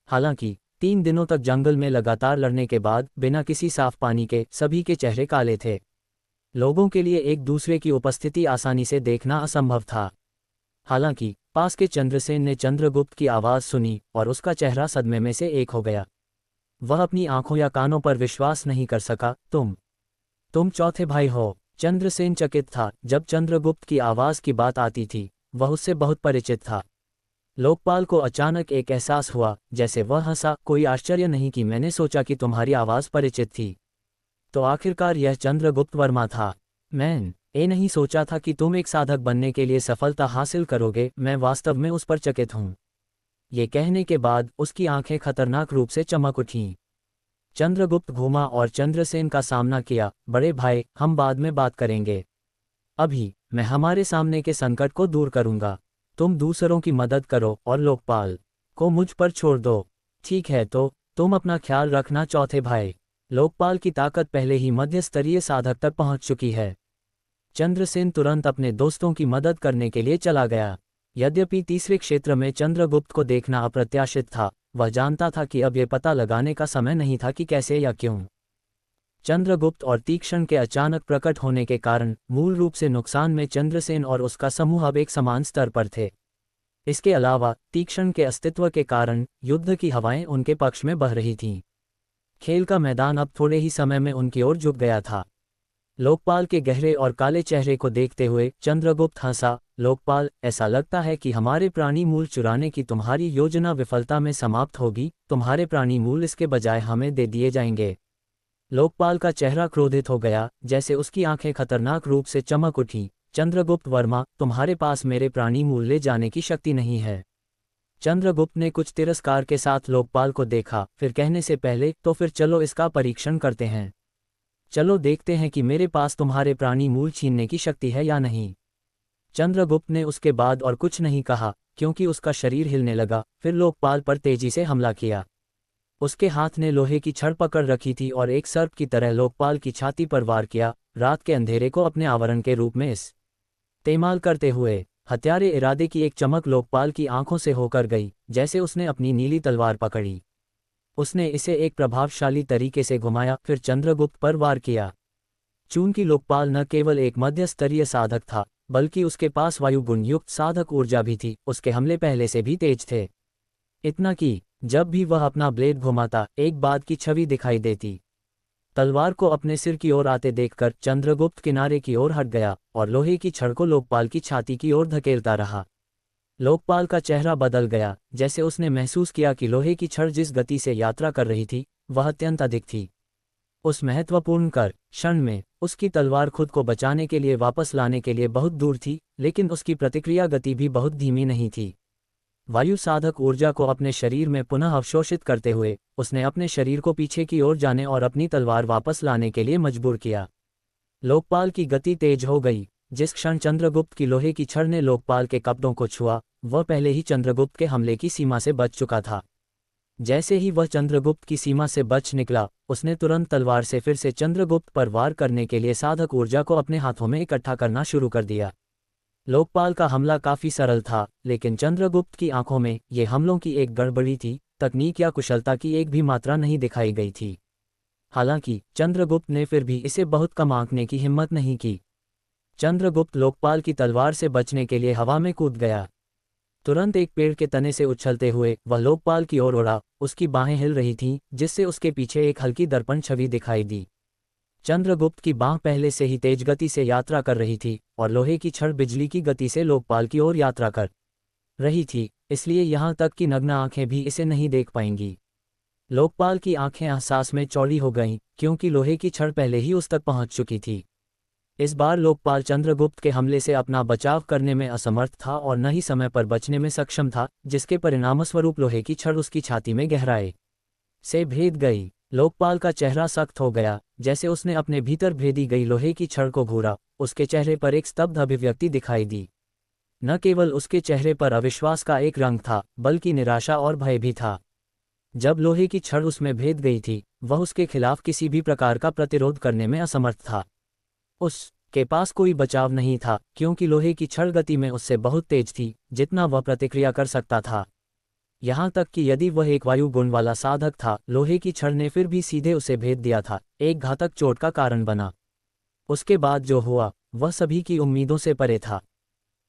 हालांकि 3 दिनों तक जंगल में लगातार लड़ने के बाद बिना किसी साफ पानी के सभी के चेहरे काले थे। लोगों के लिए एक दूसरे की उपस्थिति आसानी से देखना असंभव था। हालांकि पास के चंद्रसेन ने चंद्रगुप्त की आवाज सुनी और उसका चेहरा सदमे में से एक हो गया। वह अपनी आंखों या कानों पर विश्वास नहीं कर सका। तुम चौथे भाई हो। चंद्रसेन चकित था। जब चंद्रगुप्त की आवाज की बात आती थी वह उससे बहुत परिचित था। लोकपाल को अचानक एक एहसास हुआ, जैसे वह हंसा, कोई आश्चर्य नहीं कि मैंने सोचा कि तुम्हारी आवाज परिचित थी। तो आखिरकार यह चंद्रगुप्त वर्मा था। मैं नहीं सोचा था कि तुम एक साधक बनने के लिए सफलता हासिल करोगे। मैं वास्तव में उस पर चकित हूँ। ये कहने के बाद उसकी आंखें खतरनाक रूप से चमक उठीं। चंद्रगुप्त घूमा और चंद्रसेन का सामना किया। बड़े भाई, हम बाद में बात करेंगे। अभी मैं हमारे सामने के संकट को दूर करूंगा। तुम दूसरों की मदद करो और लोकपाल को मुझ पर छोड़ दो। ठीक है, तो तुम अपना ख्याल रखना चौथे भाई। लोकपाल की ताकत पहले ही मध्य स्तरीय साधक तक पहुंच चुकी है। चंद्रसेन तुरंत अपने दोस्तों की मदद करने के लिए चला गया। यद्यपि तीसरे क्षेत्र में चंद्रगुप्त को देखना अप्रत्याशित था, वह जानता था कि अब यह पता लगाने का समय नहीं था कि कैसे या क्यों। चंद्रगुप्त और तीक्ष्ण के अचानक प्रकट होने के कारण मूल रूप से नुकसान में चंद्रसेन और उसका समूह अब एक समान स्तर पर थे। इसके अलावा तीक्ष्ण के अस्तित्व के कारण युद्ध की हवाएं उनके पक्ष में बह रही थीं। खेल का मैदान अब थोड़े ही समय में उनकी ओर झुक गया था। लोकपाल के गहरे और काले चेहरे को देखते हुए चंद्रगुप्त हंसा। लोकपाल, ऐसा लगता है कि हमारे प्राणी मूल चुराने की तुम्हारी योजना विफलता में समाप्त होगी। तुम्हारे प्राणी मूल इसके बजाय हमें दे दिए जाएंगे। लोकपाल का चेहरा क्रोधित हो गया, जैसे उसकी आंखें खतरनाक रूप से चमक उठी। चंद्रगुप्त वर्मा, तुम्हारे पास मेरे प्राणी मूल ले जाने की शक्ति नहीं है। चंद्रगुप्त ने कुछ तिरस्कार के साथ लोकपाल को देखा, फिर कहने से पहले, तो फिर चलो इसका परीक्षण करते हैं। चलो देखते हैं कि मेरे पास तुम्हारे प्राणी मूल छीनने की शक्ति है या नहीं। चंद्रगुप्त ने उसके बाद और कुछ नहीं कहा, क्योंकि उसका शरीर हिलने लगा। फिर लोकपाल पर तेजी से हमला किया। उसके हाथ ने लोहे की छड़ पकड़ रखी थी और एक सर्प की तरह लोकपाल की छाती पर वार किया, रात के अंधेरे को अपने आवरण के रूप में इस्तेमाल करते हुए। हत्यारे इरादे की एक चमक लोकपाल की आंखों से होकर गई, जैसे उसने अपनी नीली तलवार पकड़ी। उसने इसे एक प्रभावशाली तरीके से घुमाया, फिर चंद्रगुप्त पर वार किया। चूंकि लोकपाल न केवल एक मध्य स्तरीय साधक था, बल्कि उसके पास वायु गुण युक्त साधक ऊर्जा भी थी, उसके हमले पहले से भी तेज थे। इतना कि जब भी वह अपना ब्लेड घुमाता, एक बात की छवि दिखाई देती। तलवार को अपने सिर की ओर आते देखकर चंद्रगुप्त किनारे की ओर हट गया और लोहे की छड़ को लोकपाल की छाती की ओर धकेलता रहा। लोकपाल का चेहरा बदल गया, जैसे उसने महसूस किया कि लोहे की छड़ जिस गति से यात्रा कर रही थी, वह अत्यंत अधिक थी। उस महत्वपूर्ण क्षण में उसकी तलवार खुद को बचाने के लिए वापस लाने के लिए बहुत दूर थी, लेकिन उसकी प्रतिक्रिया गति भी बहुत धीमी नहीं थी। वायु साधक ऊर्जा को अपने शरीर में पुनः अवशोषित करते हुए उसने अपने शरीर को पीछे की ओर जाने और अपनी तलवार वापस लाने के लिए मजबूर किया। लोकपाल की गति तेज हो गई। जिस क्षण चंद्रगुप्त की लोहे की छड़ ने लोकपाल के कपड़ों को छुआ, वह पहले ही चंद्रगुप्त के हमले की सीमा से बच चुका था। जैसे ही वह चंद्रगुप्त की सीमा से बच निकला, उसने तुरंत तलवार से फिर से चंद्रगुप्त पर वार करने के लिए साधक ऊर्जा को अपने हाथों में इकट्ठा करना शुरू कर दिया। लोकपाल का हमला काफी सरल था, लेकिन चंद्रगुप्त की आंखों में ये हमलों की एक गड़बड़ी थी, तकनीक या कुशलता की एक भी मात्रा नहीं दिखाई गई थी। हालांकि चंद्रगुप्त ने फिर भी इसे बहुत कम आंकने की हिम्मत नहीं की। चंद्रगुप्त लोकपाल की तलवार से बचने के लिए हवा में कूद गया। तुरंत एक पेड़ के तने से उछलते हुए वह लोकपाल की ओर उड़ा। उसकी बाहें हिल रही थीं, जिससे उसके पीछे एक हल्की दर्पण छवि दिखाई दी। चंद्रगुप्त की बाह पहले से ही तेज गति से यात्रा कर रही थी और लोहे की छड़ बिजली की गति से लोकपाल की ओर यात्रा कर रही थी, इसलिए यहाँ तक कि नग्न आंखें भी इसे नहीं देख पाएंगी। लोकपाल की आंखें एहसास में चौड़ी हो गईं, क्योंकि लोहे की छड़ पहले ही उस तक पहुंच चुकी थी। इस बार लोकपाल चंद्रगुप्त के हमले से अपना बचाव करने में असमर्थ था और न ही समय पर बचने में सक्षम था, जिसके परिणामस्वरूप लोहे की छड़ उसकी छाती में गहराई से भेद गई। लोकपाल का चेहरा सख्त हो गया, जैसे उसने अपने भीतर भेदी गई लोहे की छड़ को घूरा। उसके चेहरे पर एक स्तब्ध अभिव्यक्ति दिखाई दी। न केवल उसके चेहरे पर अविश्वास का एक रंग था, बल्कि निराशा और भय भी था। जब लोहे की छड़ उसमें भेद गई थी, वह उसके खिलाफ किसी भी प्रकार का प्रतिरोध करने में असमर्थ था। उसके पास कोई बचाव नहीं था, क्योंकि लोहे की छड़ गति में उससे बहुत तेज थी, जितना वह प्रतिक्रिया कर सकता था। यहाँ तक कि यदि वह एक वायु गुण वाला साधक था, लोहे की छड़ ने फिर भी सीधे उसे भेद दिया था, एक घातक चोट का कारण बना। उसके बाद जो हुआ, वह सभी की उम्मीदों से परे था।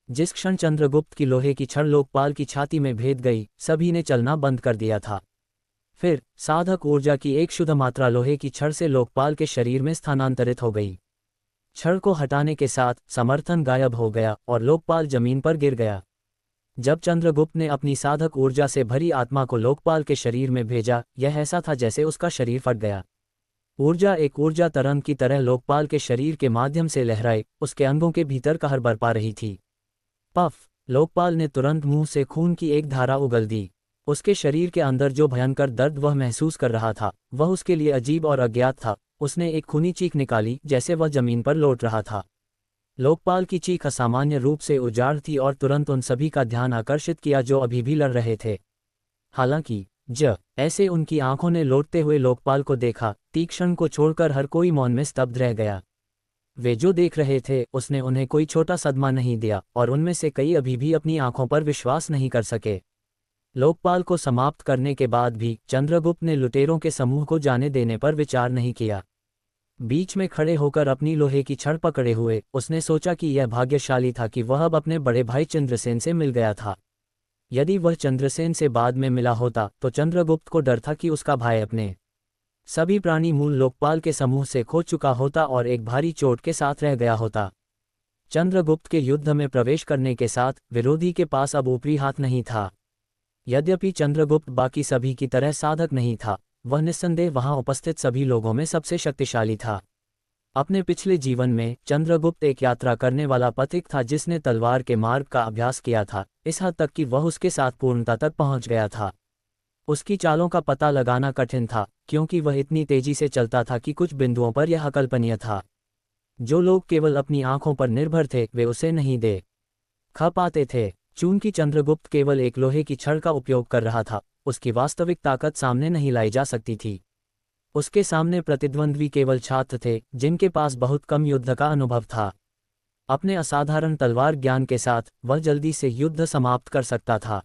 जिस क्षण चंद्रगुप्त की लोहे की छड़ लोकपाल की छाती में भेद गई, सभी ने चलना बंद कर दिया था। फिर साधक ऊर्जा की एक शुद्ध मात्रा लोहे की छड़ से लोकपाल के शरीर में स्थानांतरित हो गई। छड़ को हटाने के साथ समर्थन गायब हो गया और लोकपाल जमीन पर गिर गया। जब चंद्रगुप्त ने अपनी साधक ऊर्जा से भरी आत्मा को लोकपाल के शरीर में भेजा, यह ऐसा था जैसे उसका शरीर फट गया। ऊर्जा एक ऊर्जा तरंग की तरह लोकपाल के शरीर के माध्यम से लहराए उसके अंगों के भीतर कहर बरपा रही थी। पफ! लोकपाल ने तुरंत मुंह से खून की एक धारा उगल दी। उसके शरीर के अंदर जो भयंकर दर्द वह महसूस कर रहा था, वह उसके लिए अजीब और अज्ञात था। उसने एक खूनी चीख निकाली, जैसे वह जमीन पर लौट रहा था। लोकपाल की चीख असामान्य रूप से उजाड़ थी और तुरंत उन सभी का ध्यान आकर्षित किया जो अभी भी लड़ रहे थे। हालांकि ऐसे उनकी आंखों ने लौटते हुए लोकपाल को देखा, तीक्ष्ण को छोड़कर हर कोई मौन में स्तब्ध रह गया। वे जो देख रहे थे, उसने उन्हें कोई छोटा सदमा नहीं दिया और उनमें से कई अभी भी अपनी आंखों पर विश्वास नहीं कर सके। लोकपाल को समाप्त करने के बाद भी चंद्रगुप्त ने लुटेरों के समूह को जाने देने पर विचार नहीं किया। बीच में खड़े होकर अपनी लोहे की छड़ पकड़े हुए उसने सोचा कि यह भाग्यशाली था कि वह अब अपने बड़े भाई चंद्रसेन से मिल गया था। यदि वह चंद्रसेन से बाद में मिला होता, तो चंद्रगुप्त को डर था कि उसका भाई अपने सभी प्राणी मूल लोकपाल के समूह से खो चुका होता और एक भारी चोट के साथ रह गया होता। चंद्रगुप्त के युद्ध में प्रवेश करने के साथ विरोधी के पास अब ऊपरी हाथ नहीं था। यद्यपि चंद्रगुप्त बाकी सभी की तरह साधक नहीं था, वह निस्संदेह वहां उपस्थित सभी लोगों में सबसे शक्तिशाली था। अपने पिछले जीवन में चंद्रगुप्त एक यात्रा करने वाला पथिक था जिसने तलवार के मार्ग का अभ्यास किया था, इस हद तक कि वह उसके साथ पूर्णता तक पहुंच गया था। उसकी चालों का पता लगाना कठिन था, क्योंकि वह इतनी तेजी से चलता था कि कुछ बिंदुओं पर यह अकल्पनीय था। जो लोग केवल अपनी आंखों पर निर्भर थे, वे उसे नहीं देख पाते थे। चूंकि चंद्रगुप्त केवल एक लोहे की छड़ का उपयोग कर रहा था, उसकी वास्तविक ताकत सामने नहीं लाई जा सकती थी। उसके सामने प्रतिद्वंद्वी केवल छात्र थे, जिनके पास बहुत कम युद्ध का अनुभव था। अपने असाधारण तलवार ज्ञान के साथ वह जल्दी से युद्ध समाप्त कर सकता था।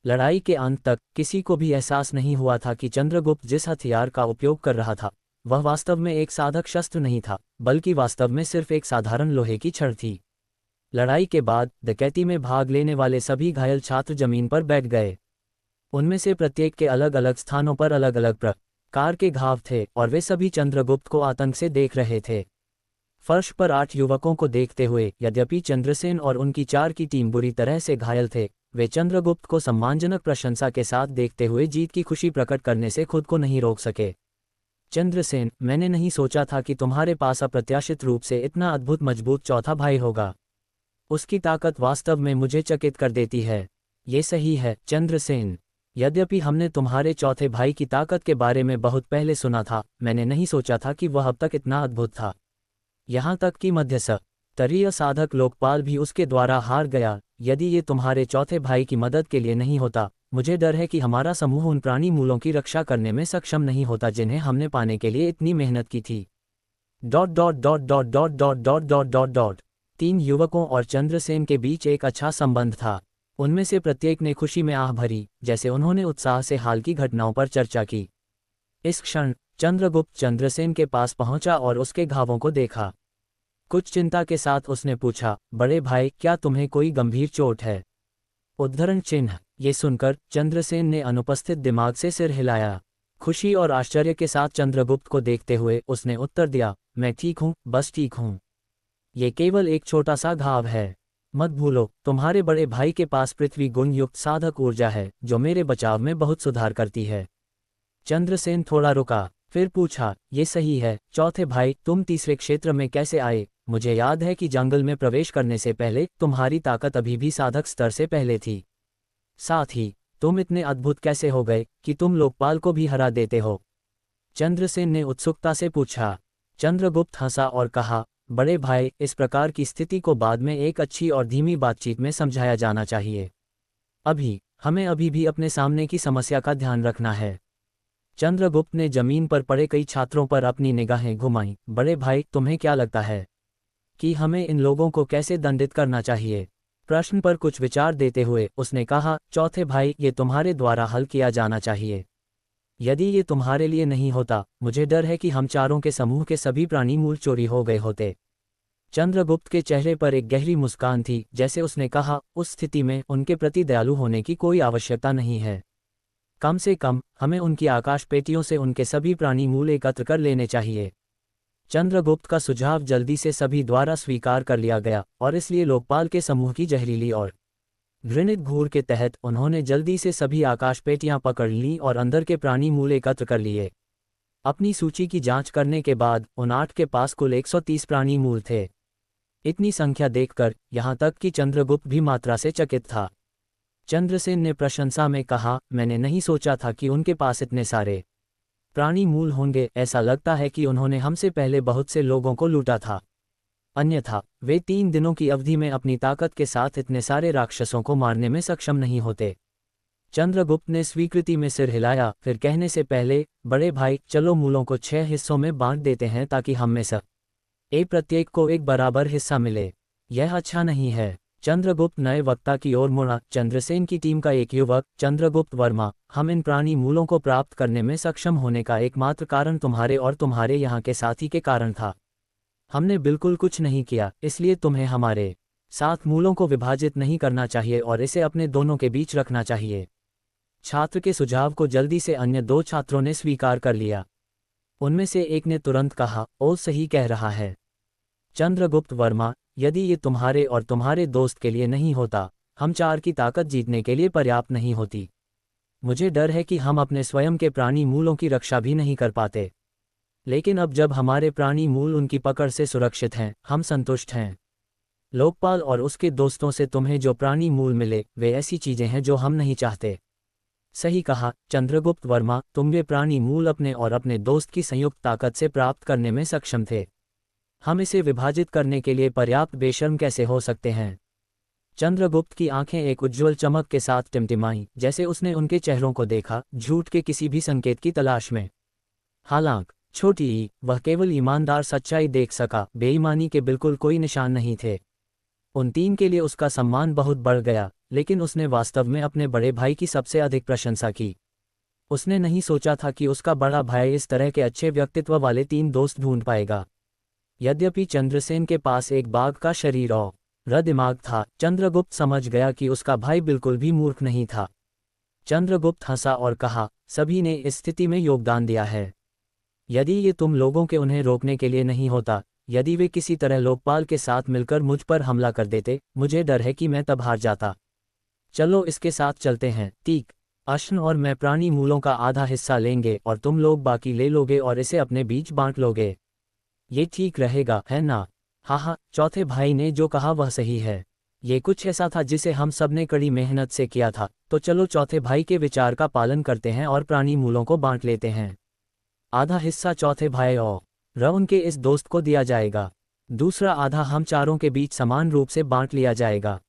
लड़ाई के अंत तक किसी को भी एहसास नहीं हुआ था कि चंद्रगुप्त जिस हथियार का उपयोग कर रहा था वह वास्तव में एक साधक शस्त्र नहीं था, बल्कि वास्तव में सिर्फ एक साधारण लोहे की छड़ थी। लड़ाई के बाद डकैती में भाग लेने वाले सभी घायल छात्र जमीन पर बैठ गए। उनमें से प्रत्येक के अलग अलग स्थानों पर अलग अलग प्रकार के घाव थे और वे सभी चंद्रगुप्त को आतंक से देख रहे थे। फर्श पर 8 युवकों को देखते हुए यद्यपि चंद्रसेन और उनकी 4 की टीम बुरी तरह से घायल थे, वे चंद्रगुप्त को सम्मानजनक प्रशंसा के साथ देखते हुए जीत की खुशी प्रकट करने से खुद को नहीं रोक सके। चंद्रसेन, मैंने नहीं सोचा था कि तुम्हारे पास अप्रत्याशित रूप से इतना अद्भुत मजबूत चौथा भाई होगा। उसकी ताकत वास्तव में मुझे चकित कर देती है। ये सही है चंद्रसेन, यद्यपि हमने तुम्हारे चौथे भाई की ताकत के बारे में बहुत पहले सुना था, मैंने नहीं सोचा था कि वह अब तक इतना अद्भुत था। यहाँ तक कि मध्यस्तरीय साधक लोकपाल भी उसके द्वारा हार गया। यदि ये तुम्हारे चौथे भाई की मदद के लिए नहीं होता, मुझे डर है कि हमारा समूह उन प्राणी मूलों की रक्षा करने में सक्षम नहीं होता जिन्हें हमने पाने के लिए इतनी मेहनत की थी। ... 3 युवकों और चंद्रसेन के बीच एक अच्छा संबंध था। उनमें से प्रत्येक ने खुशी में आह भरी जैसे उन्होंने उत्साह से हाल की घटनाओं पर चर्चा की। इस क्षण चंद्रगुप्त चंद्रसेन के पास पहुंचा और उसके घावों को देखा। कुछ चिंता के साथ उसने पूछा, बड़े भाई, क्या तुम्हें कोई गंभीर चोट है? उद्धरण चिन्ह। ये सुनकर चंद्रसेन ने अनुपस्थित दिमाग से सिर हिलाया। खुशी और आश्चर्य के साथ चंद्रगुप्त को देखते हुए उसने उत्तर दिया, मैं ठीक हूँ, बस ठीक हूँ। ये केवल एक छोटा सा घाव है। मत भूलो, तुम्हारे बड़े भाई के पास पृथ्वी गुण युक्त साधक ऊर्जा है जो मेरे बचाव में बहुत सुधार करती है। चंद्रसेन थोड़ा रुका, फिर पूछा, ये सही है चौथे भाई, तुम तीसरे क्षेत्र में कैसे आए? मुझे याद है कि जंगल में प्रवेश करने से पहले तुम्हारी ताकत अभी भी साधक स्तर से पहले थी। साथ ही तुम इतने अद्भुत कैसे हो गए कि तुम लोकपाल को भी हरा देते हो? चंद्रसेन ने उत्सुकता से पूछा। चंद्रगुप्त हंसा और कहा, बड़े भाई, इस प्रकार की स्थिति को बाद में एक अच्छी और धीमी बातचीत में समझाया जाना चाहिए। हमें अभी भी अपने सामने की समस्या का ध्यान रखना है। चंद्रगुप्त ने जमीन पर पड़े कई छात्रों पर अपनी निगाहें घुमाईं। बड़े भाई, तुम्हें क्या लगता है कि हमें इन लोगों को कैसे दंडित करना चाहिए? प्रश्न पर कुछ विचार देते हुए उसने कहा, चौथे भाई, ये तुम्हारे द्वारा हल किया जाना चाहिए। यदि ये तुम्हारे लिए नहीं होता, मुझे डर है कि हम चारों के समूह के सभी प्राणी मूल चोरी हो गए होते। चंद्रगुप्त के चेहरे पर एक गहरी मुस्कान थी जैसे उसने कहा, उस स्थिति में उनके प्रति दयालु होने की कोई आवश्यकता नहीं है। कम से कम हमें उनकी आकाश पेटियों से उनके सभी प्राणी मूल एकत्र कर लेने चाहिए। चंद्रगुप्त का सुझाव जल्दी से सभी द्वारा स्वीकार कर लिया गया और इसलिए लोकपाल के समूह की जहरीली और घृणित घूर के तहत उन्होंने जल्दी से सभी आकाश पेटियां पकड़ लीं और अंदर के प्राणी मूल एकत्र कर लिए। अपनी सूची की जांच करने के बाद उन 8 के पास कुल 130 प्राणी मूल थे। इतनी संख्या देखकर यहाँ तक कि चंद्रगुप्त भी मात्रा से चकित था। चंद्रसेन ने प्रशंसा में कहा, मैंने नहीं सोचा था कि उनके पास इतने सारे प्राणी मूल होंगे। ऐसा लगता है कि उन्होंने हमसे पहले बहुत से लोगों को लूटा था, अन्यथा वे 3 दिनों की अवधि में अपनी ताकत के साथ इतने सारे राक्षसों को मारने में सक्षम नहीं होते। चंद्रगुप्त ने स्वीकृति में सिर हिलाया, फिर कहने से पहले, बड़े भाई, चलो मूलों को 6 हिस्सों में बांट देते हैं ताकि हम में से प्रत्येक को एक बराबर हिस्सा मिले। यह अच्छा नहीं है। चंद्रगुप्त नए वक्ता की ओर मुड़ा। चंद्रसेन की टीम का एक युवक, चंद्रगुप्त वर्मा, हम इन प्राणी मूलों को प्राप्त करने में सक्षम होने का एकमात्र कारण तुम्हारे और तुम्हारे यहाँ के साथी के कारण था। हमने बिल्कुल कुछ नहीं किया, इसलिए तुम्हें हमारे साथ मूलों को विभाजित नहीं करना चाहिए और इसे अपने दोनों के बीच रखना चाहिए। छात्र के सुझाव को जल्दी से अन्य 2 छात्रों ने स्वीकार कर लिया। उनमें से एक ने तुरंत कहा, ओ सही कह रहा है चंद्रगुप्त वर्मा, यदि ये तुम्हारे और तुम्हारे दोस्त के लिए नहीं होता, हम 4 की ताकत जीतने के लिए पर्याप्त नहीं होती। मुझे डर है कि हम अपने स्वयं के प्राणी मूलों की रक्षा भी नहीं कर पाते। लेकिन अब जब हमारे प्राणी मूल उनकी पकड़ से सुरक्षित हैं, हम संतुष्ट हैं। लोकपाल और उसके दोस्तों से तुम्हें जो प्राणी मूल मिले वे ऐसी चीजें हैं जो हम नहीं चाहते। सही कहा चंद्रगुप्त वर्मा, तुम वे प्राणी मूल अपने और अपने दोस्त की संयुक्त ताकत से प्राप्त करने में सक्षम थे। हम इसे विभाजित करने के लिए पर्याप्त बेशर्म कैसे हो सकते हैं? चंद्रगुप्त की आंखें एक उज्ज्वल चमक के साथ टिमटिमाईं जैसे उसने उनके चेहरों को देखा, झूठ के किसी भी संकेत की तलाश में। हालांकि छोटी ई, वह केवल ईमानदार सच्चाई देख सका, बेईमानी के बिल्कुल कोई निशान नहीं थे। उन तीन के लिए उसका सम्मान बहुत बढ़ गया, लेकिन उसने वास्तव में अपने बड़े भाई की सबसे अधिक प्रशंसा की। उसने नहीं सोचा था कि उसका बड़ा भाई इस तरह के अच्छे व्यक्तित्व वाले तीन दोस्त ढूंढ पाएगा। यद्यपि चंद्रसेन के पास एक बाघ का शरीर और दिमाग था, चंद्रगुप्त समझ गया कि उसका भाई बिल्कुल भी मूर्ख नहीं था। चंद्रगुप्त हंसा और कहा, सभी ने इस स्थिति में योगदान दिया है। यदि ये तुम लोगों के उन्हें रोकने के लिए नहीं होता, यदि वे किसी तरह लोकपाल के साथ मिलकर मुझ पर हमला कर देते, मुझे डर है कि मैं तब हार जाता। चलो इसके साथ चलते हैं। तीक, अश्न और मैं प्राणी मूलों का आधा हिस्सा लेंगे और तुम लोग बाकी ले लोगे और इसे अपने बीच बांट लोगे। ये ठीक रहेगा, है ना? हाँ हाँ, चौथे भाई ने जो कहा वह सही है। ये कुछ ऐसा था जिसे हम सब ने कड़ी मेहनत से किया था, तो चलो चौथे भाई के विचार का पालन करते हैं और प्राणी मूलों को बांट लेते हैं। आधा हिस्सा चौथे भाई और उनके इस दोस्त को दिया जाएगा, दूसरा आधा हम चारों के बीच समान रूप से बांट लिया जाएगा।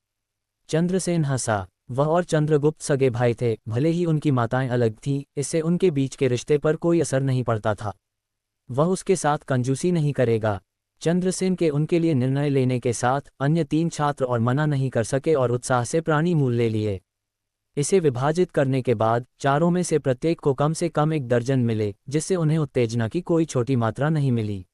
चंद्रसेन हंसा। वह और चंद्रगुप्त सगे भाई थे, भले ही उनकी माताएं अलग थीं, इससे उनके बीच के रिश्ते पर कोई असर नहीं पड़ता था। वह उसके साथ कंजूसी नहीं करेगा। चंद्रसेन के उनके लिए निर्णय लेने के साथ अन्य तीन छात्र और मना नहीं कर सके और उत्साह से प्राणी मूल ले लिए। इसे विभाजित करने के बाद चारों में से प्रत्येक को कम से कम 1 दर्जन मिले, जिससे उन्हें उत्तेजना की कोई छोटी मात्रा नहीं मिली।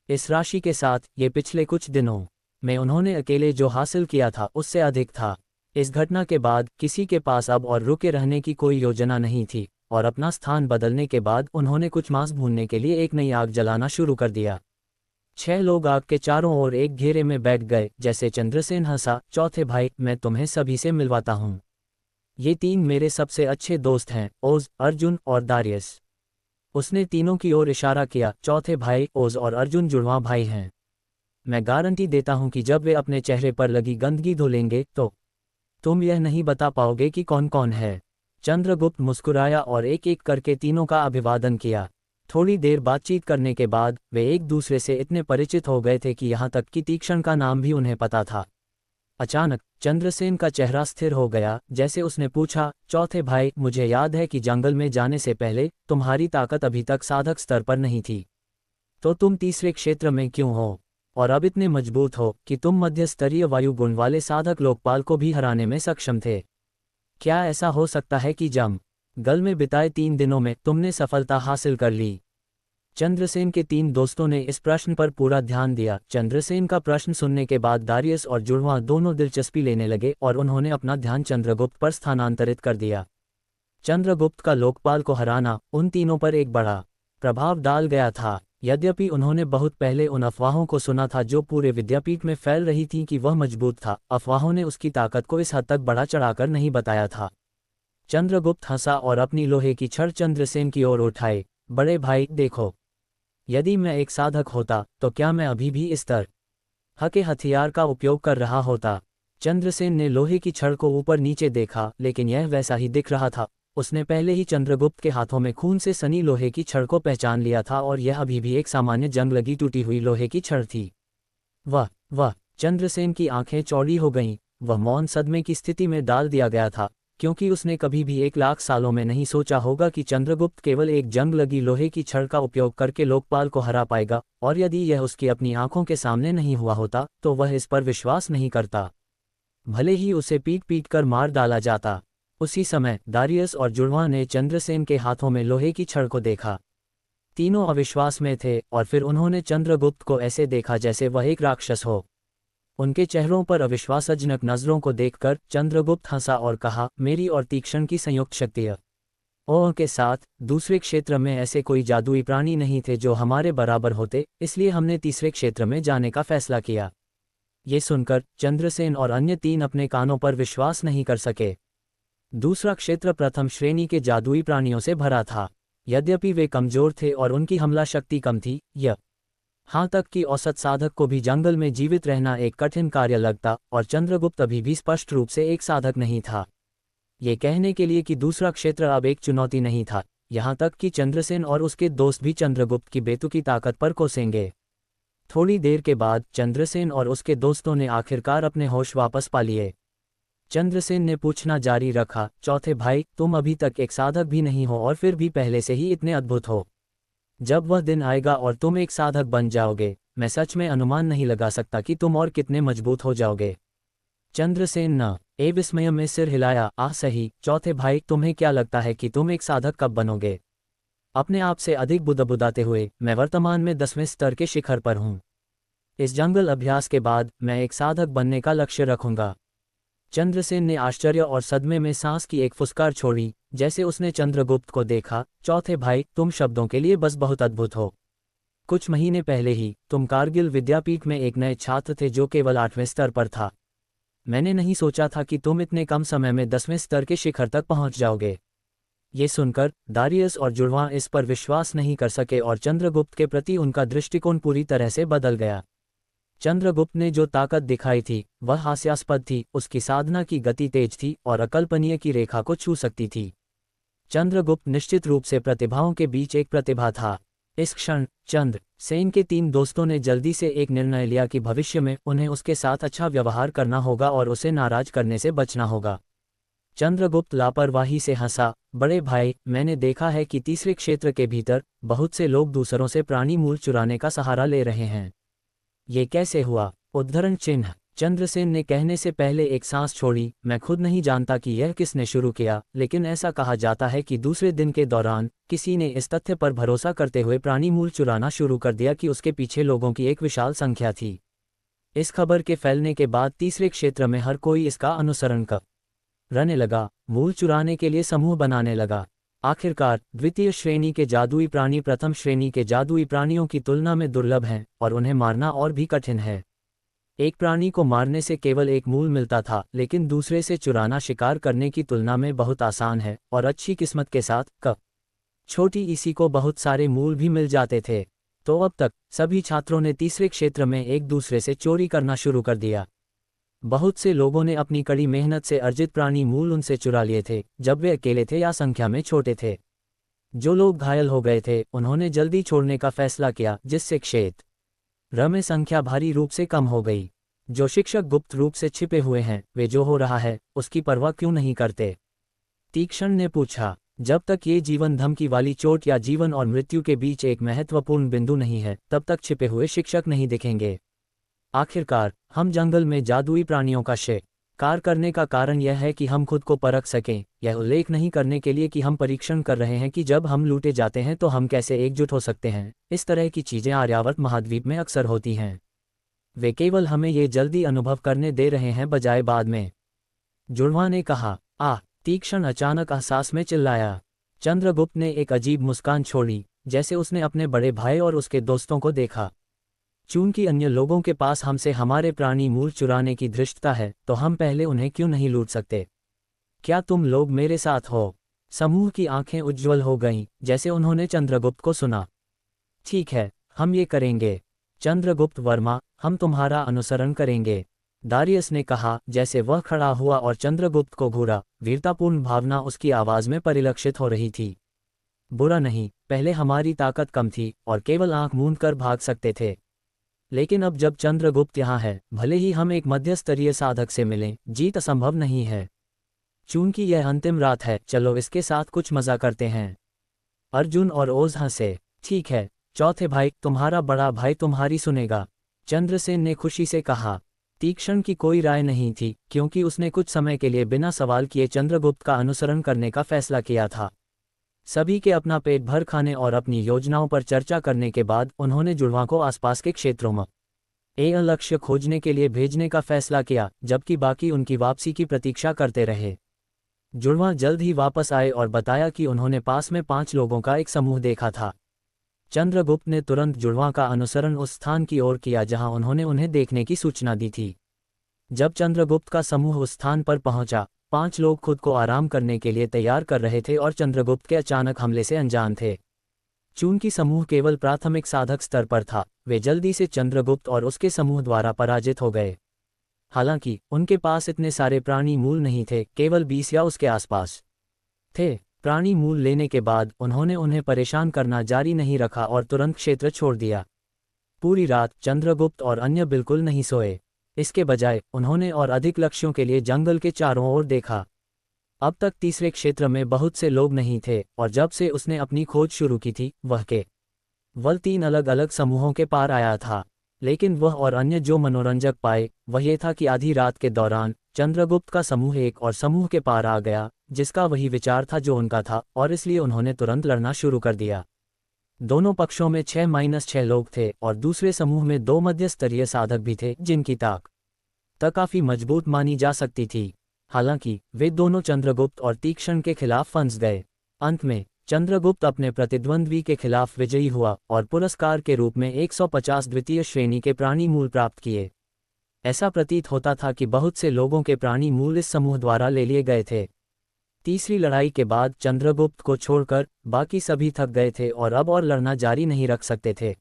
इस राशि के साथ ये पिछले कुछ दिनों में उन्होंने अकेले जो हासिल किया था उससे अधिक था। इस घटना के बाद किसी के पास अब और रुके रहने की कोई योजना नहीं थी, और अपना स्थान बदलने के बाद उन्होंने कुछ मांस भूनने के लिए एक नई आग जलाना शुरू कर दिया। 6 लोग आग के चारों ओर एक घेरे में बैठ गए। जैसे चंद्रसेन हंसा, चौथे भाई, मैं तुम्हें सभी से मिलवाता हूँ। ये तीन मेरे सबसे अच्छे दोस्त हैं, ओज, अर्जुन और दारियस। उसने तीनों की ओर इशारा किया। चौथे भाई ओज और अर्जुन जुड़वां भाई हैं। मैं गारंटी देता हूं कि जब वे अपने चेहरे पर लगी गंदगी धो लेंगे तो तुम यह नहीं बता पाओगे कि कौन कौन है। चंद्रगुप्त मुस्कुराया और एक एक करके तीनों का अभिवादन किया। थोड़ी देर बातचीत करने के बाद वे एक दूसरे से इतने परिचित हो गए थे कि यहाँ तक कि तीक्ष्ण का नाम भी उन्हें पता था। अचानक चंद्रसेन का चेहरा स्थिर हो गया, जैसे उसने पूछा, चौथे भाई, मुझे याद है कि जंगल में जाने से पहले तुम्हारी ताकत अभी तक साधक स्तर पर नहीं थी, तो तुम तीसरे क्षेत्र में क्यों हो और अब इतने मजबूत हो कि तुम मध्य स्तरीय वायु गुण वाले साधक लोकपाल को भी हराने में सक्षम थे? क्या ऐसा हो सकता है कि जंगल में बिताए 3 दिनों में तुमने सफलता हासिल कर ली? चंद्रसेन के 3 दोस्तों ने इस प्रश्न पर पूरा ध्यान दिया। चंद्रसेन का प्रश्न सुनने के बाद दारियस और जुड़वां दोनों दिलचस्पी लेने लगे और उन्होंने अपना ध्यान चंद्रगुप्त पर स्थानांतरित कर दिया। चंद्रगुप्त का लोकपाल को हराना उन तीनों पर एक बड़ा प्रभाव डाल गया था। यद्यपि उन्होंने बहुत पहले उन अफवाहों को सुना था जो पूरे विद्यापीठ में फैल रही थीं कि वह मजबूत था, अफवाहों ने उसकी ताकत को इस हद तक बढ़ा चढ़ाकर नहीं बताया था। चंद्रगुप्त हंसा और अपनी लोहे की छड़ चंद्रसेन की ओर उठाए। बड़े भाई, देखो, यदि मैं एक साधक होता तो क्या मैं अभी भी इस तरह के हथियार का उपयोग कर रहा होता? चंद्रसेन ने लोहे की छड़ को ऊपर नीचे देखा, लेकिन यह वैसा ही दिख रहा था। उसने पहले ही चंद्रगुप्त के हाथों में खून से सनी लोहे की छड़ को पहचान लिया था और यह अभी भी एक सामान्य जंग लगी टूटी हुई लोहे की छड़ थी। वह चंद्रसेन की आंखें चौड़ी हो गईं। वह मौन सदमे की स्थिति में डाल दिया गया था, क्योंकि उसने कभी भी 1 लाख सालों में नहीं सोचा होगा कि चंद्रगुप्त केवल एक जंग लगी लोहे की छड़ का उपयोग करके लोकपाल को हरा पाएगा, और यदि यह उसकी अपनी आंखों के सामने नहीं हुआ होता तो वह इस पर विश्वास नहीं करता, भले ही उसे पीट पीट कर मार डाला जाता। उसी समय दारियस और जुड़वां ने चंद्रसेन के हाथों में लोहे की छड़ को देखा। तीनों अविश्वास में थे और फिर उन्होंने चंद्रगुप्त को ऐसे देखा जैसे वह एक राक्षस हो। उनके चेहरों पर अविश्वासजनक नजरों को देखकर चंद्रगुप्त हंसा और कहा, मेरी और तीक्ष्ण की संयुक्त शक्ति और के साथ दूसरे क्षेत्र में ऐसे कोई जादुई प्राणी नहीं थे जो हमारे बराबर होते, इसलिए हमने तीसरे क्षेत्र में जाने का फैसला किया। ये सुनकर चंद्रसेन और अन्य 3 अपने कानों पर विश्वास नहीं कर सके। दूसरा क्षेत्र प्रथम श्रेणी के जादुई प्राणियों से भरा था। यद्यपि वे कमजोर थे और उनकी हमला शक्ति कम थी, यहाँ तक कि औसत साधक को भी जंगल में जीवित रहना एक कठिन कार्य लगता, और चंद्रगुप्त अभी भी स्पष्ट रूप से एक साधक नहीं था। ये कहने के लिए कि दूसरा क्षेत्र अब एक चुनौती नहीं था, यहाँ तक कि चंद्रसेन और उसके दोस्त भी चंद्रगुप्त की बेतुकी ताकत पर कोसेंगे। थोड़ी देर के बाद चंद्रसेन और उसके दोस्तों ने आखिरकार अपने होश वापस पा लिए। चंद्रसेन ने पूछना जारी रखा, चौथे भाई, तुम अभी तक एक साधक भी नहीं हो और फिर भी पहले से ही इतने अद्भुत हो। जब वह दिन आएगा और तुम एक साधक बन जाओगे, मैं सच में अनुमान नहीं लगा सकता कि तुम और कितने मजबूत हो जाओगे। चंद्रसेन न ए विस्मय में सिर हिलाया। आह सही, चौथे भाई, तुम्हें क्या लगता है कि तुम एक साधक कब बनोगे? अपने आप से अधिक बुदबुदाते हुए, मैं वर्तमान में 10वें स्तर के शिखर पर हूँ। इस जंगल अभ्यास के बाद मैं एक साधक बनने का लक्ष्य रखूंगा। चंद्रसेन ने आश्चर्य और सदमे में सांस की एक फुसकार छोड़ी जैसे उसने चंद्रगुप्त को देखा। चौथे भाई, तुम शब्दों के लिए बस बहुत अद्भुत हो। कुछ महीने पहले ही तुम कारगिल विद्यापीठ में एक नए छात्र थे जो केवल 8वें स्तर पर था। मैंने नहीं सोचा था कि तुम इतने कम समय में 10वें स्तर के शिखर तक पहुंच जाओगे। ये सुनकर दारियस और जुड़वां इस पर विश्वास नहीं कर सके और चंद्रगुप्त के प्रति उनका दृष्टिकोण पूरी तरह से बदल गया। चंद्रगुप्त ने जो ताकत दिखाई थी वह हास्यास्पद थी। उसकी साधना की गति तेज थी और अकल्पनीय की रेखा को छू सकती थी। चंद्रगुप्त निश्चित रूप से प्रतिभाओं के बीच एक प्रतिभा था। इस क्षण चंद्रसेन के 3 दोस्तों ने जल्दी से एक निर्णय लिया कि भविष्य में उन्हें उसके साथ अच्छा व्यवहार करना होगा और उसे नाराज करने से बचना होगा। चंद्रगुप्त लापरवाही से हंसा। बड़े भाई, मैंने देखा है कि तीसरे क्षेत्र के भीतर बहुत से लोग दूसरों से प्राणी मूल चुराने का सहारा ले रहे हैं। ये कैसे हुआ? उद्धरण चिन्ह। चंद्रसेन ने कहने से पहले एक सांस छोड़ी। मैं खुद नहीं जानता कि यह किसने शुरू किया, लेकिन ऐसा कहा जाता है कि दूसरे दिन के दौरान किसी ने इस तथ्य पर भरोसा करते हुए प्राणी मूल चुराना शुरू कर दिया कि उसके पीछे लोगों की एक विशाल संख्या थी। इस खबर के फैलने के बाद तीसरे क्षेत्र में हर कोई इसका अनुसरण करने लगा, मूल चुराने के लिए समूह बनाने लगा। आखिरकार द्वितीय श्रेणी के जादुई प्राणी प्रथम श्रेणी के जादुई प्राणियों की तुलना में दुर्लभ हैं और उन्हें मारना और भी कठिन है। एक प्राणी को मारने से केवल एक मूल मिलता था, लेकिन दूसरे से चुराना शिकार करने की तुलना में बहुत आसान है और अच्छी किस्मत के साथ छोटी इसी को बहुत सारे मूल भी मिल जाते थे। तो अब तक सभी छात्रों ने तीसरे क्षेत्र में एक दूसरे से चोरी करना शुरू कर दिया। बहुत से लोगों ने अपनी कड़ी मेहनत से अर्जित प्राणी मूल उनसे चुरा लिए थे जब वे अकेले थे या संख्या में छोटे थे। जो लोग घायल हो गए थे उन्होंने जल्दी छोड़ने का फैसला किया, जिससे क्षेत्र में संख्या भारी रूप से कम हो गई। जो शिक्षक गुप्त रूप से छिपे हुए हैं वे जो हो रहा है उसकी परवाह क्यों नहीं करते? तीक्ष्ण ने पूछा। जब तक ये जीवन धमकी वाली चोट या जीवन और मृत्यु के बीच एक महत्वपूर्ण बिंदु नहीं है तब तक छिपे हुए शिक्षक नहीं दिखेंगे। आखिरकार हम जंगल में जादुई प्राणियों का शिकार करने का कारण यह है कि हम खुद को परख सकें। यह उल्लेख नहीं करने के लिए कि हम परीक्षण कर रहे हैं कि जब हम लूटे जाते हैं तो हम कैसे एकजुट हो सकते हैं। इस तरह की चीजें आर्यावर्त महाद्वीप में अक्सर होती हैं। वे केवल हमें ये जल्दी अनुभव करने दे रहे हैं बजाय बाद में। जुड़वां ने कहा। तीक्ष्ण अचानक एहसास में चिल्लाया। चंद्रगुप्त ने एक अजीब मुस्कान छोड़ी जैसे उसने अपने बड़े भाई और उसके दोस्तों को देखा। चूंकि अन्य लोगों के पास हमसे हमारे प्राणी मूल चुराने की धृष्टता है तो हम पहले उन्हें क्यों नहीं लूट सकते? क्या तुम लोग मेरे साथ हो? समूह की आंखें उज्ज्वल हो गईं जैसे उन्होंने चंद्रगुप्त को सुना। ठीक है, हम ये करेंगे। चंद्रगुप्त वर्मा, हम तुम्हारा अनुसरण करेंगे, दारियस ने कहा जैसे वह खड़ा हुआ और चंद्रगुप्त को घूरा। वीरतापूर्ण भावना उसकी आवाज में परिलक्षित हो रही थी। बुरा नहीं, पहले हमारी ताकत कम थी और केवल आंख मूंद कर भाग सकते थे, लेकिन अब जब चंद्रगुप्त यहाँ है, भले ही हम एक मध्य स्तरीय साधक से मिलें, जीत असंभव नहीं है। चूंकि यह अंतिम रात है, चलो इसके साथ कुछ मजा करते हैं। अर्जुन और ओझ हंसे। ठीक है चौथे भाई, तुम्हारा बड़ा भाई तुम्हारी सुनेगा, चंद्रसेन ने खुशी से कहा। तीक्ष्ण की कोई राय नहीं थी क्योंकि उसने कुछ समय के लिए बिना सवाल किए चंद्रगुप्त का अनुसरण करने का फैसला किया था। सभी के अपना पेट भर खाने और अपनी योजनाओं पर चर्चा करने के बाद उन्होंने जुड़वां को आसपास के क्षेत्रों में एक लक्ष्य खोजने के लिए भेजने का फैसला किया, जबकि बाकी उनकी वापसी की प्रतीक्षा करते रहे। जुड़वां जल्द ही वापस आए और बताया कि उन्होंने पास में 5 लोगों का एक समूह देखा था। चंद्रगुप्त ने तुरंत जुड़वां का अनुसरण उस स्थान की ओर किया जहां उन्होंने उन्हें देखने की सूचना दी थी। जब चंद्रगुप्त का समूह उस स्थान पर पहुंचा, 5 लोग खुद को आराम करने के लिए तैयार कर रहे थे और चंद्रगुप्त के अचानक हमले से अनजान थे। चूंकि समूह केवल प्राथमिक साधक स्तर पर था, वे जल्दी से चंद्रगुप्त और उसके समूह द्वारा पराजित हो गए। हालांकि उनके पास इतने सारे प्राणी मूल नहीं थे, केवल 20 या उसके आसपास थे। प्राणी मूल लेने के बाद उन्होंने उन्हें परेशान करना जारी नहीं रखा और तुरंत क्षेत्र छोड़ दिया। पूरी रात चंद्रगुप्त और अन्य बिल्कुल नहीं सोए। इसके बजाय उन्होंने और अधिक लक्ष्यों के लिए जंगल के चारों ओर देखा। अब तक तीसरे क्षेत्र में बहुत से लोग नहीं थे और जब से उसने अपनी खोज शुरू की थी, वह वह 3 अलग अलग समूहों के पार आया था, लेकिन वह और अन्य जो मनोरंजक पाए वह ये था कि आधी रात के दौरान चंद्रगुप्त का समूह एक और समूह के पार आ गया, जिसका वही विचार था जो उनका था, और इसलिए उन्होंने तुरंत लड़ना शुरू कर दिया। दोनों पक्षों में 6-6 लोग थे और दूसरे समूह में 2 मध्य स्तरीय साधक भी थे जिनकी ताकत काफी मजबूत मानी जा सकती थी। हालांकि वे दोनों चंद्रगुप्त और तीक्ष्ण के खिलाफ फंस गए। अंत में चंद्रगुप्त अपने प्रतिद्वंद्वी के खिलाफ विजयी हुआ और पुरस्कार के रूप में 150 द्वितीय श्रेणी के प्राणी मूल प्राप्त किए। ऐसा प्रतीत होता था कि बहुत से लोगों के प्राणी मूल इस समूह द्वारा ले लिए गए थे। तीसरी लड़ाई के बाद चंद्रगुप्त को छोड़कर बाकी सभी थक गए थे और अब और लड़ना जारी नहीं रख सकते थे।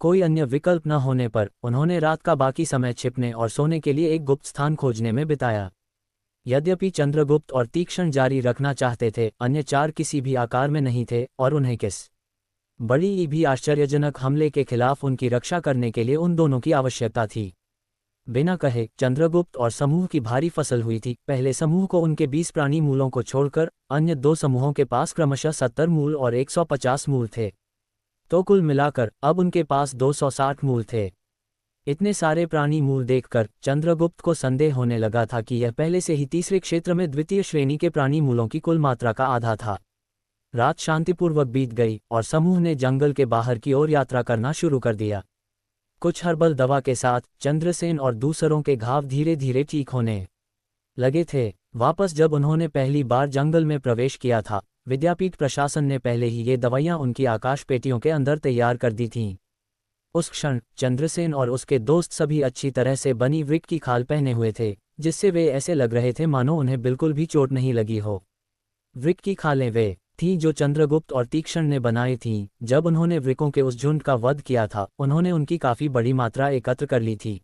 कोई अन्य विकल्प न होने पर उन्होंने रात का बाकी समय छिपने और सोने के लिए एक गुप्त स्थान खोजने में बिताया। यद्यपि चंद्रगुप्त और तीक्ष्ण जारी रखना चाहते थे, अन्य 4 किसी भी आकार में नहीं थे और उन्हें किस बड़ी भी आश्चर्यजनक हमले के खिलाफ उनकी रक्षा करने के लिए उन दोनों की आवश्यकता थी। बिना कहे चंद्रगुप्त और समूह की भारी फसल हुई थी। पहले समूह को उनके 20 प्राणी मूलों को छोड़कर अन्य 2 समूहों के पास क्रमशः 70 मूल और 150 मूल थे, तो कुल मिलाकर अब उनके पास 260 मूल थे। इतने सारे प्राणी मूल देखकर चंद्रगुप्त को संदेह होने लगा था कि यह पहले से ही तीसरे क्षेत्र में द्वितीय श्रेणी के प्राणी मूलों की कुल मात्रा का आधा था। रात शांतिपूर्वक बीत गई और समूह ने जंगल के बाहर की ओर यात्रा करना शुरू कर दिया। कुछ हर्बल दवा के साथ चंद्रसेन और दूसरों के घाव धीरे धीरे ठीक होने लगे थे। वापस जब उन्होंने पहली बार जंगल में प्रवेश किया था, विद्यापीठ प्रशासन ने पहले ही ये दवाइयां उनकी आकाश पेटियों के अंदर तैयार कर दी थीं। उस क्षण चंद्रसेन और उसके दोस्त सभी अच्छी तरह से बनी वृक की खाल पहने हुए थे, जिससे वे ऐसे लग रहे थे मानो उन्हें बिल्कुल भी चोट नहीं लगी हो। वृक की खालें वे थीं जो चंद्रगुप्त और तीक्ष्ण ने बनाई थीं। जब उन्होंने वृकों के उस झुंड का वध किया था, उन्होंने उनकी काफी बड़ी मात्रा एकत्र कर ली थी।